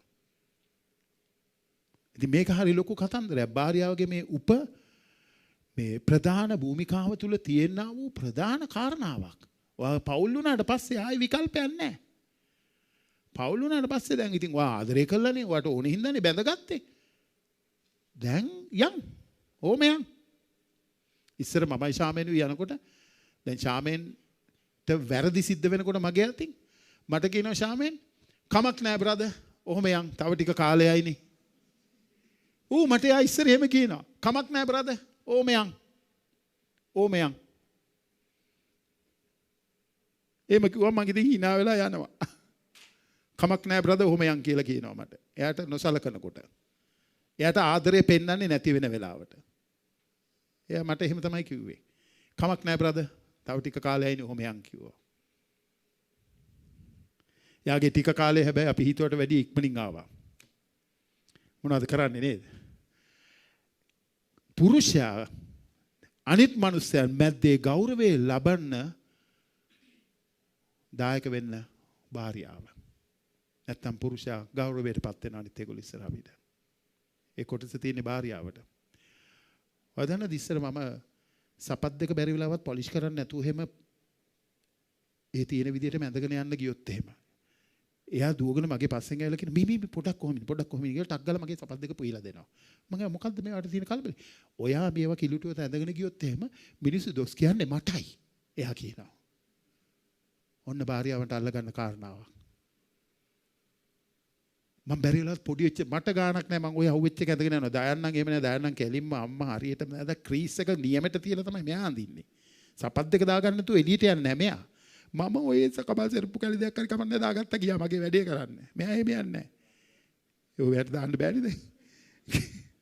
ඉතින් මේක හරි ලොකු කතන්දරයක්. භාර්යාවගේ මේ ප්‍රධාන භූමිකාව තුල තියෙනා වූ ප්‍රධාන කාරණාවක්. ඔයා පවුල් වුණාට පස්සේ ආයි විකල්පයක් නැහැ. පවුල් වුණාට පස්සේ දැන් ඉතින් ඔයා ආදරය කළානේ. ඔයාට ඕනේ හින්දානේ බැඳගත්තේ. දැන් යන්. ඕම යන්. ඉස්සර මමයි ශාමේනු යනකොට දැන් ශාමේන්ට වැරදි සිද්ධ වෙනකොට මගේ අතින් මට කියනවා ශාමේන් කමක් නැහැ බ්‍රදර්. ඔහොම යන්. තව ටික කාලයයිනේ. මට එයා ඉස්සර එහෙම කියනවා. කමක් නැහැ බ්‍රදර්. ඕම යන්. ඕම යන්. එහෙම කිව්වම මම ඉතින් hina වෙලා යනවා. කමක් නැහැ බ්‍රදර් ඔහොම යන් කියලා කියනවා මට. එයාට නොසලකනකොට. එයාට ආදරය පෙන්වන්නේ නැති වෙන වෙලාවට. එයා මට එහෙම තමයි කිව්වේ. කමක් නැහැ බ්‍රදර්. තව ටික කාලයයිනේ ඔහොම යන් කිව්වා. එයාගේ ටික කාලේ හැබැයි අපි හිතුවට වැඩි ඉක්මනින් ආවා. මොනවද කරන්නේ නේද? පුරුෂයා අනිත් මනුස්සයන් මැද්දේ ගෞරවය ලබන්න දායක වෙන්න භාර්යාව. නැත්තම් පුරුෂයා ගෞරවයටපත් වෙන අනිත් ඒගොල්ලෝ ඉස්සරහා පිට. ඒ කොටස තියෙන්නේ භාර්යාවට. වදන දිස්සර මම සපත් දෙක බැරි වෙලාවත් පොලිෂ් කරන්නේ නැතුව එහෙම ඒ තියෙන විදිහටම ඇඳගෙන යන්න ගියොත් එහෙම. එයා දුවගෙන මගේ පස්සෙන් ඇවිල්ලා කියන මේ පොඩක් කොහොමද කියලා ටක් ගාලා මගේ සපත් දෙක පුයිලා දෙනවා. මම මොකද්ද මේවට තියෙන කලබලේ? ඔයා මේවා කිලුටුවට ඇඳගෙන ගියොත් එහෙම මිනිස්සු දොස් කියන්නේ මටයි. එයා කියනවා. ඔන්න භාර්යාවට අල්ලගන්න කාරණාවක්. මම බැරිලා පොඩි වෙච්ච මට ගාණක් නැහැ මම ඔය හවුවෙච්ච එක ඇඳගෙන යනවා. දයන්නම් එහෙම නෑ දයන්නම් කැලින්ම අම්මා හරියටම නේද ක්‍රීස් එක නියමෙට තියලා තමයි මෙයා අඳින්නේ. සපත් දෙක දාගන්න නැතුව එළියට යන්නේ නැහැ මෙයා. මම ඔය සකබල් සෙරප්පු කැලි දෙයක් හරි කමන්නේ දාගත්තා ගියා මගේ වැඩේ කරන්න. මෙයා එහෙම යන්නේ නැහැ. ඒ ඔයාට දාන්න බෑනේ දැන්.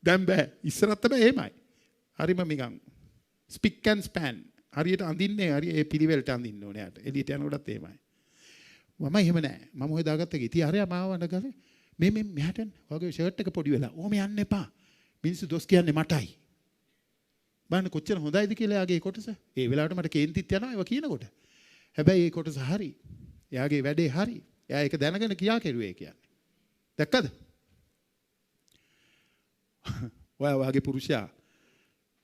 දැන් බෑ. ඉස්සරත් තමයි එහෙමයි. හරිම නිකන් ස්පික් ඇන් ස්පෑන්. හරියට අඳින්නේ හරි ඒ පිළිවෙලට අඳින්න ඕනේ යාට. එළියට යනකොටත් එහෙමයි. මම එහෙම නැහැ. මම ඔය දාගත්ත එක ඉතින් හරිය මාව වඩ මේ මෙහාට වගේ ෂර්ට් එක පොඩි වෙලා. ඕම යන්න එපා. මිනිස්සු දොස් කියන්නේ මටයි. බලන්න කොච්චර හොඳයිද කියලා යාගේ කොටස. ඒ වෙලාවට මට කේන්තිත් යනවා ඒවා කියනකොට. හැබැයි ඒ කොටස හරි. එයාගේ වැඩේ හරි. එයා ඒක දැනගෙන කියා කෙරුවේ කියන්නේ. දැක්කද? ඔයා වාගේ පුරුෂයා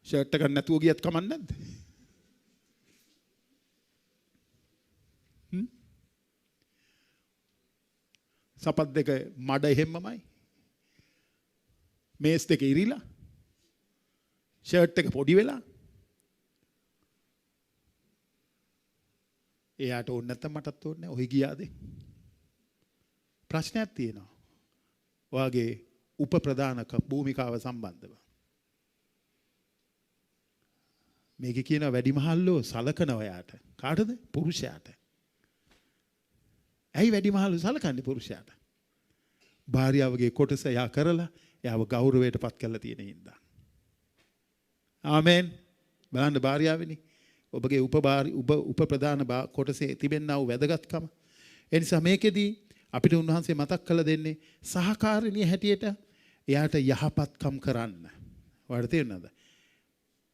ෂර්ට් එක නැතුව ගියත් කමක් නැද්ද? සපත් දෙක මඩ එහෙම්මමයි. මේස් දෙක ඉරිලා. ෂර්ට් එක පොඩි වෙලා. එයාට ඕනේ නැත්නම් මටත් ඕනේ නැහැ. ඔහි ගියාද? ප්‍රශ්නයක් තියෙනවා. ඔයාගේ උපප්‍රධානක භූමිකාව සම්බන්ධව. මේක කියන වැඩිමහල්ලෝ සලකන ඔයාට. කාටද? පුරුෂයාට. ඇයි වැඩිමහල්ලෝ සලකන්නේ පුරුෂයාට? භාර්යාවගේ කොටස යා කරලා එයාව ගෞරවයට පත් කරලා තියෙන හින්දා. ආමෙන්. බලන්න භාර්යාවනි ඔබගේ උපප්‍රධාන කොටසේ තිබෙනා වූ වැදගත්කම. ඒ නිසා මේකෙදී අපිට උන්වහන්සේ මතක් කරලා දෙන්නේ සහකාරිනිය හැටියට එයාට යහපත්කම් කරන්න. ඔයාලට තේරෙනවද?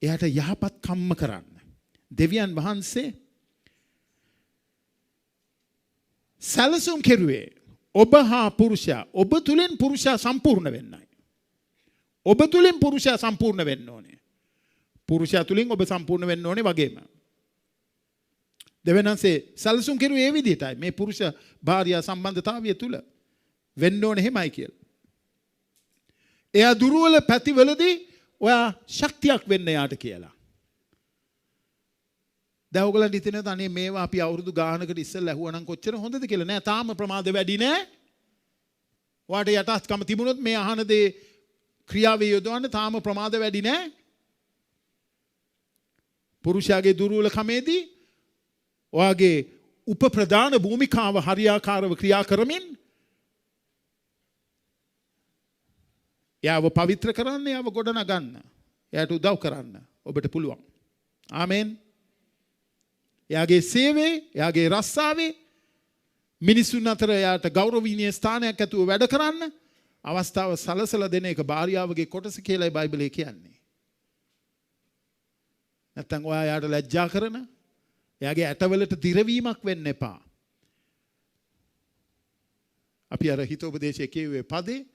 එයාට යහපත්කම්ම කරන්න. දෙවියන් වහන්සේ සැලසුම් කෙරුවේ ඔබ හා පුරුෂයා. ඔබ තුලින් පුරුෂයා සම්පූර්ණ වෙන්නයි. ඔබ තුලින් පුරුෂයා සම්පූර්ණ වෙන්න ඕනේ. පුරුෂයා තුලින් ඔබ සම්පූර්ණ වෙන්න ඕනේ වගේම. දෙවියන්සේ සැලසුම් කෙරුවේ ඒ විදිහටයි. මේ පුරුෂ භාර්යා සම්බන්ධතාවය තුල වෙන්න ඕනේ එහෙමයි කියලා. එයා දුර්වල පැතිවලදී ඔයා ශක්තියක් වෙන්න යාට කියලා. දැන් ඔයගොල්ලන් හිතනවා අනේ මේවා අපි අවුරුදු ගානකට ඉස්සෙල්ලා ඇහුවා නම් කොච්චර හොඳද කියලා. නෑ තාම ප්‍රමාද වැඩි නෑ. ඔයාට යටහත්කම තිබුණොත් මේ අහන දේ ක්‍රියාවේ යොදවන්න තාම ප්‍රමාද වැඩි නෑ. පුරුෂයාගේ දුර්වලකමේදී ඔයාගේ උපප්‍රධාන භූමිකාව හරියාකාරව ක්‍රියා කරමින් එයාව පවිත්‍ර කරන්න, එයාව ගොඩනගන්න, එයාට උදව් කරන්න ඔබට පුළුවන්. ආමෙන්. එයාගේ සේවයේ, එයාගේ රස්සාවේ මිනිසුන් අතර එයාට ගෞරවණීය ස්ථානයක් ඇතුව වැඩ කරන්න අවස්ථාව සලසලා දෙන එක භාර්යාවගේ කොටස කියලායි බයිබලයේ කියන්නේ. නැත්තම් ඔයා යාට ලැජ්ජා කරන, එයාගේ ඇටවලට දිරවීමක් වෙන්න එපා. අපි අර හිතෝපදේශයේ කියුවේ පදේ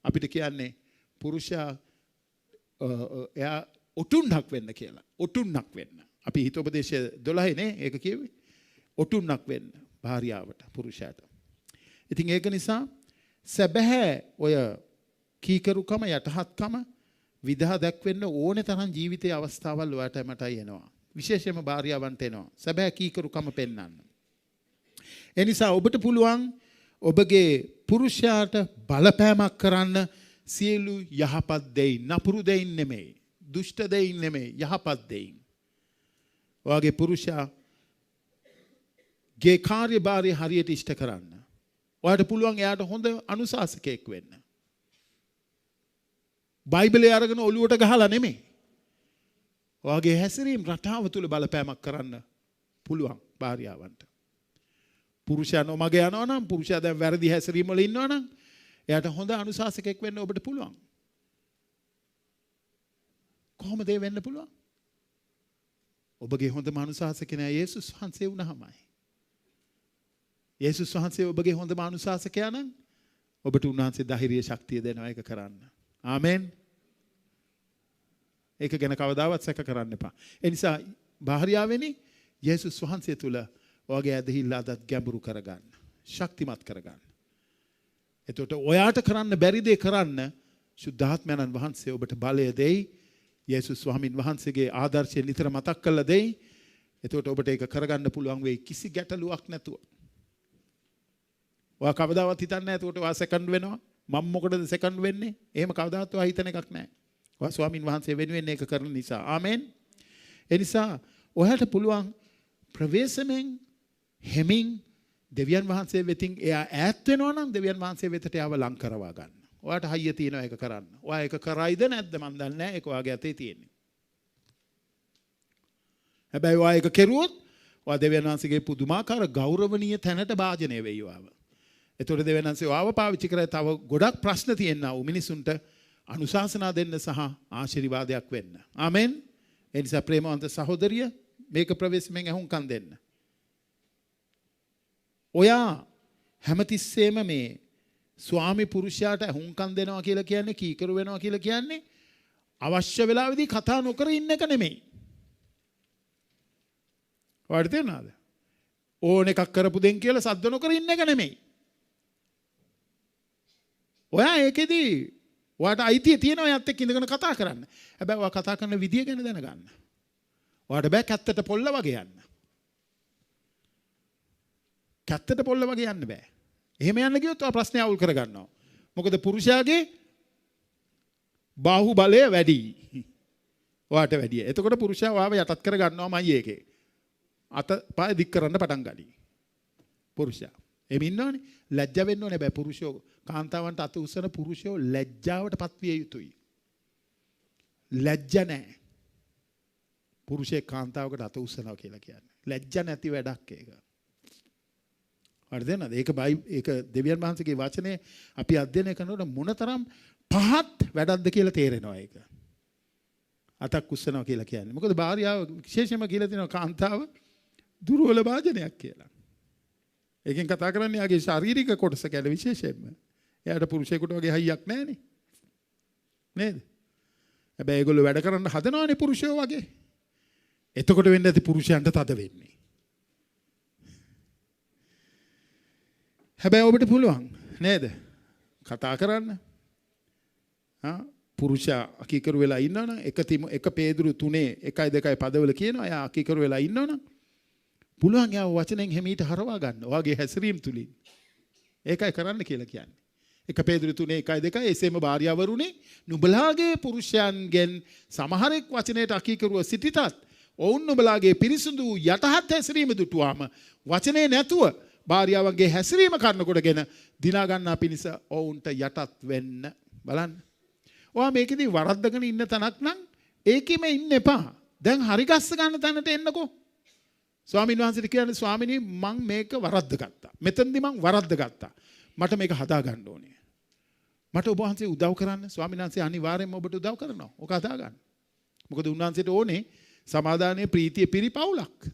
අපිට කියන්නේ පුරුෂයා එයා ඔටුන්නක් වෙන්න කියලා. ඔටුන්නක් වෙන්න. අපි හිතෝපදේශය 12 නේ ඒක කියුවේ. ඔටුන්නක් වෙන්න භාර්යාවට පුරුෂයාට. ඉතින් ඒක නිසා සැබෑ ඔය කීකරුකම යටහත්කම විදහා දැක්වෙන්න ඕනේ තරම් ජීවිතයේ අවස්ථාවල් ඔයාට මටයි එනවා. විශේෂයෙන්ම භාර්යාවන්ට එනවා. සැබෑ කීකරුකම පෙන්වන්න. ඒ නිසා ඔබට පුළුවන් ඔබගේ පුරුෂයාට බලපෑමක් කරන්න සියලු යහපත් දෙයින්, නපුරු දෙයින් නෙමෙයි, දුෂ්ට දෙයින් නෙමෙයි, යහපත් දෙයින්. ඔයාගේ පුරුෂයා ගේ කාර්යභාරය හරියට ඉෂ්ට කරන්න. ඔයාට පුළුවන් එයාට හොඳ අනුශාසකයෙක් වෙන්න. බයිබලයේ අරගෙන ඔළුවට ගහලා නෙමෙයි. ඔයාගේ හැසිරීම් රටාව තුල බලපෑමක් කරන්න පුළුවන් භාර්යාවන්ට. පුරුෂයා නොමග යනවා නම්, පුරුෂයා දැන් වැරදි හැසිරීම වල ඉන්නවා නම් එයාට හොඳ අනුශාසකයෙක් වෙන්න ඔබට පුළුවන්. කොහොමද ඒ වෙන්න පුළුවන්? ඔබගේ හොඳම අනුශාසකයා යේසුස් වහන්සේ වුණාමයි. යේසුස් වහන්සේ ඔබගේ හොඳම අනුශාසකයා නම් ඔබට උන්වහන්සේ ධෛර්ය ශක්තිය දෙනවා ඒක කරන්න. ආමෙන්. ඒක ගැන කවදාවත් සැක කරන්න එපා. ඒ නිසා භාර්යාවෙනි යේසුස් වහන්සේ තුල ඔයගේ ඇදහිල්ල අදත් ගැඹුරු කරගන්න. ශක්තිමත් කරගන්න. එතකොට ඔයාට කරන්න බැරි දේ කරන්න ශුද්ධාත්මයන්න් වහන්සේ ඔබට බලය දෙයි. යේසුස් ස්වාමින් වහන්සේගේ ආදර්ශය නිතර මතක් කරලා දෙයි. එතකොට ඔබට ඒක කරගන්න පුළුවන් වෙයි කිසි ගැටලුවක් නැතුව. ඔයා කවදාවත් හිතන්නේ නැහැ එතකොට ඔයා සෙකන්ඩ් වෙනවා. මම මොකටද සෙකන්ඩ් වෙන්නේ? එහෙම කවදාවත් ඔයා හිතන එකක් නැහැ. ඔයා ස්වාමින් වහන්සේ වෙනුවෙන් ඒක කරන නිසා. ආමෙන්. ඒ නිසා ඔයාට පුළුවන් ප්‍රවේශමෙන් හැමින් දෙවියන් වහන්සේ වෙතින් එයා ඈත් වෙනවා නම් දෙවියන් වහන්සේ වෙතට යව ලං කරවා ගන්න. ඔයාට හයිය තියෙනවා ඒක කරන්න. ඔයා ඒක කරයිද නැද්ද මන් දන්නේ නැහැ. ඒක ඔයාගේ අතේ තියෙන්නේ. හැබැයි ඔයා ඒක කෙරුවොත් ඔයා දෙවියන් වහන්සේගේ පුදුමාකාර ගෞරවනීය තැනට භාජනය වෙයි ඔයාව. එතකොට දෙවියන් වහන්සේ ඔයාව පාවිච්චි කරලා තව ගොඩක් ප්‍රශ්න තියෙනවා වූ මිනිසුන්ට අනුශාසනා දෙන්න සහ ආශිර්වාදයක් වෙන්න. ආමෙන්. ඒ නිසා ප්‍රේමවන්ත සහෝදරිය මේක ප්‍රවේශමෙන් අහුම්කම් දෙන්න. ඔයා හැමතිස්සෙම මේ ස්වාමි පුරුෂයාට අහුම්කම් දෙනවා කියලා කියන්නේ කීකරු වෙනවා කියලා කියන්නේ අවශ්‍ය වෙලාවෙදී කතා නොකර ඉන්න එක නෙමෙයි. ඔයාලට තේරෙනවද? ඕන එකක් කරපු දෙන් කියලා සද්ද නොකර ඉන්න එක නෙමෙයි. ඔයා ඒකෙදී ඔයාට අයිතිය තියෙනවා යත් එක්ක ඉඳගෙන කතා කරන්න. හැබැයි ඔයා කතා කරන විදිය ගැන දැනගන්න. ඔයාට බෑ කැත්තට පොල්ල වගේ යන්න. කැත්තට පොල්ල වගේ යන්න බෑ. එහෙම යන්න ගියොත් ඔයා ප්‍රශ්නේ අවුල් කරගන්නවා. මොකද පුරුෂයාගේ බාහුව බලය වැඩි. ඔයාට වැඩිය. එතකොට පුරුෂයා ඔයාව යටත් කර ගන්නවාමයි ඒකේ. අත පය දික් කරන්න පටන් ගනී. පුරුෂයා. එහෙම ඉන්නවනේ. ලැජ්ජ වෙන්න ඕනේ බෑ පුරුෂයෝ. කාන්තාවන්ට අත උස්සන පුරුෂයෝ ලැජ්ජාවට පත්විය යුතුයි. ලැජ්ජ නැහැ. පුරුෂයෙක් කාන්තාවකට අත උස්සනවා කියලා කියන්නේ. ලැජ්ජ නැති වැඩක් ඒක. හරිද නේද? ඒක දෙවියන් වහන්සේගේ වචනේ අපි අධ්‍යයනය කරනකොට මොනතරම් පහත් වැඩක්ද කියලා තේරෙනවා ඒක. අතක් උස්සනවා කියලා කියන්නේ. මොකද භාර්යාව විශේෂයෙන්ම කියලා තියෙනවා කාන්තාව දුර්වල භාජනයක් කියලා. ඒකෙන් කතා කරන්නේ යාගේ ශාරීරික කොටස ගැන විශේෂයෙන්ම. එයාට පුරුෂයෙකුට වගේ හයියක් නැහැනේ. නේද? හැබැයි ඒගොල්ලෝ වැඩ කරන්න හදනවානේ පුරුෂයෝ වගේ. එතකොට වෙන්නේ නැති පුරුෂයන්ට තද වෙන්නේ. හැබැයි ඔබට පුළුවන් නේද? කතා කරන්න. පුරුෂයා අකීකරු වෙලා ඉන්නවනම් එක පේදුරු 3:1-2 පදවල කියනවා එයා අකීකරු වෙලා ඉන්නවනම් පුළුවන් එයා වචනෙන් හැමීට හරවා ගන්න. ඔයාගේ හැසිරීම තුලින්. ඒකයි කරන්න කියලා කියන්නේ. එක පේදුරු 3:1-2 එසේම භාර්යාවරුනි නුඹලාගේ පුරුෂයන්ගෙන් සමහරෙක් වචනයට අකීකරුව සිටිතත් ඔවුන් නුඹලාගේ පිරිසුදු යටහත් හැසිරීම දුටුවාම වචනේ නැතුව භාර්යාවන්ගේ හැසිරීම කරනකොටගෙන දිනා ගන්නා පිණිස ඔවුන්ට යටත් වෙන්න බලන්න. ඔයා මේකෙදී වරද්දගෙන ඉන්න තැනක් නම් ඒකෙම ඉන්න එපා. දැන් හරි ගස්ස ගන්න තැනට එන්නකෝ. ස්වාමීන් වහන්සේට කියන්නේ ස්වාමිනී මං මේක වරද්දගත්තා. මෙතනදී මං වරද්දගත්තා. මට මේක හදා ගන්න ඕනේ. මට ඔබ වහන්සේ උදව් කරන්න. ස්වාමීන් වහන්සේ අනිවාර්යයෙන්ම ඔබට උදව් කරනවා. ඔක හදා ගන්න. මොකද උන්වහන්සේට ඕනේ සමාදානයේ ප්‍රීතිය පිරිපවුලක්.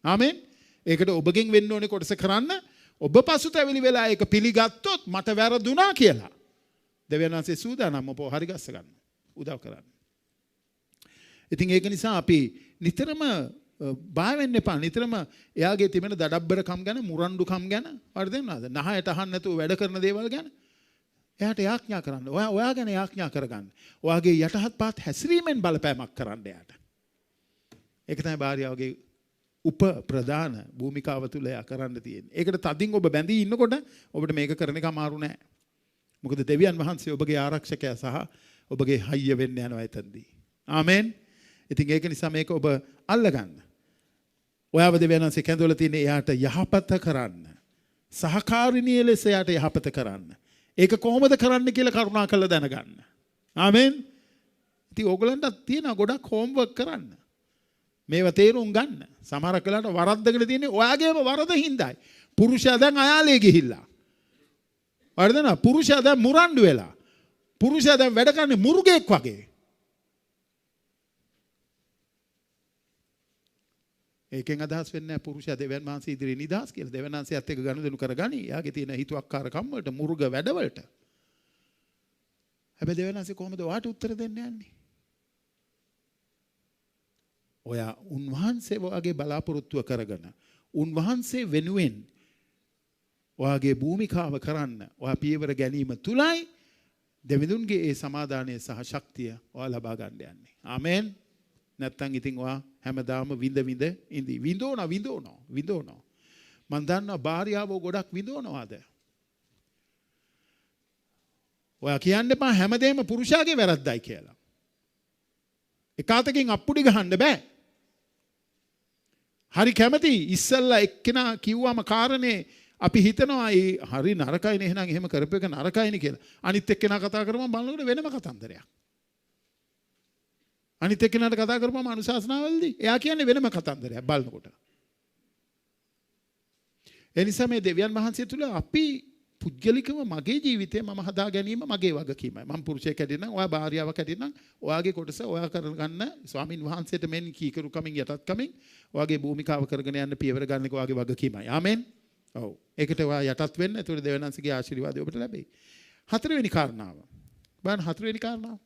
ආමෙන්. ඒකට ඔබගෙන් වෙන්න ඕනේ කොටස කරන්න. ඔබ පසුතැවිලි වෙලා ඒක පිළිගත්තොත් මට වැරදුනා කියලා. දෙවියන් වහන්සේ සූදානම් ඔබ හරි ගස්ස ගන්න. උදව් කරන්න. ඉතින් ඒක නිසා අපි නිතරම බය වෙන්න එපා. නිතරම එයාගේ තිබෙන දඩබ්බරකම් ගැන, මුරණ්ඩුකම් ගැන හරිද නේද? නහයට අහන්න නැතුව වැඩ කරන දේවල් ගැන එයාට යාඥා කරන්න. ඔයා ගැන යාඥා කරගන්න. ඔයාගේ යටහත් පහත් හැසිරීමෙන් බලපෑමක් කරන්න එයාට. ඒක තමයි භාර්යාවගේ උප ප්‍රධාන භූමිකාව තුල එයා කරන්න තියෙන්නේ. ඒකට තදින් ඔබ බැඳී ඉන්නකොට ඔබට මේක කරන එක අමාරු නෑ. මොකද දෙවියන් වහන්සේ ඔබගේ ආරක්ෂකයා සහ ඔබගේ හයිය වෙන්න යනවා එතනදී. ආමෙන්. ඉතින් ඒක නිසා මේක ඔබ අල්ලගන්න. ඔයාව දෙවියන් වහන්සේ කැඳවලා තියෙන එයාට යහපත කරන්න. සහකාරිණී ලෙස එයාට යහපත කරන්න. ඒක කොහොමද කරන්න කියලා කරුණා කරලා දැනගන්න. ආමෙන්. ඉතින් ඕගලන්ට තියෙන ගොඩක් හෝම්වර්ක් කරන්න. මේවා තේරුම් ගන්න. සමහරක් වෙලාවට වරද්දගෙන තියෙන්නේ ඔයාගේම වරද හින්දායි. පුරුෂයා දැන් අයාලේ ගිහිල්ලා. හරිද නේද? පුරුෂයා දැන් මුරණ්ඩු වෙලා. පුරුෂයා දැන් වැඩ කරන්නේ මුර්ගෙක් වගේ. ඒකෙන් අදහස් වෙන්නේ නැහැ පුරුෂයා දෙවියන් වහන්සේ ඉදිරියේ නිදහස් කියලා. දෙවියන් වහන්සේත් එක්ක ගනුදෙනු කරගනි. එයාගේ තියෙන හිතුවක්කාරකම් වලට මුර්ග වැඩවලට. හැබැයි දෙවියන් වහන්සේ කොහොමද ඔයාට උත්තර දෙන්න යන්නේ? ඔයා උන්වහන්සේ වගේ බලාපොරොත්තුව කරගෙන උන්වහන්සේ වෙනුවෙන් ඔයාගේ භූමිකාව කරන්න ඔයා පියවර ගැනීම තුලයි දෙවිඳුන්ගේ ඒ සමාදානය සහ ශක්තිය ඔයා ලබා ගන්න යන්නේ. ආමෙන්. නැත්තම් ඉතින් ඔයා හැමදාම විඳ ඉඳි. විඳෝනවා. මම දන්නවා භාර්යාවෝ ගොඩක් විඳවනවාද? ඔයා කියන්න එපා හැමදේම පුරුෂයාගේ වැරද්දයි කියලා. එකාතකින් අප්පුඩි ගහන්න බෑ. හරි කැමති ඉස්සල්ලා එක්කෙනා කිව්වම කාරණේ අපි හිතනවා ඒ හරි නරකයිනේ එහෙනම් එහෙම කරපු එක නරකයිනේ කියලා. අනිත් එක්කෙනා කතා කරපුවම බලනකොට වෙනම කතන්දරයක්. අනිත් එක්කෙනාට කතා කරපුවම අනුශාසනාවලදී එයා කියන්නේ වෙනම කතන්දරයක් බලනකොට. ඒ නිසා මේ දෙවියන් වහන්සේ තුල අපි පුද්ගලිකව මගේ ජීවිතේ මම හදා ගැනීම මගේ වගකීමයි. මම පුරුෂයෙක් හැටියට නම් ඔයා භාර්යාවක් හැටියට නම් ඔයාගේ කොටස ඔයා කරගන්න ස්වාමින් වහන්සේට මෙන් කීකරු කමින් යටත් කමින් ඔයාගේ භූමිකාව කරගෙන යන්න පියවර ගන්න එක ඔයාගේ වගකීමයි. ආමෙන්. ඔව්. ඒකට ඔයා යටත් වෙන්න. ඒතකොට දෙවියන්වහන්සේගේ ආශිර්වාදය ඔබට ලැබෙයි. හතරවෙනි කාරණාව. බලන්න හතරවෙනි කාරණාව.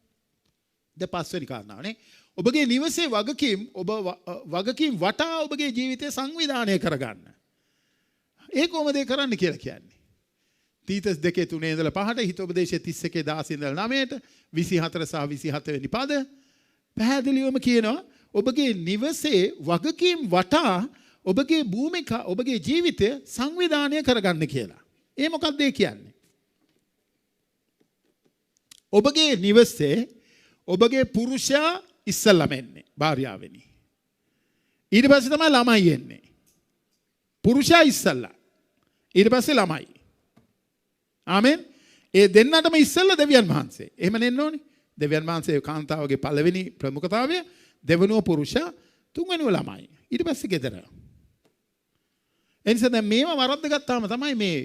ද පස්වෙනි කාරණාව නේ. ඔබගේ නිවසේ වගකීම් ඔබ වගකීම් වටා ඔබගේ ජීවිතය සංවිධානය කරගන්න. ඒ කොහොමද කරන්න කියලා කියන්නේ? තීතස් 2:3 ඉඳලා 5ට හිතෝපදේශය 31:16 ඉඳලා 9ට 24 සහ 27 වෙනි පද පැහැදිලිවම කියනවා ඔබගේ නිවසේ වගකීම් වටා ඔබගේ භූමිකා ඔබගේ ජීවිතය සංවිධානය කරගන්න කියලා. ඒ මොකක්ද ඒ කියන්නේ? ඔබගේ නිවසේ ඔබගේ පුරුෂයා ඉස්සල්ලාම එන්නේ භාර්යාවෙනි. ඊට පස්සේ තමයි ළමයි එන්නේ. පුරුෂයා ඉස්සල්ලා. ඊට පස්සේ ළමයි. ආමෙන්. ඒ දෙන්නටම ඉස්සෙල්ලා දෙවියන් වහන්සේ. එහෙම නෙන්න ඕනේ. දෙවියන් වහන්සේ කාන්තාවගේ පළවෙනි ප්‍රමුඛතාවය, දෙවනුව පුරුෂයා, තුන්වෙනුව ළමයි. ඊට පස්සේ ගෙදර. එනිසා දැන් මේව වරද්ද ගත්තාම තමයි මේ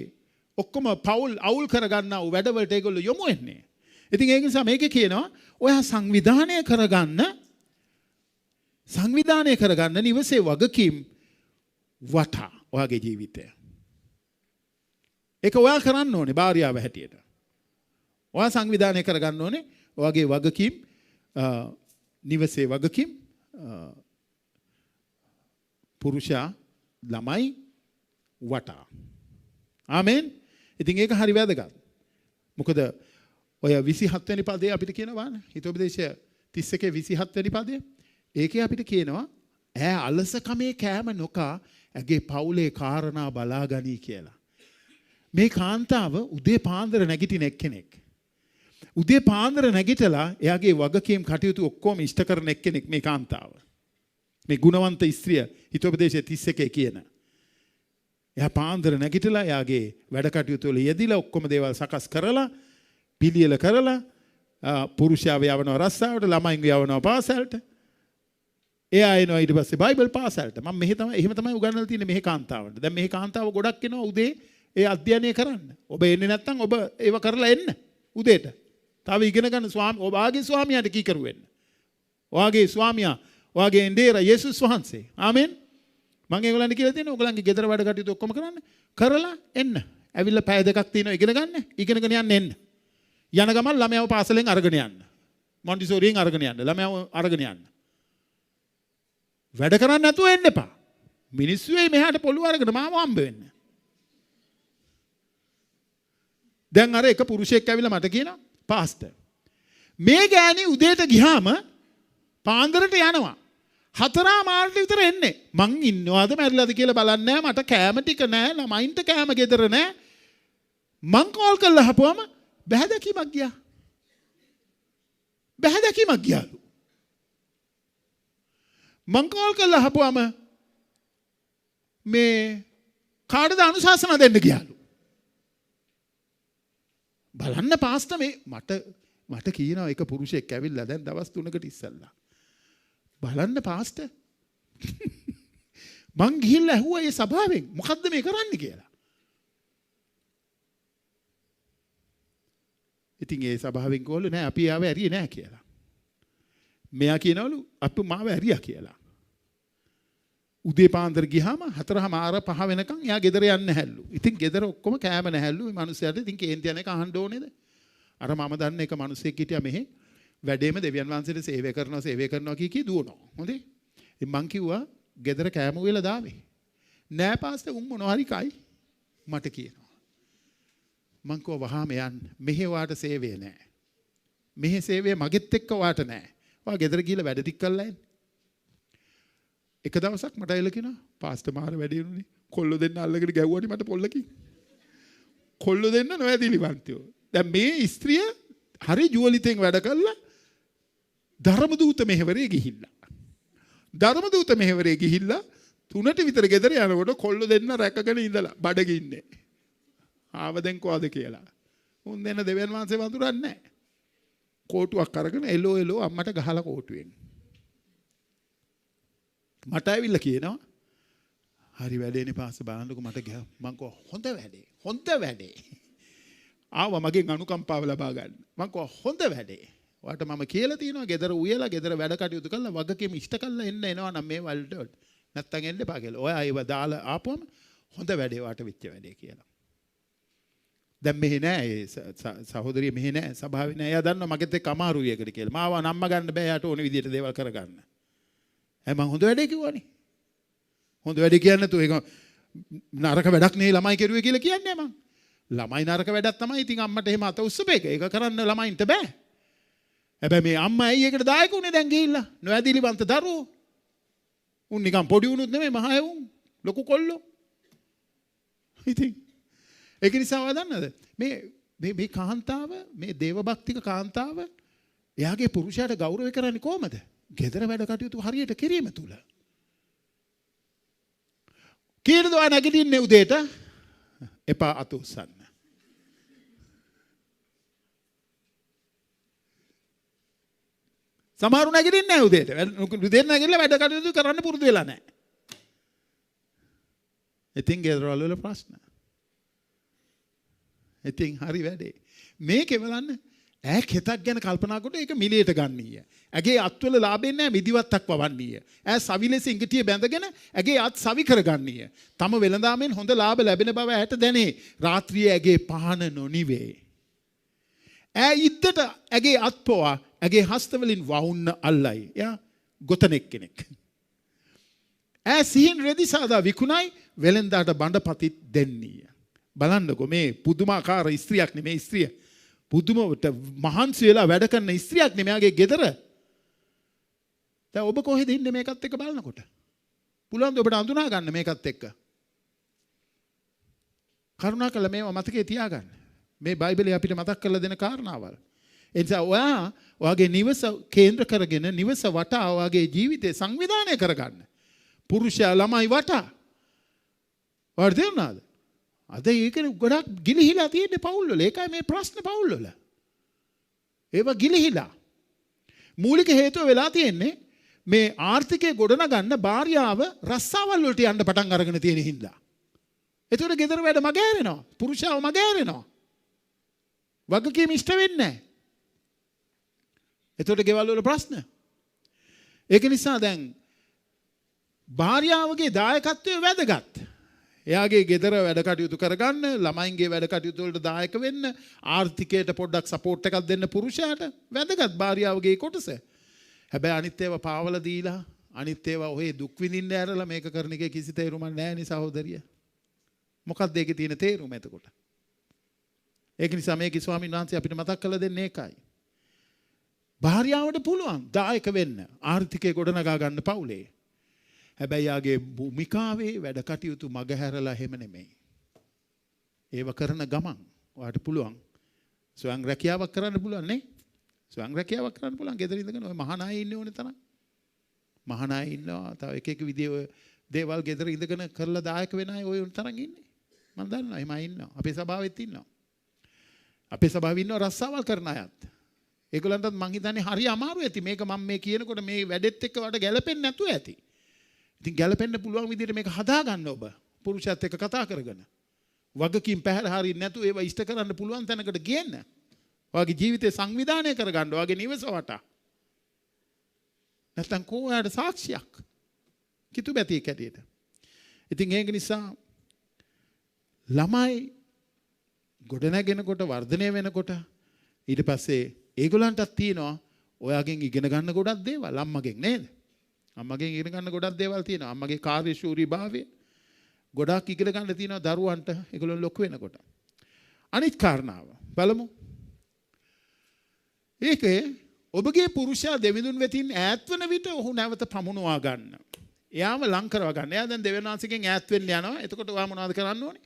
ඔක්කොම පවුල් අවුල් කරගන්නා වූ වැඩවලට ඒගොල්ලෝ යොමු වෙන්නේ. ඉතින් ඒක නිසා මේකේ කියනවා ඔයා සංවිධානය කරගන්න නිවසේ වගකීම් වටා ඔයාගේ ජීවිතය. ඒක ඔයා කරන්න ඕනේ භාර්යාව හැටියට. ඔයා සංවිධානය කරගන්න ඕනේ ඔයාගේ වගකීම් නිවසේ වගකීම් පුරුෂයා ළමයි වටා. ආමෙන්. ඉතින් ඒක හරි වැදගත්. මොකද ඔය 27 වෙනි පදේ අපිට කියනවා නේ හිතෝපදේශය 31:27 වෙනි පදේ. ඒකේ අපිට කියනවා ඈ අලසකමේ කෑම නොකා ඇගේ පවුලේ කාරණා බලාගනී කියලා. මේ කාන්තාව උදේ පාන්දර නැගිටින එක්කෙනෙක්. උදේ පාන්දර නැගිටලා එයාගේ වගකීම් කටයුතු ඔක්කොම ඉෂ්ට කරන එක්කෙනෙක් මේ කාන්තාව. මේ ගුණවන්ත ස්ත්‍රිය හිතෝපදේශය 31 කියන. එයා පාන්දර නැගිටලා එයාගේ වැඩ කටයුතු වල යෙදිලා ඔක්කොම දේවල් සකස් කරලා පිළියෙල කරලා පුරුෂයාව යවනවා රස්සාවට, ළමයින්ව යවනවා පාසලට. එයා එනවා ඊට පස්සේ බයිබල් පාසලට. මම එහෙම තමයි උගන්වලා තියෙන්නේ මේ කාන්තාවට. දැන් මේ කාන්තාව ගොඩක් එනවා උදේ ඒ අධ්‍යයනය කරන්න. ඔබ එන්නේ නැත්නම් ඔබ ඒව කරලා එන්න උදේට. තව ඉගෙන ගන්න ඔයාගේ ස්වාමියාට කීකරු වෙන්න. ඔයාගේ ස්වාමියා, ඔයාගේ එන්දේර යේසුස් වහන්සේ. ආමෙන්. මම ඒගොල්ලන්ට කියලා තියෙනවා ඔයගොල්ලන්ගේ ගෙදර වැඩ කටයුතු ඔක්කොම කරන්න. කරලා එන්න. ඇවිල්ලා පැය දෙකක් තියෙනවා ඉගෙන ගන්න. ඉගෙනගෙන යන්න එන්න. යන ගමන් ළමයාව පාසලෙන් අරගෙන යන්න. මොන්ටිසෝරියෙන් අරගෙන යන්න. ළමයාව අරගෙන යන්න. වැඩ කරන්න නැතුව එන්න එපා. මිනිස්සු වෙයි මෙහාට පොළු අරගෙන මාව හම්බ වෙන්න. දැන් අර එක පුරුෂයෙක් ඇවිල්ලා මට කියනවා පාස්ටර් මේ ගෑණි උදේට ගියාම පාන්දරට යනවා 4:00 විතර එන්නේ. මං ඉන්නවද මැරිලාද කියලා බලන්නේ නැහැ. මට කෑම ටික නැහැ. ළමයින්ට කෑම ගෙදර නැහැ. මං කෝල් කරලා අහපුවම බහැදකීමක් ගියා. ගියාලු. මං කෝල් කරලා අහපුවම මේ කාටද අනුශාසනා දෙන්න ගියාලු. බලන්න පාස්ටර් මේ මට කියනවා එක පුරුෂයෙක් ඇවිල්ලා දැන් දවස් 3කට ඉස්සෙල්ලා. බලන්න පාස්ටර් මං ගිහිල්ලා ඇහුවා ඒ සභාවෙන් මොකද්ද මේ කරන්නේ කියලා. ඉතින් ඒ සභාවෙන් කෝල්ලු නෑ අපි ආව ඇරියේ නෑ කියලා. මෙයා කියනවලු අපි මාව ඇරියා කියලා. උදේ පාන්දර ගියාම 4:00 වෙනකන් එයා ගෙදර යන්නේ නැහැලු. ඉතින් ගෙදර ඔක්කොම කෑම නැහැලු. මේ මිනිස්සයාට ඉතින් කේන්ති යන එක අහන්න ඕනේද? අර මම දන්න එක මිනිස්සෙක් හිටියා මෙහෙ වැඩේම දෙවියන් වහන්සේට සේවය කරනවා කී දුවනවා. හොඳේ. ඉතින් මං කිව්වා ගෙදර කෑම උයලා දාවේ. නෑ පාස්ටර් උන් මොනවා හරි කයි මට කියනවා. මං කෝ වහාම යන්න. මෙහෙ වාට සේවය නෑ. මෙහෙ සේවය මගෙත් එක්ක වාට නෑ. වා ගෙදර ගිහලා වැඩ ටික කරලා එන්න. එක දවසක් මට ඇවිල්ලා කියනවා පාස්ටර් මාර වැඩේ උනේ. කොල්ල දෙන්න අල්ලගෙන ගැව්වනේ මට පොල්ලකින්. කොල්ල දෙන්න නොඇදිලිවන්තයෝ. දැන් මේ ස්ත්‍රිය හරි ජුවලිතෙන් වැඩ කළා ධර්මදූත මෙහෙවරේ ගිහිල්ලා. ධර්මදූත මෙහෙවරේ ගිහිල්ලා 3ට විතර ගෙදර යනකොට කොල්ල දෙන්න රැකගෙන ඉඳලා බඩගින්නේ. ආව දැන් කොහොද කියලා. උන් දෙන්න දෙවියන් වහන්සේ වඳුරන්නේ නැහැ. කෝටුවක් අරගෙන එලෝ අම්මට ගහලා කෝටුවෙන්. මට ඇවිල්ලා කියනවා හරි වැඩේනේ පාස්ටර් බලන්නකෝ මට ගියා. මං කෝ හොඳ වැඩේ. හොඳ වැඩේ. ආව මගෙන් අනුකම්පාව ලබා ගන්න. මං කෝ හොඳ වැඩේ. ඔයාට මම කියලා තියෙනවා ගෙදර උයලා ගෙදර වැඩ කටයුතු කරලා වගකීම් ඉෂ්ට කරලා එන්න එනවා නම් මේ වලට නැත්තම් එන්න එපා කියලා. ඔයා ඒව දාලා ආපුවම හොඳ වැඩේ ඔයාට වෙච්ච වැඩේ කියලා. දැන් මෙහෙ නෑ සහෝදරිය මෙහෙ නෑ සභාවේ නෑ. එයා දන්නවා මගෙත් එක්ක අමාරුයි එකට කියලා. මාව නම්ම ගන්න බෑ යාට ඕන විදියට දේවල් කරගන්න. මම හොඳ වැඩේ කිව්වනේ. හොඳ වැඩේ කියන්නේ නැතුව ඒක නරක වැඩක් නේ ළමයි කෙරුවේ කියලා කියන්නේ මං. ළමයි නරක වැඩක් තමයි. ඉතින් අම්මට එහෙම අත උස්සපේක. ඒක කරන්න ළමයින්ට බෑ. හැබැයි මේ අම්මා ඇයි ඒකට දායක උනේ දැන් ගිහිල්ලා? නොඇදිලිවන්ත දරුවෝ. උන් නිකන් පොඩි උනුත් නෙමෙයි මහා එවුන්. ලොකු කොල්ලෝ. ඉතින් ඒක නිසා වදන්නද? මේ කාන්තාව මේ දේවභක්තික කාන්තාව එයාගේ පුරුෂයාට ගෞරවය කරන්නේ කොහමද? ගෙදර වැඩ කටයුතු හරියට කිරීම තුල. කීරද ඔයා නැගිටින්නේ උදේට? එපා අත උස්සන්න. සමහරු නැගිටින්නේ නැහැ උදේට. උදේට නැගිටලා වැඩ කටයුතු කරන්න පුරුදු වෙලා නැහැ. ඉතින් ගෙදරවල වල ප්‍රශ්න. ඉතින් හරි වැඩේ. මේකේ බලන්න ඈ කෙතක් ගැන කල්පනා කොට ඒක මිලයට ගන්නීය. ඇගේ අත්වල ලාභෙන්නේ නැහැ මිදිවත්තක් වවන්නීය. ඈ සවිලෙස ඉඟටිය බැඳගෙන ඇගේ අත් සවි කරගන්නීය. තම වෙළඳාමෙන් හොඳ ලාභ ලැබෙන බව ඇයට දැනේ. රාත්‍රියේ ඇගේ පහන නොනිවේ. ඈ ඉද්දට ඇගේ අත්පොවා ඇගේ හස්තවලින් වහුන්න අල්ලයි. එයා ගොතනෙක් කෙනෙක්. ඈ සිහින් රෙදි සාදා විකුණයි වෙළෙන්දාට බඬපතිත් දෙන්නීය. බලන්නකෝ මේ පුදුමාකාර ස්ත්‍රියක් නෙමේ ස්ත්‍රිය. පුදුමවට මහන්සි වෙලා වැඩ කරන ස්ත්‍රියක් නෙමේ යාගේ ගෙදර. දැන් ඔබ කොහෙද ඉන්නේ මේකත් එක්ක බලනකොට? පුළුවන් ද ඔබට අඳුනා ගන්න මේකත් එක්ක? කරුණාකරලා මේවා මතකේ තියාගන්න. මේ බයිබලයේ අපිට මතක් කරලා දෙන කාරණාවල්. ඒ නිසා ඔයාගේ නිවස කේන්ද්‍ර කරගෙන නිවස වටා ඔයාගේ ජීවිතේ සංවිධානය කරගන්න. පුරුෂයා ළමයි වටා. ඔයාලට තේරුණාද? අද ඒක ගොඩක් ගිලිහිලා තියෙන්නේ පවුල් වල. ඒකයි මේ ප්‍රශ්න පවුල් වල. ඒවා ගිලිහිලා. මූලික හේතුව වෙලා තියෙන්නේ මේ ආර්ථිකය ගොඩනගන්න භාර්යාව රස්සාවල් වලට යන්න පටන් අරගෙන තියෙන හින්දා. ඒතකොට ගෙදර වැඩ මගහැරෙනවා. පුරුෂයාව මගහැරෙනවා. වගකීම් ඉෂ්ට වෙන්නේ නැහැ. ඒතකොට ගෙවල් වල ප්‍රශ්න. ඒක නිසා දැන් භාර්යාවගේ දායකත්වය වැදගත්. එයාගේ ගෙදර වැඩ කටයුතු කරගන්න, ළමයින්ගේ වැඩ කටයුතු වලට දායක වෙන්න, ආර්ථිකයට පොඩ්ඩක් සපෝට් එකක් දෙන්න පුරුෂයාට වැදගත් භාර්යාවගේ කොටස. හැබැයි අනිත් ඒවා පාවල දීලා, අනිත් ඒවා ඔහේ දුක් විඳින්න ඇරලා මේක කරන එකේ කිසි තේරුමක් නැහැ නේ සහෝදරිය. මොකක්ද ඒකේ තියෙන තේරුම එතකොට? ඒක නිසා මේකේ ස්වාමීන් වහන්සේ අපිට මතක් කරලා දෙන්නේ ඒකයි. භාර්යාවට පුළුවන් දායක වෙන්න, ආර්ථිකය ගොඩනගා ගන්න පවුලේ. හැබැයි යාගේ භූමිකාවේ වැඩ කටයුතු මගහැරලා හැම නෙමෙයි. ඒව කරන ගමන් ඔයාට පුළුවන් ස්වයං රැකියාවක් කරන්න පුළුවන් නේ? ස්වයං රැකියාවක් කරන්න පුළුවන් ගෙදර ඉඳගෙන. ඔය මහානාය ඉන්නේ ඕනේ තරම්. මහානාය ඉන්නවා. තව එක විදිහේ දේවල් ගෙදර ඉඳගෙන කරලා දායක වෙන අය ඔය තරම් ඉන්නේ. මම දන්නවා එහෙම අය ඉන්නවා. අපේ සභාවෙත් ඉන්නවා. අපේ සභාවේ ඉන්නවා රස්සාවල් කරන අයත්. ඒගොල්ලන්ටත් මං හිතන්නේ හරි අමාරු ඇති. මේක මම මේ කියනකොට මේ වැඩෙත් එක්ක වඩ ගැලපෙන්නේ නැතුව ඇති. ඉතින් ගැලපෙන්න පුළුවන් විදිහට මේක හදාගන්න ඔබ. පුරුෂයාත් එක්ක කතා කරගෙන. වගකීම් පැහැර හරින්න නැතුව ඒවා ඉෂ්ට කරන්න පුළුවන් තැනකට ගේන්න. ඔයාගේ ජීවිතේ සංවිධානය කරගන්න. ඔයාගේ නිවස වටා. නැත්තම් කොහොමද සාක්ෂියක්? කිතු බැතිය කැටියට. ඉතින් ඒක නිසා ළමයි ගොඩනැගෙනකොට වර්ධනය වෙනකොට ඊට පස්සේ ඒගොල්ලන්ටත් තියෙනවා ඔයාගෙන් ඉගෙන ගන්න ගොඩක් දේවල් අම්මගෙන් නේද? අම්මගෙන් ඉගෙන ගන්න ගොඩක් දේවල් තියෙනවා. අම්මගේ කාර්යශූරීභාවය, ගොඩාක් ඉගෙන ගන්න තියෙනවා දරුවන්ට ඒගොල්ලෝ ලොකු වෙනකොට. අනිත් කාරණාව බලමු. ඒකේ ඔබගේ පුරුෂයා දෙවිඳුන් වෙතින් ඈත් වන විට ඔහු නැවත පමුණවා ගන්න. එයාම ලං කරව ගන්න. එයා දැන් දෙවියන් වහන්සේගෙන් ඈත් වෙන්න යනවා. එතකොට ඔයා මොනවද කරන්න ඕනේ?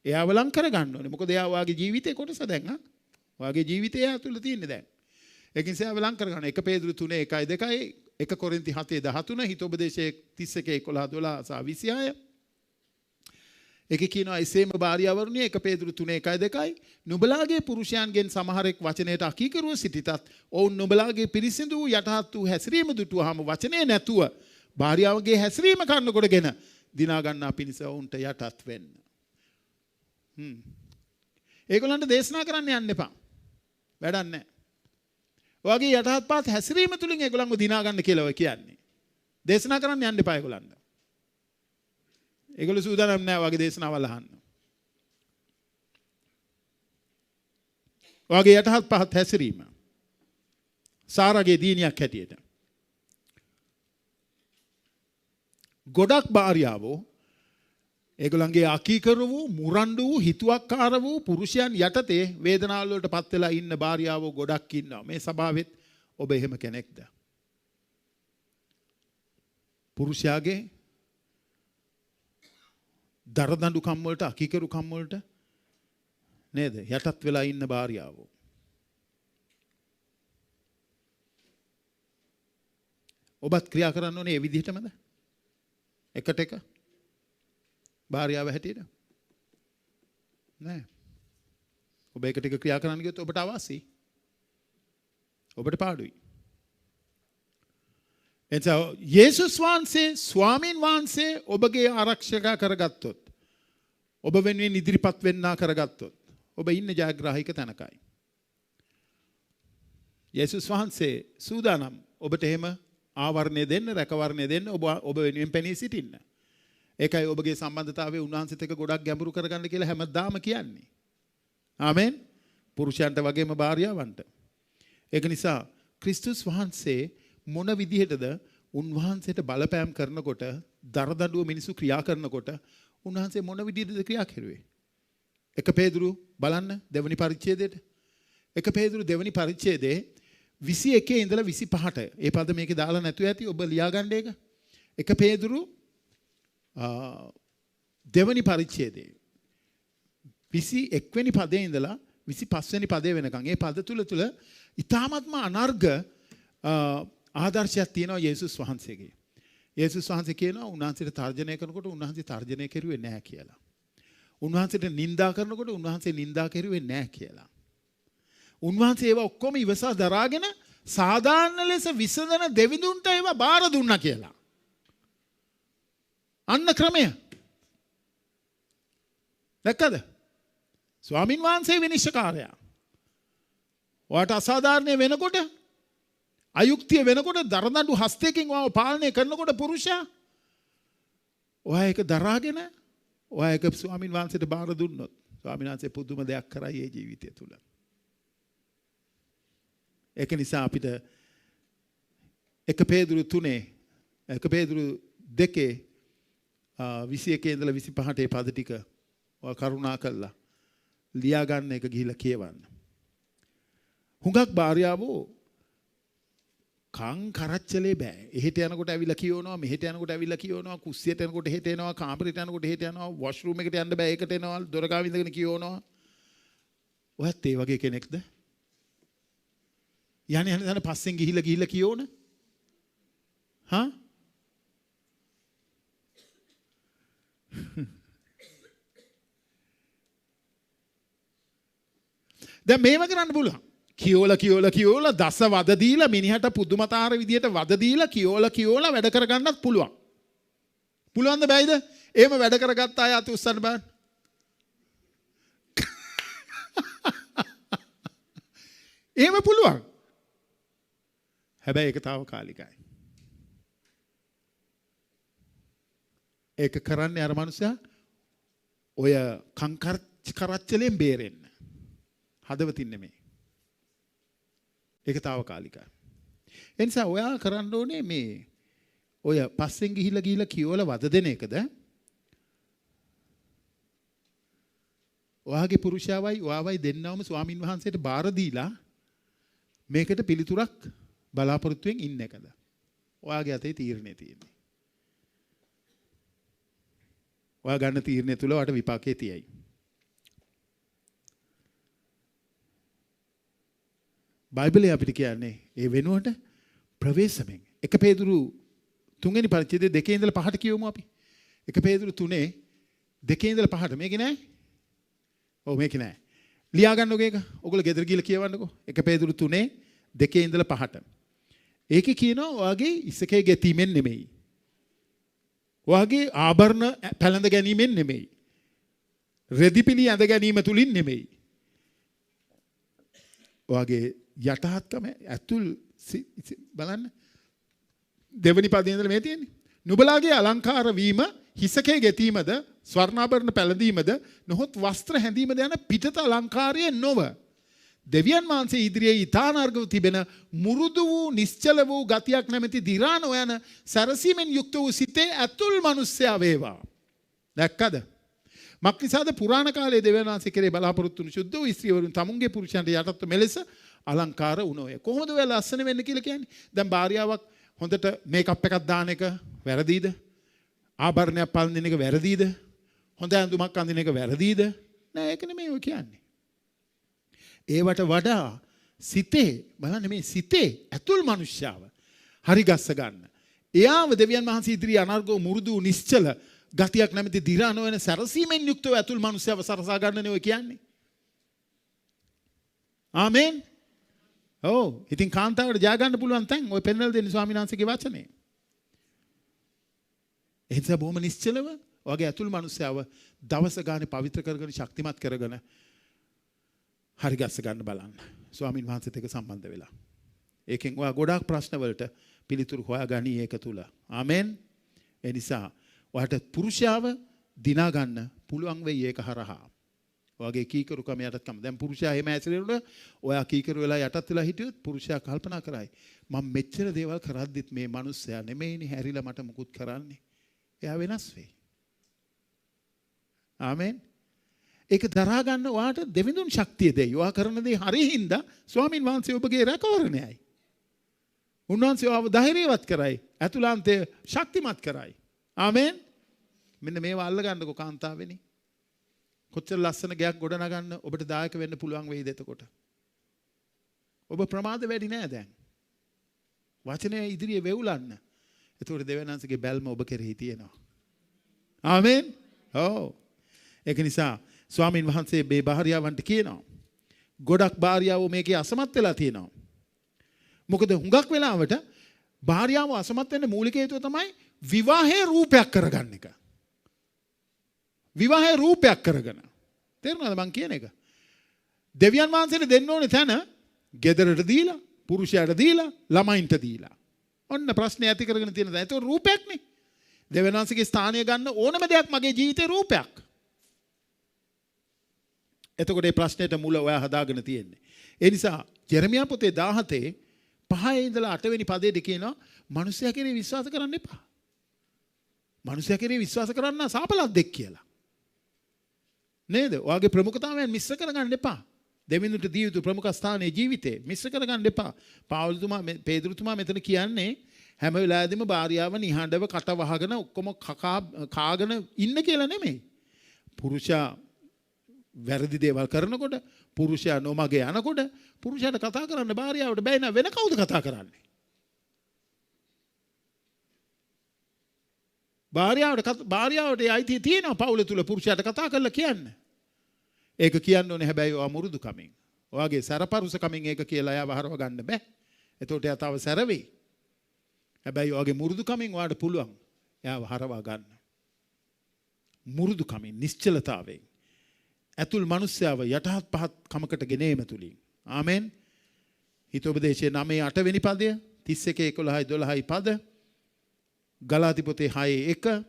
එයාව ලං කර ගන්න ඕනේ. මොකද එයා ඔයාගේ ජීවිතේ කොටස දැන් ඔයාගේ ජීවිතය එයා තුල තියෙන්නේ දැන්. ඒකින් එයාව ලං කර ගන්න. 1 පේදුරු 3:1-2 1 කොරින්ති 7:13 හිත උපදේශයේ 31:11-12-26 ඒක කියනවා එසේම භාර්යාවරුනි 1 පේදුරු 3:1-2 නුඹලාගේ පුරුෂයන්ගෙන් සමහරෙක් වචනයට අකීකරුව සිටිතත් ඔවුන් නුඹලාගේ පිරිසිදු යටහත් වූ හැසිරීම දුටුවාම වචනේ නැතුව භාර්යාවගේ හැසිරීම කරනකොටගෙන දිනා ගන්නා පිණිස ඔවුන්ට යටත් වෙන්න. ඒගොල්ලන්ට දේශනා කරන්න යන්න එපා. වැඩක් නැහැ. ඔයගේ යටහත් පාත් හැසිරීම තුලින් ඒගොල්ලන්ව දිනා ගන්න කියලා ඔය කියන්නේ. දේශනා කරන්න යන්න එපා ඒගොල්ලන්ට. ඒගොල්ලෝ සූදානම් නැහැ ඔයගේ දේශනාවල් අහන්න. ඔයගේ යටහත් පහත් හැසිරීම සාරාගේ දිනියක් හැටියට. ගොඩක් භාර්යාවෝ ඒගොල්ලන්ගේ අකීකරු වූ මුරණ්ඩු වූ හිතුවක්කාර වූ පුරුෂයන් යටතේ වේදනාවල් වලට පත් වෙලා ඉන්න භාර්යාවෝ ගොඩක් ඉන්නවා. මේ සභාවෙත් ඔබ එහෙම කෙනෙක්ද? පුරුෂයාගේ දරදඬු කම් වලට අකීකරු කම් වලට නේද යටත් වෙලා ඉන්න භාර්යාවෝ. ඔබත් ක්‍රියා කරන්න ඕනේ ඒ විදිහටමද? එකට එක භාර්යාව හැටියට නෑ. ඔබ එකට එක ක්‍රියා කරන්න ගියොත් ඔබට අවාසි. ඔබට පාඩුයි. එතකොට යේසුස් වහන්සේ ස්වාමීන් වහන්සේ ඔබගේ ආරක්ෂක කරගත්තොත් ඔබ වෙනුවෙන් ඉදිරිපත් වෙන්නා කරගත්තොත් ඔබ ඉන්නේ ජයග්‍රාහීක තැනකයි. යේසුස් වහන්සේ සූදානම් ඔබට එහෙම ආවරණය දෙන්න රැකවරණය දෙන්න ඔබ වෙනුවෙන් පෙනී සිටින්න. ඒකයි ඔබගේ සම්බන්ධතාවය උන්වහන්සේත් එක්ක ගොඩක් ගැඹුරු කරගන්න කියලා හැමදාම කියන්නේ. ආමෙන්. පුරුෂයන්ට වගේම භාර්යාවන්ට. ඒක නිසා ක්‍රිස්තුස් වහන්සේ මොන විදිහටද උන්වහන්සේට බලපෑම් කරනකොට දරදඬුව මිනිසු ක්‍රියා කරනකොට උන්වහන්සේ මොන විදිහටද ක්‍රියා කෙරුවේ? 1 පේදුරු බලන්න දෙවනි පරිච්ඡේදයට. 1 පේදුරු දෙවනි පරිච්ඡේදයේ 21 ඉඳලා 25ට. ඒ පද මේකේ දාලා නැතුව ඇති ඔබ ලියාගන්න ඒක. 1 පේදුරු දෙවනි පරිච්ඡේදයේ 21 වෙනි පදේ ඉඳලා 25 වෙනි පදේ වෙනකන් ඒ පද තුල ඊ타ත්ම අනර්ග ආදර්ශයක් තියෙනවා යේසුස් වහන්සේගේ. යේසුස් වහන්සේ කියනවා උන්වහන්සේට තර්ජනය කරනකොට උන්වහන්සේ තර්ජනය කෙරුවේ නැහැ කියලා. උන්වහන්සේට නිඳා කරනකොට උන්වහන්සේ නිඳා කෙරුවේ නැහැ කියලා. උන්වහන්සේ ඒවා ඔක්කොම ඉවසා දරාගෙන සාධාරණ ලෙස විසඳන දෙවිඳුන්ට ඒවා බාර දුන්නා කියලා. අන්න ක්‍රමය. දැක්කද? ස්වාමින් වහන්සේ විනිශ්චයකාරයා. ඔයාට අසාධාරණ වෙනකොට අයුක්තිය වෙනකොට දරදඬු හස්තයකින් ඔයාව පාලනය කරනකොට පුරුෂයා ඔයා ඒක දරාගෙන ඔයා ඒක ස්වාමින් වහන්සේට බාර දුන්නොත් ස්වාමින් වහන්සේ පුදුම දෙයක් කරයි ඒ ජීවිතය තුළ. ඒක නිසා අපිට 1 පේදුරු 3 1 පේදුරු 2 21 ඉඳලා 25ට ඒ පද ටික ඔයා කරුණා කළා ලියා ගන්න එක ගිහිල්ලා කියවන්න. හුඟක් භාර්යාවෝ කං කරච්චලේ බෑ. එහෙට යනකොට ඇවිල්ලා කියවනවා, මෙහෙට යනකොට ඇවිල්ලා කියවනවා, කුස්සියට යනකොට එහෙට එනවා, කාමරේට යනකොට එහෙට යනවා, වොෂ්රූම් එකට යන්න බෑ ඒකට එනවා, දොර ගාව ඉඳගෙන කියවනවා. ඔයත් ඒ වගේ කෙනෙක්ද? යන්නේ පස්සෙන් ගිහිල්ලා කියවන? හා? දැන් මේව කරන්න පුළුවන්. කියෝලා දස වද දීලා මිනිහට පුදුමතාර විදියට වද දීලා කියෝලා වැඩ කරගන්නත් පුළුවන්. පුළුවන්ද බෑයිද? එහෙම වැඩ කරගත්ත අය අත උස්සන්න බෑ. එහෙම පුළුවන්. හැබැයි ඒක తాවකාලිකයි. ඒක කරන්නේ අර මනුස්සයා ඔය කරච්චලෙන් බේරෙන්න. හදවතින් නෙමෙයි. ඒක తాවකාලිකයි. ඒ නිසා ඔයා කරන්න ඕනේ මේ ඔය පස්සෙන් ගිහිල්ලා කියවලා වද දෙන එකද ඔයාගේ පුරුෂයාවයි ඔයාවයි දෙන්නවම ස්වාමින් වහන්සේට බාර දීලා මේකට පිළිතුරක් බලාපොරොත්තුෙන් ඉන්න එකද? ඔයාගේ අතේ තීරණය තියෙන්නේ. ඔයා ගන්න තීරණය තුල ඔයාට විපාකේ තියෙයි. බයිබලයේ අපිට කියන්නේ ඒ වෙනුවට ප්‍රවේශමෙන් 1 පේදුරු 3 වෙනි පරිච්ඡේදයේ 2 ඉඳලා 5ට කියවමු අපි. 1 පේදුරු 3 2 ඉඳලා 5ට මේක නෑ. ඔව් මේක නෑ. ලියා ගන්නකෝ ඒක. ඔයගොල්ලෝ ගෙදර ගිහලා කියවන්නකෝ. 1 පේදුරු 3 2 ඉඳලා 5ට. ඒකේ කියනවා ඔයාගේ ඉසකේ ගැතීමෙන් නෙමෙයි. ඔයාගේ ආභරණ පැලඳ ගැනීමෙන් නෙමෙයි. රෙදිපිලි ඇඳ ගැනීම තුලින් නෙමෙයි. ඔයාගේ යටහත්කම ඇතුල් බලන්න දෙවනි පදයේ ඉඳලා මේ තියෙන්නේ. නුඹලාගේ අලංකාර වීම හිසකේ ගැතීමද ස්වර්ණාභරණ පැළඳීමද නොහොත් වස්ත්‍ර හැඳීමද යන පිටත අලංකාරය නොව දෙවියන් වහන්සේ ඉදිරියේ ඊතානාර්ගව තිබෙන මුරුදු වූ නිශ්චල වූ ගතියක් නැමැති දි รา නොයන සරසීමෙන් යුක්ත වූ සිතේ ඇතුල් මිනිසයා වේවා. දැක්කද? මක්නිසාද පුරාණ කාලයේ දෙවියන් වහන්සේ කෙරේ බලාපොරොත්තු වුණු සුද්ධ වූ ස්ත්‍රීවරුන් තමුන්ගේ පුරුෂයන්ට යටත්ව මෙලෙස අලංකාර වුණෝය. කොහොමද ඔය ලස්සන වෙන්න කියලා කියන්නේ? දැන් භාර්යාවක් හොඳට මේකප් එකක් දාන එක වැරදීද? ආභරණයක් පළඳින එක වැරදීද? හොඳ ඇඳුමක් අඳින එක වැරදීද? නෑ ඒක නෙමෙයි ඔය කියන්නේ. ඒවට වඩා සිතේ බලන්න මේ සිතේ ඇතුල් මනුෂ්‍යාව හරි ගස්ස ගන්න. එයාව දෙවියන් වහන්සේ ඉදිරියේ අනර්ගෝ මුරුදු නිශ්චල ගතියක් නැමැති දි รา නොවන සරසීමෙන් යුක්තව ඇතුල් මනුෂ්‍යව සරසා ගන්නනේ ඔය කියන්නේ. ආමෙන්. ඔව් ඉතින් කාන්තාවට ජය ගන්න පුළුවන් තැන් ඔය පෙන්වලා දෙන්නේ ස්වාමීන් වහන්සේගේ වචනේ. එහෙනම් බොහොම නිශ්චලව ඔයගේ ඇතුල් මනුෂ්‍යව දවස ගානේ පවිත්‍ර කරගෙන ශක්තිමත් කරගෙන හරි ගස්ස ගන්න බලන්න. ස්වාමීන් වහන්සේත් එක්ක සම්බන්ධ වෙලා. ඒකෙන් ඔයා ගොඩාක් ප්‍රශ්න වලට පිළිතුරු හොයාගනි ඒක තුල. ආමෙන්. ඒ නිසා ඔයාට පුරුෂයාව දිනා ගන්න පුළුවන් වෙයි ඒක හරහා. ඔයාගේ කීකරුකම යටත්කම. දැන් පුරුෂයා එහෙම ඇසිරෙනකොට ඔයා කීකරු වෙලා යටත් වෙලා හිටියොත් පුරුෂයා කල්පනා කරයි. මම මෙච්චර දේවල් කරද්දිත් මේ මිනිස්සයා නෙමෙයිනේ හැරිලා මට මුකුත් කරන්නේ. එයා වෙනස් වෙයි. ආමෙන්. ඒක දරා ගන්න ඔයාට දෙවිඳුන් ශක්තිය දෙයි. ඔයා කරන දේ හරි හින්දා ස්වාමින් වහන්සේ ඔබගේ රැකවරණයයි. උන්වහන්සේ ඔබව ධෛර්යවත් කරයි. අතුලාන්තය ශක්තිමත් කරයි. ආමෙන්. මෙන්න මේවා අල්ල ගන්නකො කාන්තාවෙනි. කොච්චර ලස්සන ගයක් ගොඩනගන්න ඔබට දායක වෙන්න පුළුවන් වෙයිද එතකොට? ඔබ ප්‍රමාද වැඩි නෑ දැන්. වචනය ඉදිරියේ වෙවුලන්න. එතකොට දෙවියන්වහන්සේගේ බැල්ම ඔබ කෙරෙහි තියෙනවා. ආමෙන්. ඔව්. ඒක නිසා ස්වාමින් වහන්සේ මේ භාර්යාවන්ට කියනවා. ගොඩක් භාර්යාවෝ මේකේ අසමත් වෙලා තියෙනවා. මොකද හුඟක් වෙලාවට භාර්යාව අසමත් වෙන්න මූලික හේතුව තමයි විවාහයේ රූපයක් කරගන්න එක. විවාහයේ රූපයක් කරගෙන. තේරුණාද මං කියන එක? දෙවියන් වහන්සේට දෙන්න ඕනේ තැන ගෙදරට දීලා, පුරුෂයාට දීලා, ළමයින්ට දීලා. ඔන්න ප්‍රශ්නේ ඇති කරගෙන තියෙන දා. ඒක රූපයක්නේ. දෙවියන් වහන්සේගේ ස්ථානය ගන්න ඕනම දෙයක් මගේ ජීවිතේ රූපයක්. එතකොට මේ ප්‍රශ්නෙට මුල ඔයා හදාගෙන තියෙන්නේ. ඒ නිසා ජෙරමියා පොතේ 17 5 ඉඳලා 8 වෙනි පදයේ කියනවා මනුස්සයා කෙරේ විශ්වාස කරන්න එපා. මනුස්සයා කෙරේ විශ්වාස කරන්න සාපලක් දෙක් කියලා. නේද? ඔයාගේ ප්‍රමුඛතාවයන් මිශ්‍ර කරගන්න එපා. දෙවිඳුන්ට දී යුතු ප්‍රමුඛ ස්ථානයේ ජීවිතේ මිශ්‍ර කරගන්න එපා. පාවුල්තුමා පේදුරුතුමා මෙතන කියන්නේ හැම වෙලාවෙදිම භාර්යාව නිහඬව කට වහගෙන ඔක්කොම කාගෙන ඉන්න කියලා නෙමෙයි. පුරුෂයා වැරදි දේවල් කරනකොට පුරුෂයා නොමගේ යනකොට පුරුෂයාට කතා කරන්න භාර්යාවට බැහැ නෑ වෙන කවුද කතා කරන්නේ? භාර්යාවට අයිතිය තියෙනවා පවුල තුල පුරුෂයාට කතා කරලා කියන්න. ඒක කියන්න ඕනේ හැබැයි ඔයා මුරුදු කමින්. ඔයාගේ සරපරුස කමින් ඒක කියලා එයාව හරව ගන්න බෑ. එතකොට එයා තව සැරවෙයි. හැබැයි ඔයාගේ මුරුදු කමින් ඔයාට පුළුවන් එයාව හරවා ගන්න. මුරුදු කමින් නිශ්චලතාවයෙන් ඇතුල් මනුස්සයව යටහත් පහත් කමකට ගෙනීම තුලින්. ආමෙන්. හිතෝපදේශයේ 9 8 වෙනි පදය 31 11 12 පද ගලාති පොතේ 6:1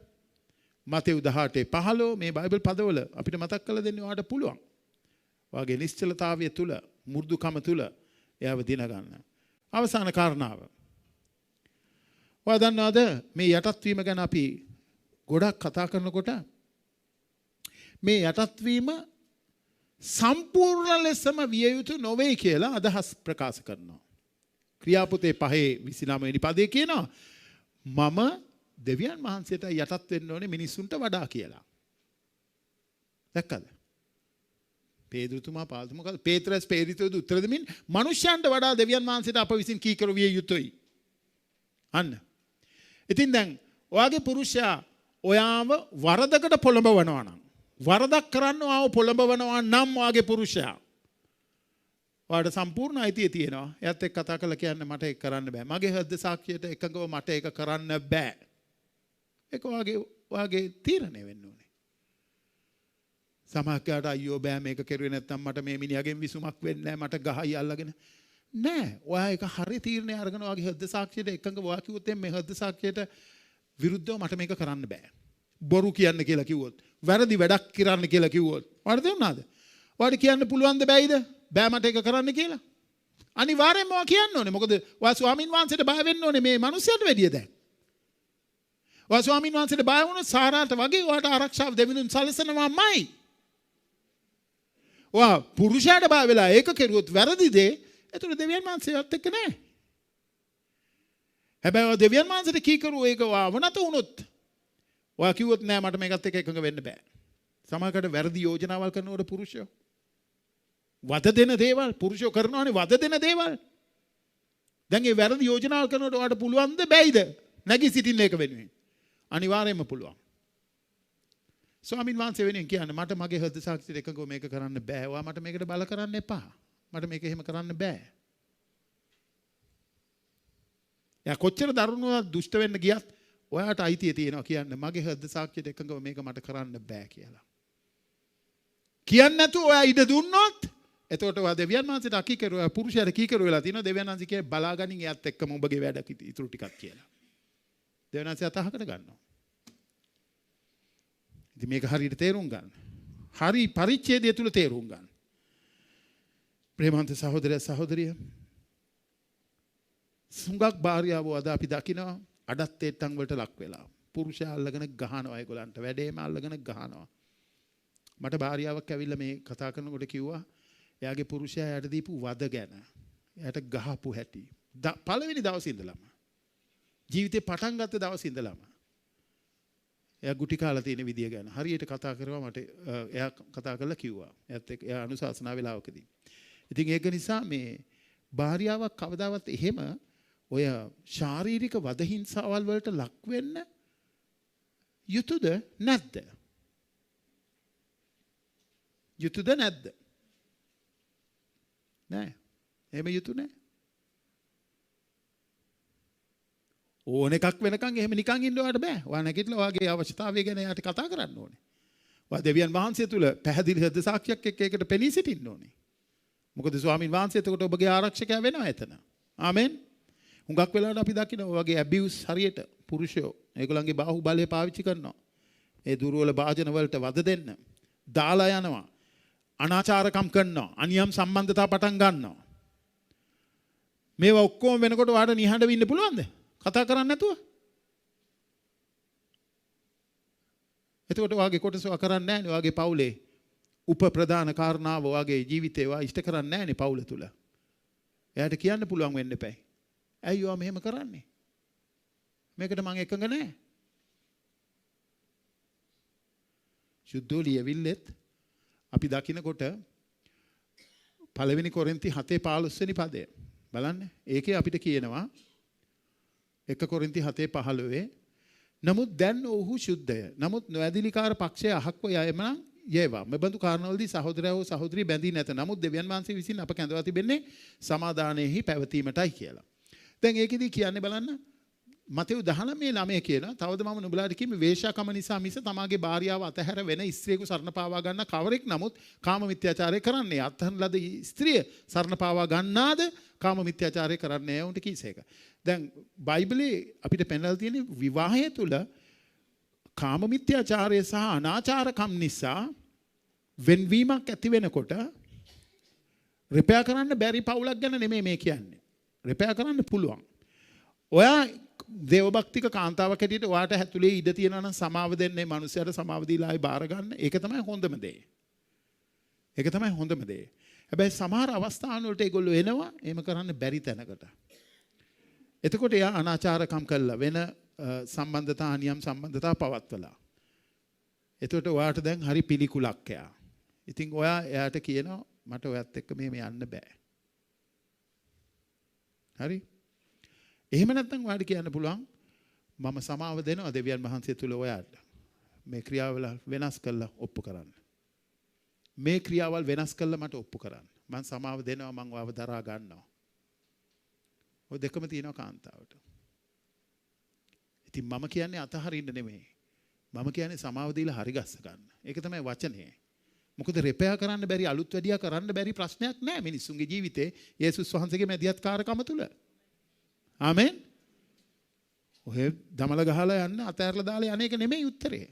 මතෙව් 18:15 මේ බයිබල් පදවල අපිට මතක් කරලා දෙන්න ඔයාට පුළුවන්. ඔයාගේ නිශ්චලතාවය තුල මුරුදුකම තුල එයාව දින ගන්න. අවසාන කාරණාව. ඔයා දන්නවද මේ යටත් වීම ගැන අපි ගොඩක් කතා කරනකොට මේ යටත් වීම සම්පූර්ණ ලෙසම විය යුතු නොවේ කියලා අදහස් ප්‍රකාශ කරනවා. ක්‍රියාපොතේ 5:29 වෙනි පදේ කියනවා මම දෙවියන් වහන්සේට යටත් වෙන්න ඕනේ මිනිසුන්ට වඩා කියලා. දැක්කද? පේදුරුතුමා පාල්තු මොකද? පේත්‍රස් පේරිතෝද උත්තර දෙමින් මනුෂ්‍යයන්ට වඩා දෙවියන් වහන්සේට අප විසින් කීකරු විය යුතුයි. අන්න. ඉතින් දැන් ඔයාගේ පුරුෂයා ඔයාව වරදකට පොළඹවනවා නම් වරදක් කරන්න ආව පොළඹවනවා නම් ඔයාගේ පුරුෂයා ඔයාට සම්පූර්ණ අයිතිය තියෙනවා. එයාත් එක්ක කතා කරලා කියන්න මට ඒක කරන්න බෑ. මගේ හෘද සාක්ෂියට එකඟව මට ඒක කරන්න බෑ. ඒක ඔයාගේ තීරණය වෙන්න ඕනේ. සමහරකට අයියෝ බෑ මේක කරුවේ නැත්තම් මට මේ මිනිහගෙන් විසුමක් වෙන්නේ නැහැ මට ගහයි අල්ලගෙන නෑ. ඔයා ඒක හරි තීරණය අරගෙන ඔයාගේ හෘද සාක්ෂියට එකඟව ඔයා කිව්වොත් මේ හෘද සාක්ෂියට විරුද්ධව මට මේක කරන්න බෑ. බොරු කියන්න කියලා කිව්වොත් වැරදි වැඩක් කරන්න කියලා කිව්වොත් ඔයාලට තේරුණාද? ඔයාලට කියන්න පුළුවන්ද බැයිද? බෑ මට ඒක කරන්න කියලා. අනිවාර්යෙන්ම ඔයා කියන්න ඕනේ. මොකද ඔයා ස්වාමින් වහන්සේට බය වෙන්න ඕනේ මේ මිනිස්සුන්ට වැඩිය දැන්. ඔයා ස්වාමින් වහන්සේට බය වුණොත් සාරාට වගේ ඔයාට ආරක්ෂාව දෙවිඳුන් සලසනවාමයි. ඔයා පුරුෂයාට බය වෙලා ඒක කෙරුවොත් වැරදි දේ එතකොට දෙවියන් වහන්සේවත් එක්ක නෑ. හැබැයි ඔයා දෙවියන් වහන්සේට කීකරු ඒක වවනත වුණොත් ඔයා කිව්වොත් නෑ මට මේකත් එක්ක එකඟ වෙන්න බෑ. සමහරකට වැරදි යෝජනාවල් කරනකොට පුරුෂයෝ වද දෙන දේවල් පුරුෂයෝ කරනවානේ වද දෙන දේවල්. දැන් මේ වැරදි යෝජනාවල් කරනකොට ඔයාට පුළුවන්ද බැයිද? නැගී සිටින්න ඒක වෙනුවෙන්. අනිවාර්යයෙන්ම පුළුවන්. ස්වාමින් වහන්සේ වෙනුවෙන් කියන්නේ මට මගේ හෘද සාක්ෂියට එකඟව මේක කරන්න බෑ. ඔයා මට මේකට බල කරන්න එපා. මට මේක එහෙම කරන්න බෑ. යා කොච්චර දරුණුව දුෂ්ට වෙන්න ගියත් ඔයාට අයිතිය තියෙනවා කියන්න මගේ හෘද සාක්ෂියට එකඟව මේක මට කරන්න බෑ කියලා. කියන්නේ නැතුව ඔයා ඉඩ දුන්නොත් එතකොට ඔයා දෙවියන් වහන්සේට අකීකරු ඔයා පුරුෂයාට කීකරු වෙලා තිනවා දෙවියන් වහන්සේ කියේ බලාගනින් එයත් එක්කම ඔබගේ වැඩ ඉතුරු ටිකක් කියලා. දෙවියන් වහන්සේ අතහකට ගන්නවා. ඉතින් මේක හරියට තේරුම් ගන්න. හරි පරිච්ඡේදය තුල තේරුම් ගන්න. ප්‍රේමවන්ත සහෝදරය සහෝදරිය සුඟක් භාර්යාවෝ අද අපි දකිනවා අඩත්තේට්ටම් වලට ලක් වෙලා. පුරුෂයා අල්ලගෙන ගහනවා ඒගොල්ලන්ට වැඩේම අල්ලගෙන ගහනවා. මට භාර්යාවක් ඇවිල්ලා මේ කතා කරනකොට කිව්වා එයාගේ පුරුෂයා යට දීපු වද ගැන. එයාට ගහපු හැටි. පළවෙනි දවසේ ඉඳලම. ජීවිතේ පටන් ගත්ත දවසේ ඉඳලම. එයා ගුටි කාලා තියෙන විදිය ගැන හරියට කතා කරවා මට එයා කතා කරලා කිව්වා. එයාත් එක්ක එයා අනුශාසනා වෙලාවකදී. ඉතින් ඒක නිසා මේ භාර්යාවක් කවදාවත් එහෙම ඔය ශාරීරික වද හිංසාවල් වලට ලක් වෙන්න යුතුද නැද්ද? යුතුද නැද්ද? නෑ. එහෙම යුතු නෑ. ඕන එකක් වෙනකන් එහෙම නිකන් ඉන්න ඔයාලට බෑ. ඔයා නැගිටලා ඔයාගේ අවශ්‍යතාවය ගැන යාට කතා කරන්න ඕනේ. ඔයා දෙවියන් වහන්සේ තුල පැහැදිලි හෘද සාක්ෂියක් එක්ක ඒකට පෙනී සිටින්න ඕනේ. මොකද ස්වාමින් වහන්සේ එතකොට ඔබගේ ආරක්ෂකයා වෙනවා එතන. ආමෙන්. හුඟක් වෙලාවට අපි දකිනවා ඔයගේ ඇබියුස් හරියට පුරුෂයෝ ඒගොල්ලන්ගේ බාහුව බලය පාවිච්චි කරනවා. ඒ දුර්වල භාජන වලට වද දෙන්න. දාලා යනවා. අනාචාරකම් කරනවා. අනියම් සම්බන්ධතා පටන් ගන්නවා. මේවා ඔක්කොම වෙනකොට ඔයාට නිහඬව ඉන්න පුළුවන්ද? කතා කරන්නේ නැතුව? එතකොට ඔයාගේ කොටස ඔයා කරන්නේ නැහැ නේ. ඔයාගේ පවුලේ උප ප්‍රධාන කාරණාව ඔයාගේ ජීවිතේ ඔයා ඉෂ්ට කරන්නේ නැහැ නේ පවුල තුල. එයාට කියන්න පුළුවන් වෙන්න එපයි. ඇයි ඔයා මෙහෙම කරන්නේ? මේකට මම එකඟ නැහැ. සුද්ධෝලිය විල්ලෙත් අපි දකින්නකොට පළවෙනි කොරින්ති 7:15 වෙනි පදය බලන්න. ඒකේ අපිට කියනවා 1 කොරින්ති 7:15 නමුත් දැන් ඔහු ශුද්ධය. නමුත් නොඇදිලිකාර පක්ෂයේ අහක්ව යෑමනම් යේවා. මෙබඳු කාරණවලදී සහෝදරයෝ හෝ සහෝදරිය බැඳී නැත. නමුත් දෙවියන් වහන්සේ විසින් අප කැඳවා තිබෙන්නේ සමාදානයේහි පැවතීමටයි කියලා. දැන් ඒකෙදි කියන්නේ බලන්න මතෙව් 19:9 කියනවා තවද මම නුඹලාට කිව්වේ වේශ්‍යාකම නිසා මිස තමාගේ භාර්යාව අතහැර වෙන ස්ත්‍රියක සරණ පාවා ගන්න කවරෙක් නමුත් කාම මිත්‍යාචාරය කරන්නේ අත්හන් ලද ස්ත්‍රිය සරණ පාවා ගන්නාද කාම මිත්‍යාචාරය කරන්නේ උන්ට කීසේක. දැන් බයිබලයේ අපිට පෙන්නලා තියෙන විවාහය තුල කාම මිත්‍යාචාරය සහ අනාචාරකම් නිසා වෙන්වීමක් ඇති වෙනකොට රිපෙයාර් කරන්න බැරි පවුලක් ගැන නෙමෙයි මේ කියන්නේ. රිපෙයාර් කරන්න පුළුවන්. ඔයා දේවභක්තික කාන්තාවක් හැටියට ඔයාට හැතුලේ ඉඩ තියෙනවා නම් සමාව දෙන්නේ මනුස්සයාට සමාව දීලා ආයි බාර ගන්න. ඒක තමයි හොඳම දේ. ඒක තමයි හොඳම දේ. හැබැයි සමහර අවස්ථාන් වලට ඒගොල්ලෝ එනවා එහෙම කරන්න බැරි තැනකට. එතකොට එයා අනාචාරකම් කළා වෙන සම්බන්ධතා නියම් සම්බන්ධතා පවත්වලා. එතකොට ඔයාට දැන් හරි පිළිකුලක් එයා. ඉතින් ඔයා එයාට කියනවා මට ඔයත් එක්ක මෙහෙම යන්න බෑ. හරි? එහෙම නැත්නම් ඔයාට කියන්න පුළුවන් මම සමාව දෙනවා දෙවියන් වහන්සේ තුල ඔයාට. මේ ක්‍රියාවල වෙනස් කළා ඔප්පු කරන්න. මේ ක්‍රියාවල් වෙනස් කළා මට ඔප්පු කරන්න. මම සමාව දෙනවා මම ඔයාව දරා ගන්නවා. ඔය දෙකම තියෙනවා කාන්තාවට. ඉතින් මම කියන්නේ අතහරින්න නෙමෙයි. මම කියන්නේ සමාව දීලා හරි ගස්ස ගන්න. ඒක තමයි වචනේ. මොකද රිපෙයාර් කරන්න බැරි අලුත් වැඩියා කරන්න බැරි ප්‍රශ්නයක් නෑ මිනිස්සුන්ගේ ජීවිතේ යේසුස් වහන්සේගේ මැදිහත්කාරකම තුල. ආමෙන්. ඔය දමල ගහලා යන්න අතෑරලා දාලා යන එක නෙමෙයි උත්තරේ.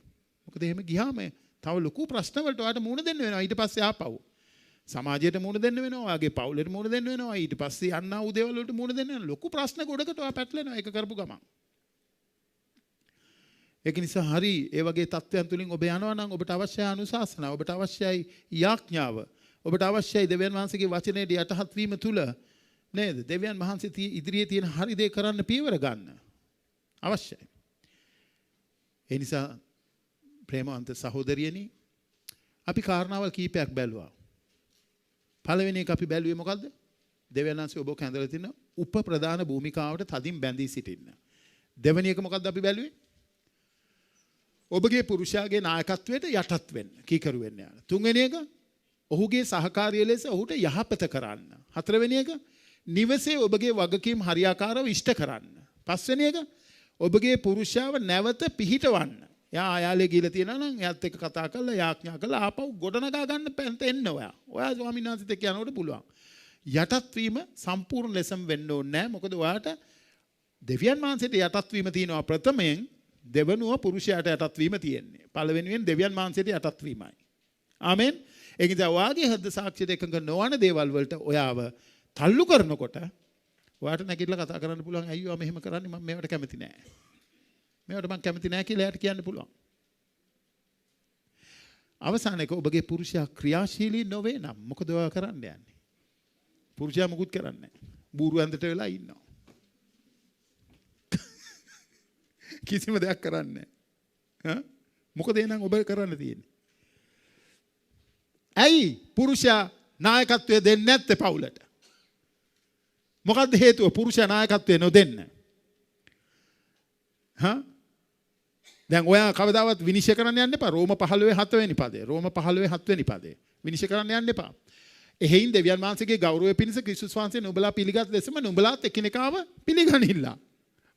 මොකද එහෙම ගියාම තව ලොකු ප්‍රශ්න වලට ඔයාලට මුහුණ දෙන්න වෙනවා ඊට පස්සේ ආපහු. සමාජයට මුහුණ දෙන්න වෙනවා, ඔයාගේ පවුලට මුහුණ දෙන්න වෙනවා, ඊට පස්සේ යන්න ආ උදේවල් වලට මුහුණ දෙන්න වෙනවා. ලොකු ප්‍රශ්න ගොඩකට ඔයා පැටලෙනවා ඒක කරපු ගමන්. ඒක නිසා හරි ඒ වගේ තත්ත්වයන් තුලින් ඔබ යනවා නම් ඔබට අවශ්‍යයි අනුශාසනාව, ඔබට අවශ්‍යයි යාඥාව, ඔබට අවශ්‍යයි දෙවියන් වහන්සේගේ වචනයට යටහත් වීම තුල නේද? දෙවියන් වහන්සේ ඉදිරියේ තියෙන හරි දේ කරන්න පියවර ගන්න අවශ්‍යයි. ඒ නිසා ප්‍රේමවන්ත සහෝදරියනි අපි කාරණාවල් කීපයක් බැලුවා. පළවෙනි එක අපි බැලුවේ මොකද්ද? දෙවියන් වහන්සේ ඔබ කැඳලා තියෙන උප ප්‍රධාන භූමිකාවට තදින් බැඳී සිටින්න. දෙවෙනි එක මොකද්ද අපි බැලුවේ? ඔබගේ පුරුෂයාගේ නායකත්වයට යටත් වෙන්න, කීකරු වෙන්න යන. තුන්වෙනි එක ඔහුගේ සහකාරිය ලෙස ඔහුට යහපත කරන්න. හතරවෙනි එක නිවසේ ඔබගේ වගකීම් හරියාකාරව ඉෂ්ට කරන්න. පස්වෙනි එක ඔබගේ පුරුෂයාව නැවත පිහිටවන්න. එයා ආයාලේ ගිහලා තියෙනවා නම් එයාත් එක්ක කතා කරලා යාඥා කරලා ආපහු ගොඩනගා ගන්න පැන්ත එන්න ඔයා. ඔයා ස්වාමීන් වහන්සේත් එක්ක යනකොට පුළුවන්. යටත් වීම සම්පූර්ණ ලෙසම වෙන්න ඕනේ නැහැ. මොකද ඔයාට දෙවියන් වහන්සේට යටත් වීම තියෙනවා ප්‍රථමයෙන්, දෙවනුව පුරුෂයාට යටත් වීම තියෙන්නේ. පළවෙනියෙන් දෙවියන් වහන්සේට යටත් වීමයි. ආමෙන්. ඒ නිසා ඔයාගේ හෘද සාක්ෂියට එකඟ නොවන දේවල් වලට ඔයාව තල්ලු කරනකොට ඔයාට නැගිටලා කතා කරන්න පුළුවන් අයියෝ මෙහෙම කරන්නේ මම මේවට කැමති නෑ. මේවට මම කැමති නෑ කියලා එයාට කියන්න පුළුවන්. අවසානයේක ඔබගේ පුරුෂයා ක්‍රියාශීලී නොවේ නම් මොකද ඔයා කරන්න යන්නේ? පුරුෂයා මුකුත් කරන්නේ නෑ. බූරු ඇඳට වෙලා ඉන්නවා. කිසිම දෙයක් කරන්නේ නැහැ. මොකද එහෙනම් ඔබ කරන්න තියෙන්නේ? ඇයි පුරුෂයා නායකත්වය දෙන්නේ නැත්තේ පවුලට? මොකද්ද හේතුව පුරුෂයා නායකත්වය නොදෙන්න? දැන් ඔයා කවදාවත් විනිශ්චය කරන්න යන්න එපා. රෝම 15:7 වෙනි පදේ. රෝම 15:7 වෙනි පදේ. විනිශ්චය කරන්න යන්න එපා. එහෙයින් දෙවියන් වහන්සේගේ ගෞරවය පිණිස ක්‍රිස්තුස් වහන්සේ නුඹලා පිළිගත් ලෙසම නුඹලාත් එකිනෙකාව පිළිගනිilla.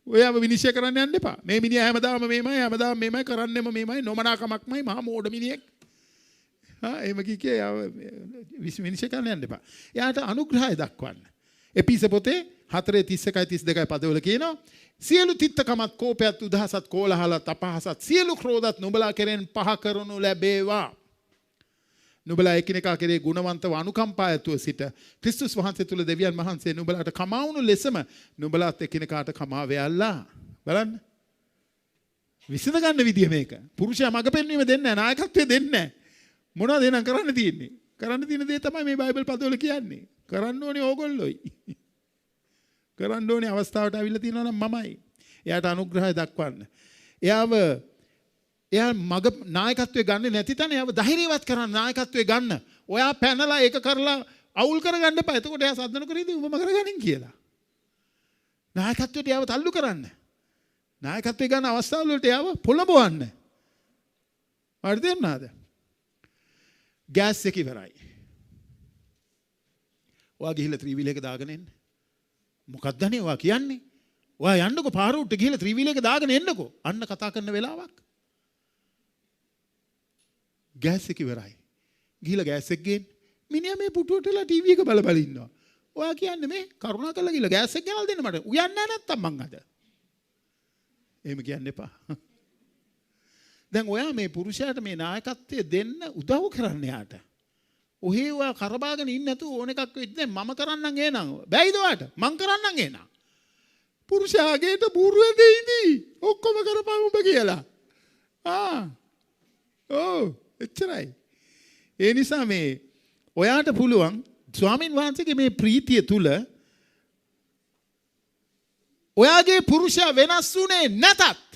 ඔයාව විනිශ්චය කරන්න යන්න එපා. මේ මිනිහා හැමදාම මේමයි කරන්නෙම මේමයි නොමනාකමක්මයි මහා මෝඩ මිනිහෙක්. එහෙම කිකේ විනිශ්චය කරන්න යන්න එපා. එයාට අනුග්‍රහය දක්වන්න. එපිස පොතේ 4:31-32 පදවල කියනවා සියලු තිත්තකමත් කෝපයත් උදහසත් කෝලහලත් අපහසත් සියලු ක්‍රෝධත් නුඹලා කෙරෙන් පහ කරනු ලැබේවා. නුඹලා එකිනෙකා කෙරේ ගුණවන්තව අනුකම්පා ඇතුව සිට ක්‍රිස්තුස් වහන්සේ තුල දෙවියන් වහන්සේ නුඹලාට කමාවුණු ලෙසම නුඹලාත් එකිනෙකාට කමා වේයල්ලා. බලන්න. විසඳ ගන්න විදිය මේක. පුරුෂයා මඟ පෙන්වීම දෙන්නේ නැහැ, නායකත්වය දෙන්නේ නැහැ. මොනවද එහෙනම් කරන්න තියෙන්නේ? කරන්න තියෙන දේ තමයි මේ බයිබල් පදවල කියන්නේ. කරන්න ඕනේ ඕගොල්ලෝයි. කරන්න ඕනේ අවස්ථාවට අවිල්ල තියෙනවා නම් මමයි. එයාට අනුග්‍රහය දක්වන්න. එයා මග නායකත්වයේ ගන්න නැති තැන එයාව ධෛර්යවත් කරන්න නායකත්වයේ ගන්න. ඔයා පැනලා ඒක කරලා අවුල් කරගන්න එපා. එතකොට එයා සද්දන කරීදී උඹම කරගනින් කියලා. නායකත්වයට එයාව තල්ලු කරන්න. නායකත්වයේ ගන්න අවස්ථාවල වලට එයාව පොළඹවන්න. හරිද නේද? ගෑස් එක ඉවරයි. ඔයා ගිහිල්ලා ත්‍රිවිල් එක දාගෙන එන්න. මොකක්ද අනේ ඔයා කියන්නේ? ඔයා යන්නකෝ පාර උඩට ගිහිල්ලා ත්‍රිවිල් එක දාගෙන එන්නකෝ. අන්න කතා කරන වෙලාවක්. ගෑස් එක ඉවරයි. ගිහිල්ලා ගෑස් එක ගේන්න. මිනිහා මේ පුටුවටලා ටීවී එක බල බල ඉන්නවා. ඔයා කියන්නේ මේ කරුණා කරලා ගිහිල්ලා ගෑස් එක ගෙනල්ලා දෙන්න මට. උයන්නේ නැහැ නැත්තම් මං අද. එහෙම කියන්න එපා. දැන් ඔයා මේ පුරුෂයාට මේ නායකත්වය දෙන්න උදව් කරන්න යාට. ඔහේ ඔයා කරබාගෙන ඉන්නේ නැතුව ඕන එකක් වෙද්දී දැන් මම කරන්නම් එනං. බැයිද ඔයාට? මං කරන්නම් එනං. පුරුෂයාගේට බూరుව දෙයිදී. ඔක්කොම කරපන් ඔබ කියලා. ඔව් එච්චරයි. ඒ නිසා මේ ඔයාට පුළුවන් ස්වාමින් වහන්සේගේ මේ ප්‍රීතිය තුල ඔයාගේ පුරුෂයා වෙනස් වුණේ නැතත්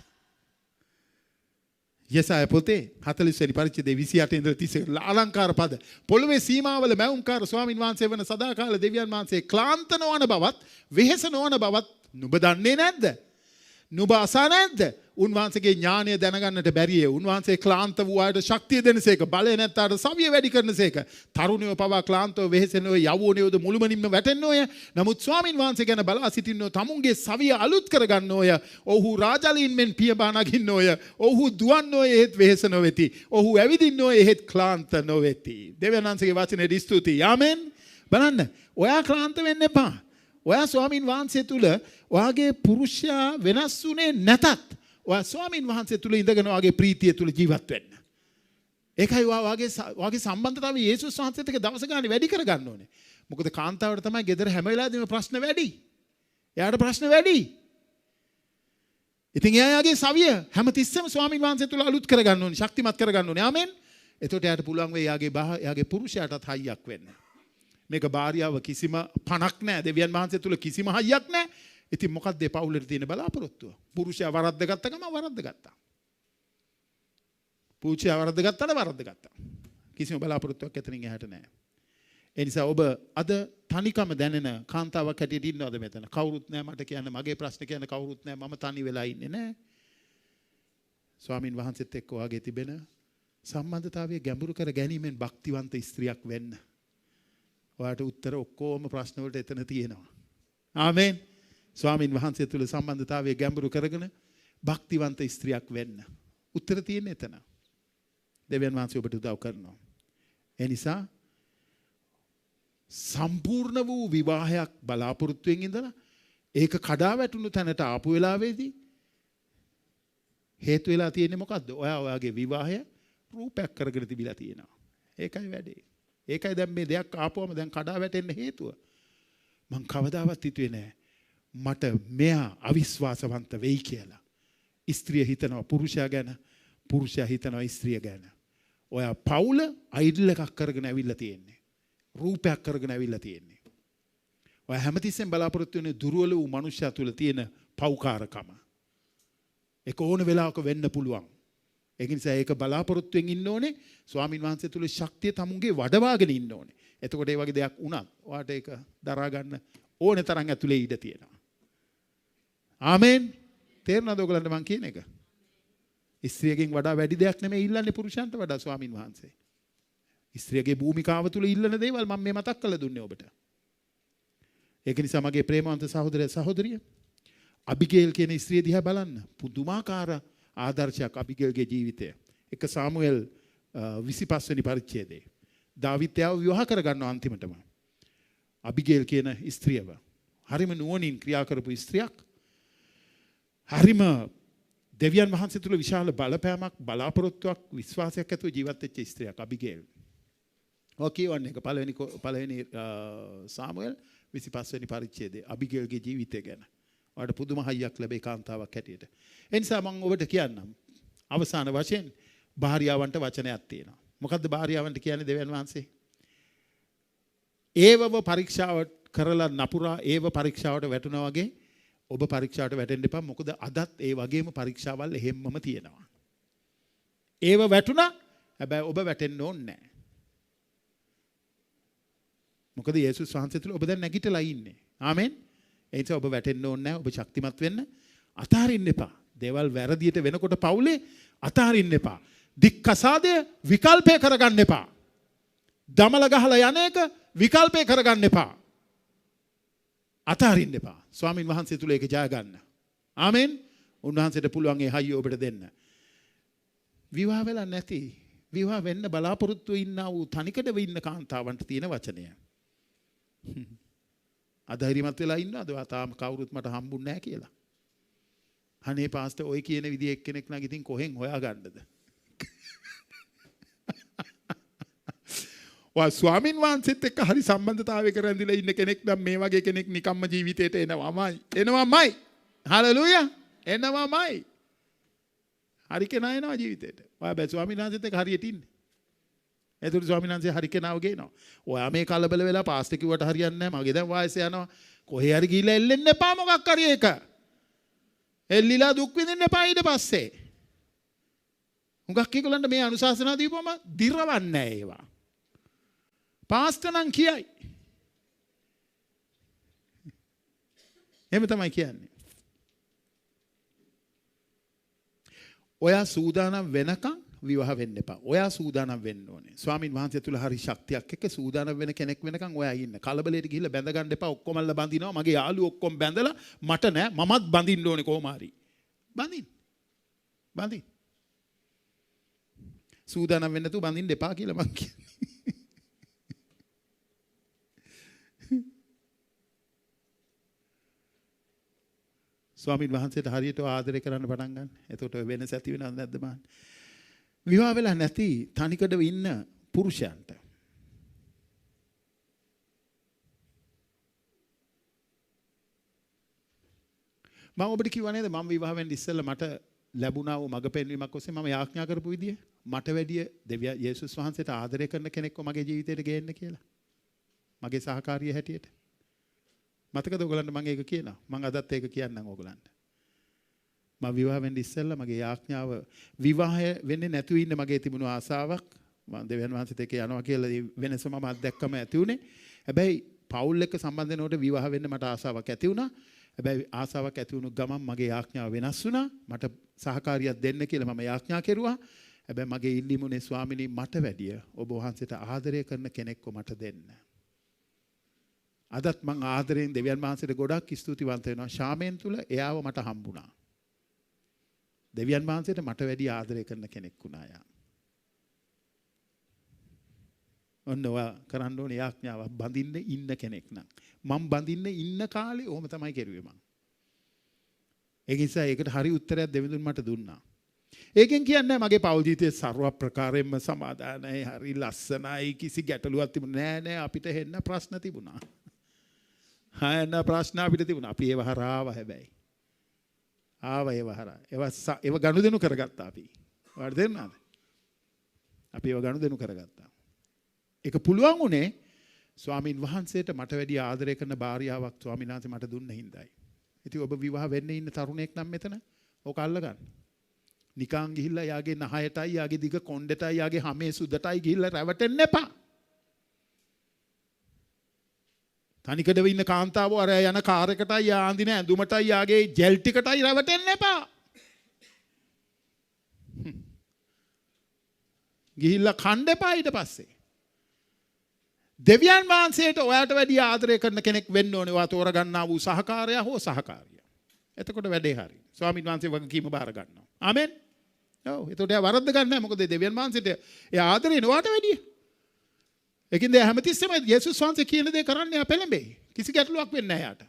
යසාය පොතේ 40 වෙනි පරිච්ඡේදයේ 28 ඉඳලා 31 අලංකාර පද පොළවේ සීමාවල මැවුම්කාර ස්වාමින් වහන්සේ වන සදාකාල දෙවියන් වහන්සේ ක්ලාන්ත නොවන බවත් වෙහෙස නොවන බවත් නුඹ දන්නේ නැද්ද? නුඹ අසා නැද්ද? උන්වහන්සේගේ ඥානය දැනගන්නට බැරියේ. උන්වහන්සේ ක්ලාන්ත වූ අයට ශක්තිය දෙනසේක, බලය නැත්තාට සවිය වැඩි කරනසේක. තරුණයෝ පවා ක්ලාන්තව වෙහෙසෙනෝ, යවුණයෝද මුළුමනින්ම වැටෙන්නෝය. නමුත් ස්වාමින් වහන්සේ ගැන බලා සිටින්නෝ තමුන්ගේ සවිය අලුත් කරගන්නෝය. ඔහු රාජලීන් මෙන් පියබා නගින්නෝය. ඔහු දුවන්නෝය එහෙත් වෙහෙස නොවේති. ඔහු ඇවිදින්නෝය එහෙත් ක්ලාන්ත නොවේති. දෙවියන් වහන්සේගේ වචනේට ස්තුතියි. ආමෙන්. බලන්න, ඔයා ක්ලාන්ත වෙන්න එපා. ඔයා ස්වාමින් වහන්සේ තුල ඔයාගේ පුරුෂයා වෙනස් වුණේ නැතත් ඔයා ස්වාමින් වහන්සේ තුල ඉඳගෙන ඔයාගේ ප්‍රීතිය තුල ජීවත් වෙන්න. ඒකයි ඔයාගේ සම්බන්ධතාවය යේසුස් වහන්සේත් එක්ක දවස ගානේ වැඩි කරගන්න ඕනේ. මොකද කාන්තාවට තමයි ගෙදර හැම වෙලාවෙදීම ප්‍රශ්න වැඩි. එයාට ප්‍රශ්න වැඩි. ඉතින් එයාගේ සවිය හැමතිස්සෙම ස්වාමින් වහන්සේ තුල අලුත් කරගන්න ඕනේ, ශක්තිමත් කරගන්න ඕනේ. ආමෙන්. එතකොට එයාට පුළුවන් වෙයි එයාගේ පුරුෂයාටත් හයියක් වෙන්න. මේක භාර්යාව කිසිම පණක් නැහැ. දෙවියන් වහන්සේ තුල කිසිම හයියක් නැහැ. ඉතින් මොකක්ද මේ පවුලට තියෙන බලාපොරොත්තුව? පුරුෂයා වරද්දගත්ත ගම වරද්දගත්තා. පුරුෂයා වරද්දගත්තා. කිසිම බලාපොරොත්තුවක් එතනින් එහාට නැහැ. ඒ නිසා ඔබ අද තනිකම දැනෙන කාන්තාවක් හැටියට ඉන්නවද මෙතන? කවුරුත් නැහැ මට කියන්න, මගේ ප්‍රශ්න කියන්න කවුරුත් නැහැ, මම තනි වෙලා ඉන්නේ නැහැ. ස්වාමින් වහන්සේත් එක්ක වාගේ තිබෙන සම්බන්ධතාවය ගැඹුරු කර ගැනීමෙන් භක්තිවන්ත ස්ත්‍රියක් වෙන්න. ඔයාට උත්තර ඔක්කොම ප්‍රශ්න වලට එතන තියෙනවා. ආමෙන්. ස්වාමින් වහන්සේ තුල සම්බන්ධතාවය ගැඹුරු කරගෙන භක්තිවන්ත ස්ත්‍රියක් වෙන්න. උත්තර තියෙන්නේ එතන. දෙවියන් වහන්සේ ඔබට උදව් කරනවා. ඒ නිසා සම්පූර්ණ වූ විවාහයක් බලාපොරොත්තුෙන් ඉඳලා ඒක කඩා වැටුණු තැනට ආපු වෙලාවේදී හේතු වෙලා තියෙන්නේ මොකද්ද? ඔයාගේ විවාහය රූපයක් කරගෙන තිබිලා තියෙනවා. ඒකයි වැඩේ. ඒකයි දැන් මේ දෙයක් ආපුවම දැන් කඩා වැටෙන්න හේතුව. මං කවදාවත් හිතුවේ නෑ මට මෙයා අවිශ්වාසවන්ත වෙයි කියලා. ස්ත්‍රිය හිතනවා පුරුෂයා ගැන, පුරුෂයා හිතනවා ස්ත්‍රිය ගැන. ඔයා පවුල අයිඩල් එකක් කරගෙන ඇවිල්ලා තියෙන්නේ. රූපයක් කරගෙන ඇවිල්ලා තියෙන්නේ. ඔයා හැමතිස්සෙම බලාපොරොත්තු වෙන දුර්වල වූ මනුෂ්‍යයා තුල තියෙන පෞකාරකම. ඒක ඕන වෙලාවක වෙන්න පුළුවන්. ඒක නිසා ඒක බලාපොරොත්තුෙන් ඉන්න ඕනේ. ස්වාමින් වහන්සේ තුල ශක්තිය තමුන්ගේ වඩවාගෙන ඉන්න ඕනේ. එතකොට ඒ වගේ දෙයක් වුණත් ඔයාට ඒක දරා ගන්න ඕනේ තරම් ඇතුලේ ඉඩ තියෙනවා. ආමෙන්. තේරුණාද ඔයගලන්ට මං කියන එක? ස්ත්‍රියගෙන් වඩා වැඩි දෙයක් නෙමෙයි ඉල්ලන්නේ පුරුෂයන්ට වඩා ස්වාමින් වහන්සේ. ස්ත්‍රියගේ භූමිකාව තුල ඉල්ලන දේවල් මම මේ මතක් කරලා දුන්නේ ඔබට. ඒක නිසා මගේ ප්‍රේමවන්ත සහෝදරය සහෝදරිය අබිගේල් කියන ස්ත්‍රිය දිහා බලන්න. පුදුමාකාර ආදර්ශයක් අබිගේල්ගේ ජීවිතය. එක සාමුවෙල් 25 වෙනි පරිච්ඡේදයේ දාවිත් එයාව විවාහ කරගන්නවා අන්තිමටම. අබිගේල් කියන ස්ත්‍රියව. හරිම නුවණින් ක්‍රියා කරපු ස්ත්‍රියක්. හරිම දෙවියන් වහන්සේ තුල විශාල බලපෑමක්, බලාපොරොත්තුවක්, විශ්වාසයක් ඇතුව ජීවත් වෙච්ච ස්ත්‍රියක් අබිගේල්. ඔකේවන්නේ එක පළවෙනි සාමුවෙල් 25 වෙනි පරිච්ඡේදයේ අබිගේල්ගේ ජීවිතය ගැන. ඔයාලට පුදුම හයියක් ලැබේ කාන්තාවක් හැටියට. ඒ නිසා මම ඔබට කියන්නම්. අවසාන වශයෙන් භාර්යාවන්ට වචනයක් තියෙනවා. මොකද්ද භාර්යාවන්ට කියන්නේ දෙවියන් වහන්සේ? ඒවව පරීක්ෂාවට කරලා නපුරා ඒව පරීක්ෂාවට වැටුණා වගේ ඔබ පරීක්ෂාවට වැටෙන්න එපා. මොකද අදත් ඒ වගේම පරීක්ෂාවල් එහෙම්මම තියෙනවා. ඒව වැටුණා. හැබැයි ඔබ වැටෙන්න ඕනේ නැහැ. මොකද යේසුස් වහන්සේ තුල ඔබ දැන් නැගිටලා ඉන්නේ. ආමෙන්. ඒ නිසා ඔබ වැටෙන්න ඕනේ නැහැ. ඔබ ශක්තිමත් වෙන්න. අතාරින්න එපා. දේවල් වැරදියට වෙනකොට පවුලේ අතාරින්න එපා. දික්කසාදය විකල්පය කරගන්න එපා. දමල ගහලා යන එක විකල්පය කරගන්න එපා. අතාරින්න එපා. ස්වාමින් වහන්සේ තුල ඒක ජය ගන්න. ආමෙන්. උන්වහන්සේට පුළුවන් ඒ හයිය ඔබට දෙන්න. විවාහ වෙලා නැති, විවාහ වෙන්න බලාපොරොත්තු ඉන්නා වූ තනිකඩව ඉන්න කාන්තාවන්ට තියෙන වචනය. අධෛර්යමත් වෙලා ඉන්නවද? ඔයා තාම කවුරුත් මට හම්බුන්නේ නැහැ කියලා. අනේ පාස්ටර් ඔය කියන විදිහ එක්කෙනෙක් නම් ඉතින් කොහෙන් හොයාගන්නද? ඔයා ස්වාමින් වහන්සේත් එක්ක හරි සම්බන්ධතාවයක රැඳිලා ඉන්න කෙනෙක් නම් මේ වගේ කෙනෙක් නිකම්ම ජීවිතේට එනවාමයි. හලෙලූයා. එනවාමයි. හරි කෙනා එනවා ජීවිතේට. ඔයා බෑ ස්වාමින් වහන්සේත් එක්ක හරියට ඉන්නේ. එතකොට ස්වාමීන් වහන්සේ හරි කෙනාව ගේනවා. ඔයා මේ කලබල වෙලා පාස්ටර් කිව්වට හරියන්නේ නැහැ. මගේ දැන් වයස යනවා. කොහේ හරි ගිහිල්ලා එල්ලෙන්න එපා මොකක් හරි එක. එල්ලිලා දුක් විඳින්න එපා ඊට පස්සේ. හුඟක් ඒගොල්ලන්ට මේ අනුශාසනා දීපුවම දිරවන්නේ නැහැ ඒවා. පාස්ටර් නම් කියයි. එහෙම තමයි කියන්නේ. ඔයා සූදානම් වෙනකන් විවාහ වෙන්න එපා. ඔයා සූදානම් වෙන්න ඕනේ. ස්වාමින් වහන්සේ තුල හරි ශක්තියක් එක්ක සූදානම් වෙන කෙනෙක් වෙනකන් ඔයා ඉන්න. කලබලයට ගිහිල්ලා බැඳ ගන්න එපා. ඔක්කොමල්ල බඳිනවා. මගේ යාළුවෝ ඔක්කොම බැඳලා මට නෑ. මමත් බඳින්න ඕනේ කොහොම හරි. බඳින්න. සූදානම් වෙන්න තු බඳින්න එපා කියලා මං කියන්නේ. ස්වාමීන් වහන්සේට හරියට ආදරය කරන්න පටන් ගන්න. එතකොට වෙනස ඇති වෙනවද නැද්ද මහන්? විවාහ වෙලා නැති තනිකඩව ඉන්න පුරුෂයන්ට මම ඔබට කිව්වා නේද මම විවාහ වෙන්න ඉස්සෙල්ලා මට ලැබුණා වූ මඟ පෙන්වීමක් ඔස්සේ මම යාඥා කරපු විදිය මට වැඩිය දෙවියන් යේසුස් වහන්සේට ආදරය කරන කෙනෙක්ව මගේ ජීවිතේට ගේන්න කියලා. මගේ සහකාරිය හැටියට. මතකද ඔයගලන්ට මම ඒක කියනවා. මම අදත් ඒක කියන්නම් ඔයගලන්ට. මම විවාහ වෙන්න ඉස්සෙල්ලා මගේ යාඥාව විවාහය වෙන්නේ නැතුව ඉන්න මගේ තිබුණු ආසාවක් මම දෙවියන් වහන්සේට ඒක යනවා කියලා වෙනස මම අත්දැක්කම ඇති උනේ. හැබැයි පවුල් එක්ක සම්බන්ධ වෙනකොට විවාහ වෙන්න මට ආසාවක් ඇති වුණා. හැබැයි ආසාවක් ඇති වුණු ගමන් මගේ යාඥාව වෙනස් වුණා. මට සහකාරියක් දෙන්න කියලා මම යාඥා කෙරුවා. හැබැයි මගේ ඉල්ලීමුනේ ස්වාමිනී මට වැඩිය ඔබ වහන්සේට ආදරය කරන කෙනෙක්ව මට දෙන්න. අදත් මං ආදරයෙන් දෙවියන් වහන්සේට ගොඩක් ස්තුතිවන්ත වෙනවා. ශාමෙන් තුල එයාව මට හම්බුණා. දෙවියන් වහන්සේට මට වැඩි ආදරය කරන කෙනෙක් වුණා යා. ඔන්න ඔයා කරන්න ඕනේ යාඥාව බඳින්න ඉන්න කෙනෙක් නම්. මම බඳින්න ඉන්න කාලේ ඔහොම තමයි කෙරුවේ මං. ඒ නිසා ඒකට හරි උත්තරයක් දෙවිඳුන් මට දුන්නා. ඒකෙන් කියන්නේ මගේ පෞල් ජීවිතයේ ਸਰව ප්‍රකාරයෙන්ම සමාදානයි හරි ලස්සනයි කිසි ගැටලුවක් තිබුණේ නෑ අපිට හෙන්න ප්‍රශ්න තිබුණා. හයන ප්‍රශ්න අපිට තිබුණා. අපි ඒව හරාව හැබැයි. ඒව හරා. ඒව ගනුදෙනු කරගත්තා අපි. ඔයාලට තේරුණාද? අපි ඒව ගනුදෙනු කරගත්තා. ඒක පුළුවන් උනේ ස්වාමින් වහන්සේට මට වැඩි ආදරය කරන භාර්යාවක් ස්වාමීන් වහන්සේ මට දුන්න හින්දායි. ඉතින් ඔබ විවාහ වෙන්න ඉන්න තරුණයෙක් නම් මෙතන ඕක අල්ලගන්න. නිකන් ගිහිල්ලා යාගේ නහයටයි යාගේ දිග කොණ්ඩෙටයි යාගේ හැමේ සුදටයි ගිහිල්ලා රැවටෙන්න එපා. තනිකඩව ඉන්න කාන්තාවෝ අර යන කාර් එකටයි යා අඳින ඇඳුමටයි යාගේ ජෙල් ටිකටයි රැවටෙන්න එපා. ගිහිල්ලා කන්න එපා ඊට පස්සේ. දෙවියන් වහන්සේට ඔයාට වැඩි ආදරය කරන කෙනෙක් වෙන්න ඕනේ. ඔයා තෝරගන්නා වූ සහකාරයා හෝ සහකාරිය. එතකොට වැඩේ හරි. ස්වාමීන් වහන්සේ වගකීම බාර ගන්නවා. ආමෙන්. ඔව්. එතකොට එයා වරද්ද ගන්න නැහැ. මොකද දෙවියන් වහන්සේට එයා ආදරේ නෝට වැඩි. ඒකින්ද හැමතිස්සෙම යේසුස් වහන්සේ කියන දේ කරන්න එයා පෙළඹෙයි. කිසි ගැටලුවක් වෙන්නේ නැහැ යාට.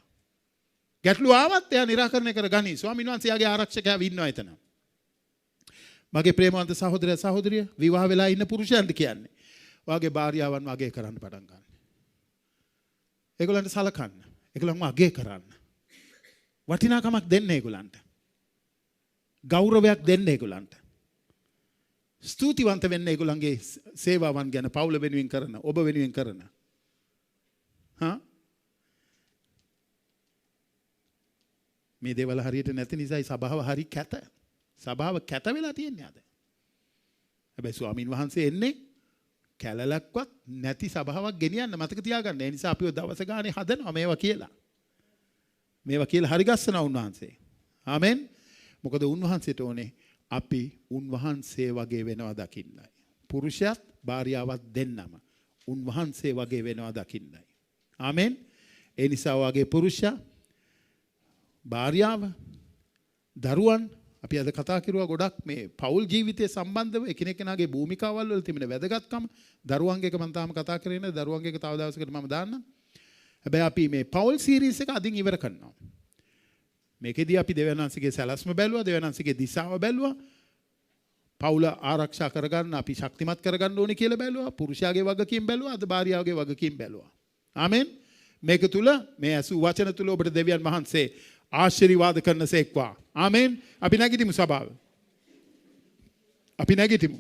ගැටලුව ආවත් එයා निराකරණය කරගනි. ස්වාමීන් වහන්සේ යාගේ ආරක්ෂකයා ඉන්නවා එතන. මගේ ප්‍රේමවන්ත සහෝදරය සහෝදරිය විවාහ වෙලා ඉන්න පුරුෂයන්ට කියන්නේ. ඔයාගේ භාර්යාවන් වගේ කරන්න පටන් ගන්න. ඒගොල්ලන්ට සලකන්න. ඒගොල්ලන්ව අගය කරන්න. වටිනාකමක් දෙන්න ඒගොල්ලන්ට. ගෞරවයක් දෙන්න ඒගොල්ලන්ට. ස්තුතිවන්ත වෙන්න ඒගොල්ලන්ගේ සේවාවන් ගැන පවුල වෙනුවෙන් කරන ඔබ වෙනුවෙන් කරන. මේ දේවල් හරියට නැති නිසායි සභාව හරි කැත. සභාව කැත වෙලා තියෙන්නේ අද. හැබැයි ස්වාමින් වහන්සේ එන්නේ කැලලක්වත් නැති සභාවක් ගෙනියන්න මතක තියාගන්න. ඒ නිසා අපිව දවස ගානේ හදනවා මේවා කියලා. මේවා කියලා හරි ගස්සනවා උන්වහන්සේ. ආමෙන්. මොකද උන්වහන්සේට ඕනේ අපි උන්වහන්සේ වගේ වෙනවා දකින්නයි. පුරුෂයාත් භාර්යාවත් දෙන්නම උන්වහන්සේ වගේ වෙනවා දකින්නයි. ආමෙන්. ඒ නිසා වාගේ පුරුෂයා භාර්යාව දරුවන් අපි අද කතා කරුවා ගොඩක් මේ පෞල් ජීවිතයේ සම්බන්ධව එකිනෙකනාගේ භූමිකාවල් වල තිබෙන වැදගත්කම දරුවන්ගේ එක මම තාම කතා කරේ නෑ. දරුවන්ගේ එක තව දවසකට මම දාන්නම්. හැබැයි අපි මේ පෞල් සීරීස් එක අදින් ඉවර කරනවා. මේකෙදී අපි දෙවියන්වහන්සේගේ සැලැස්ම බැලුවා, දෙවියන්වහන්සේගේ දිශාව බැලුවා. පවුල ආරක්ෂා කරගන්න අපි ශක්තිමත් කරගන්න ඕනේ කියලා බැලුවා. පුරුෂයාගේ වගකීම් බැලුවා, අද භාර්යාවගේ වගකීම් බැලුවා. ආමෙන්. මේක තුල මේ අසු වචන තුල ඔබට දෙවියන් වහන්සේ ආශිර්වාද කරනසේක්වා. ආමෙන්. අපි නැගිටිමු සභාව. අපි නැගිටිමු.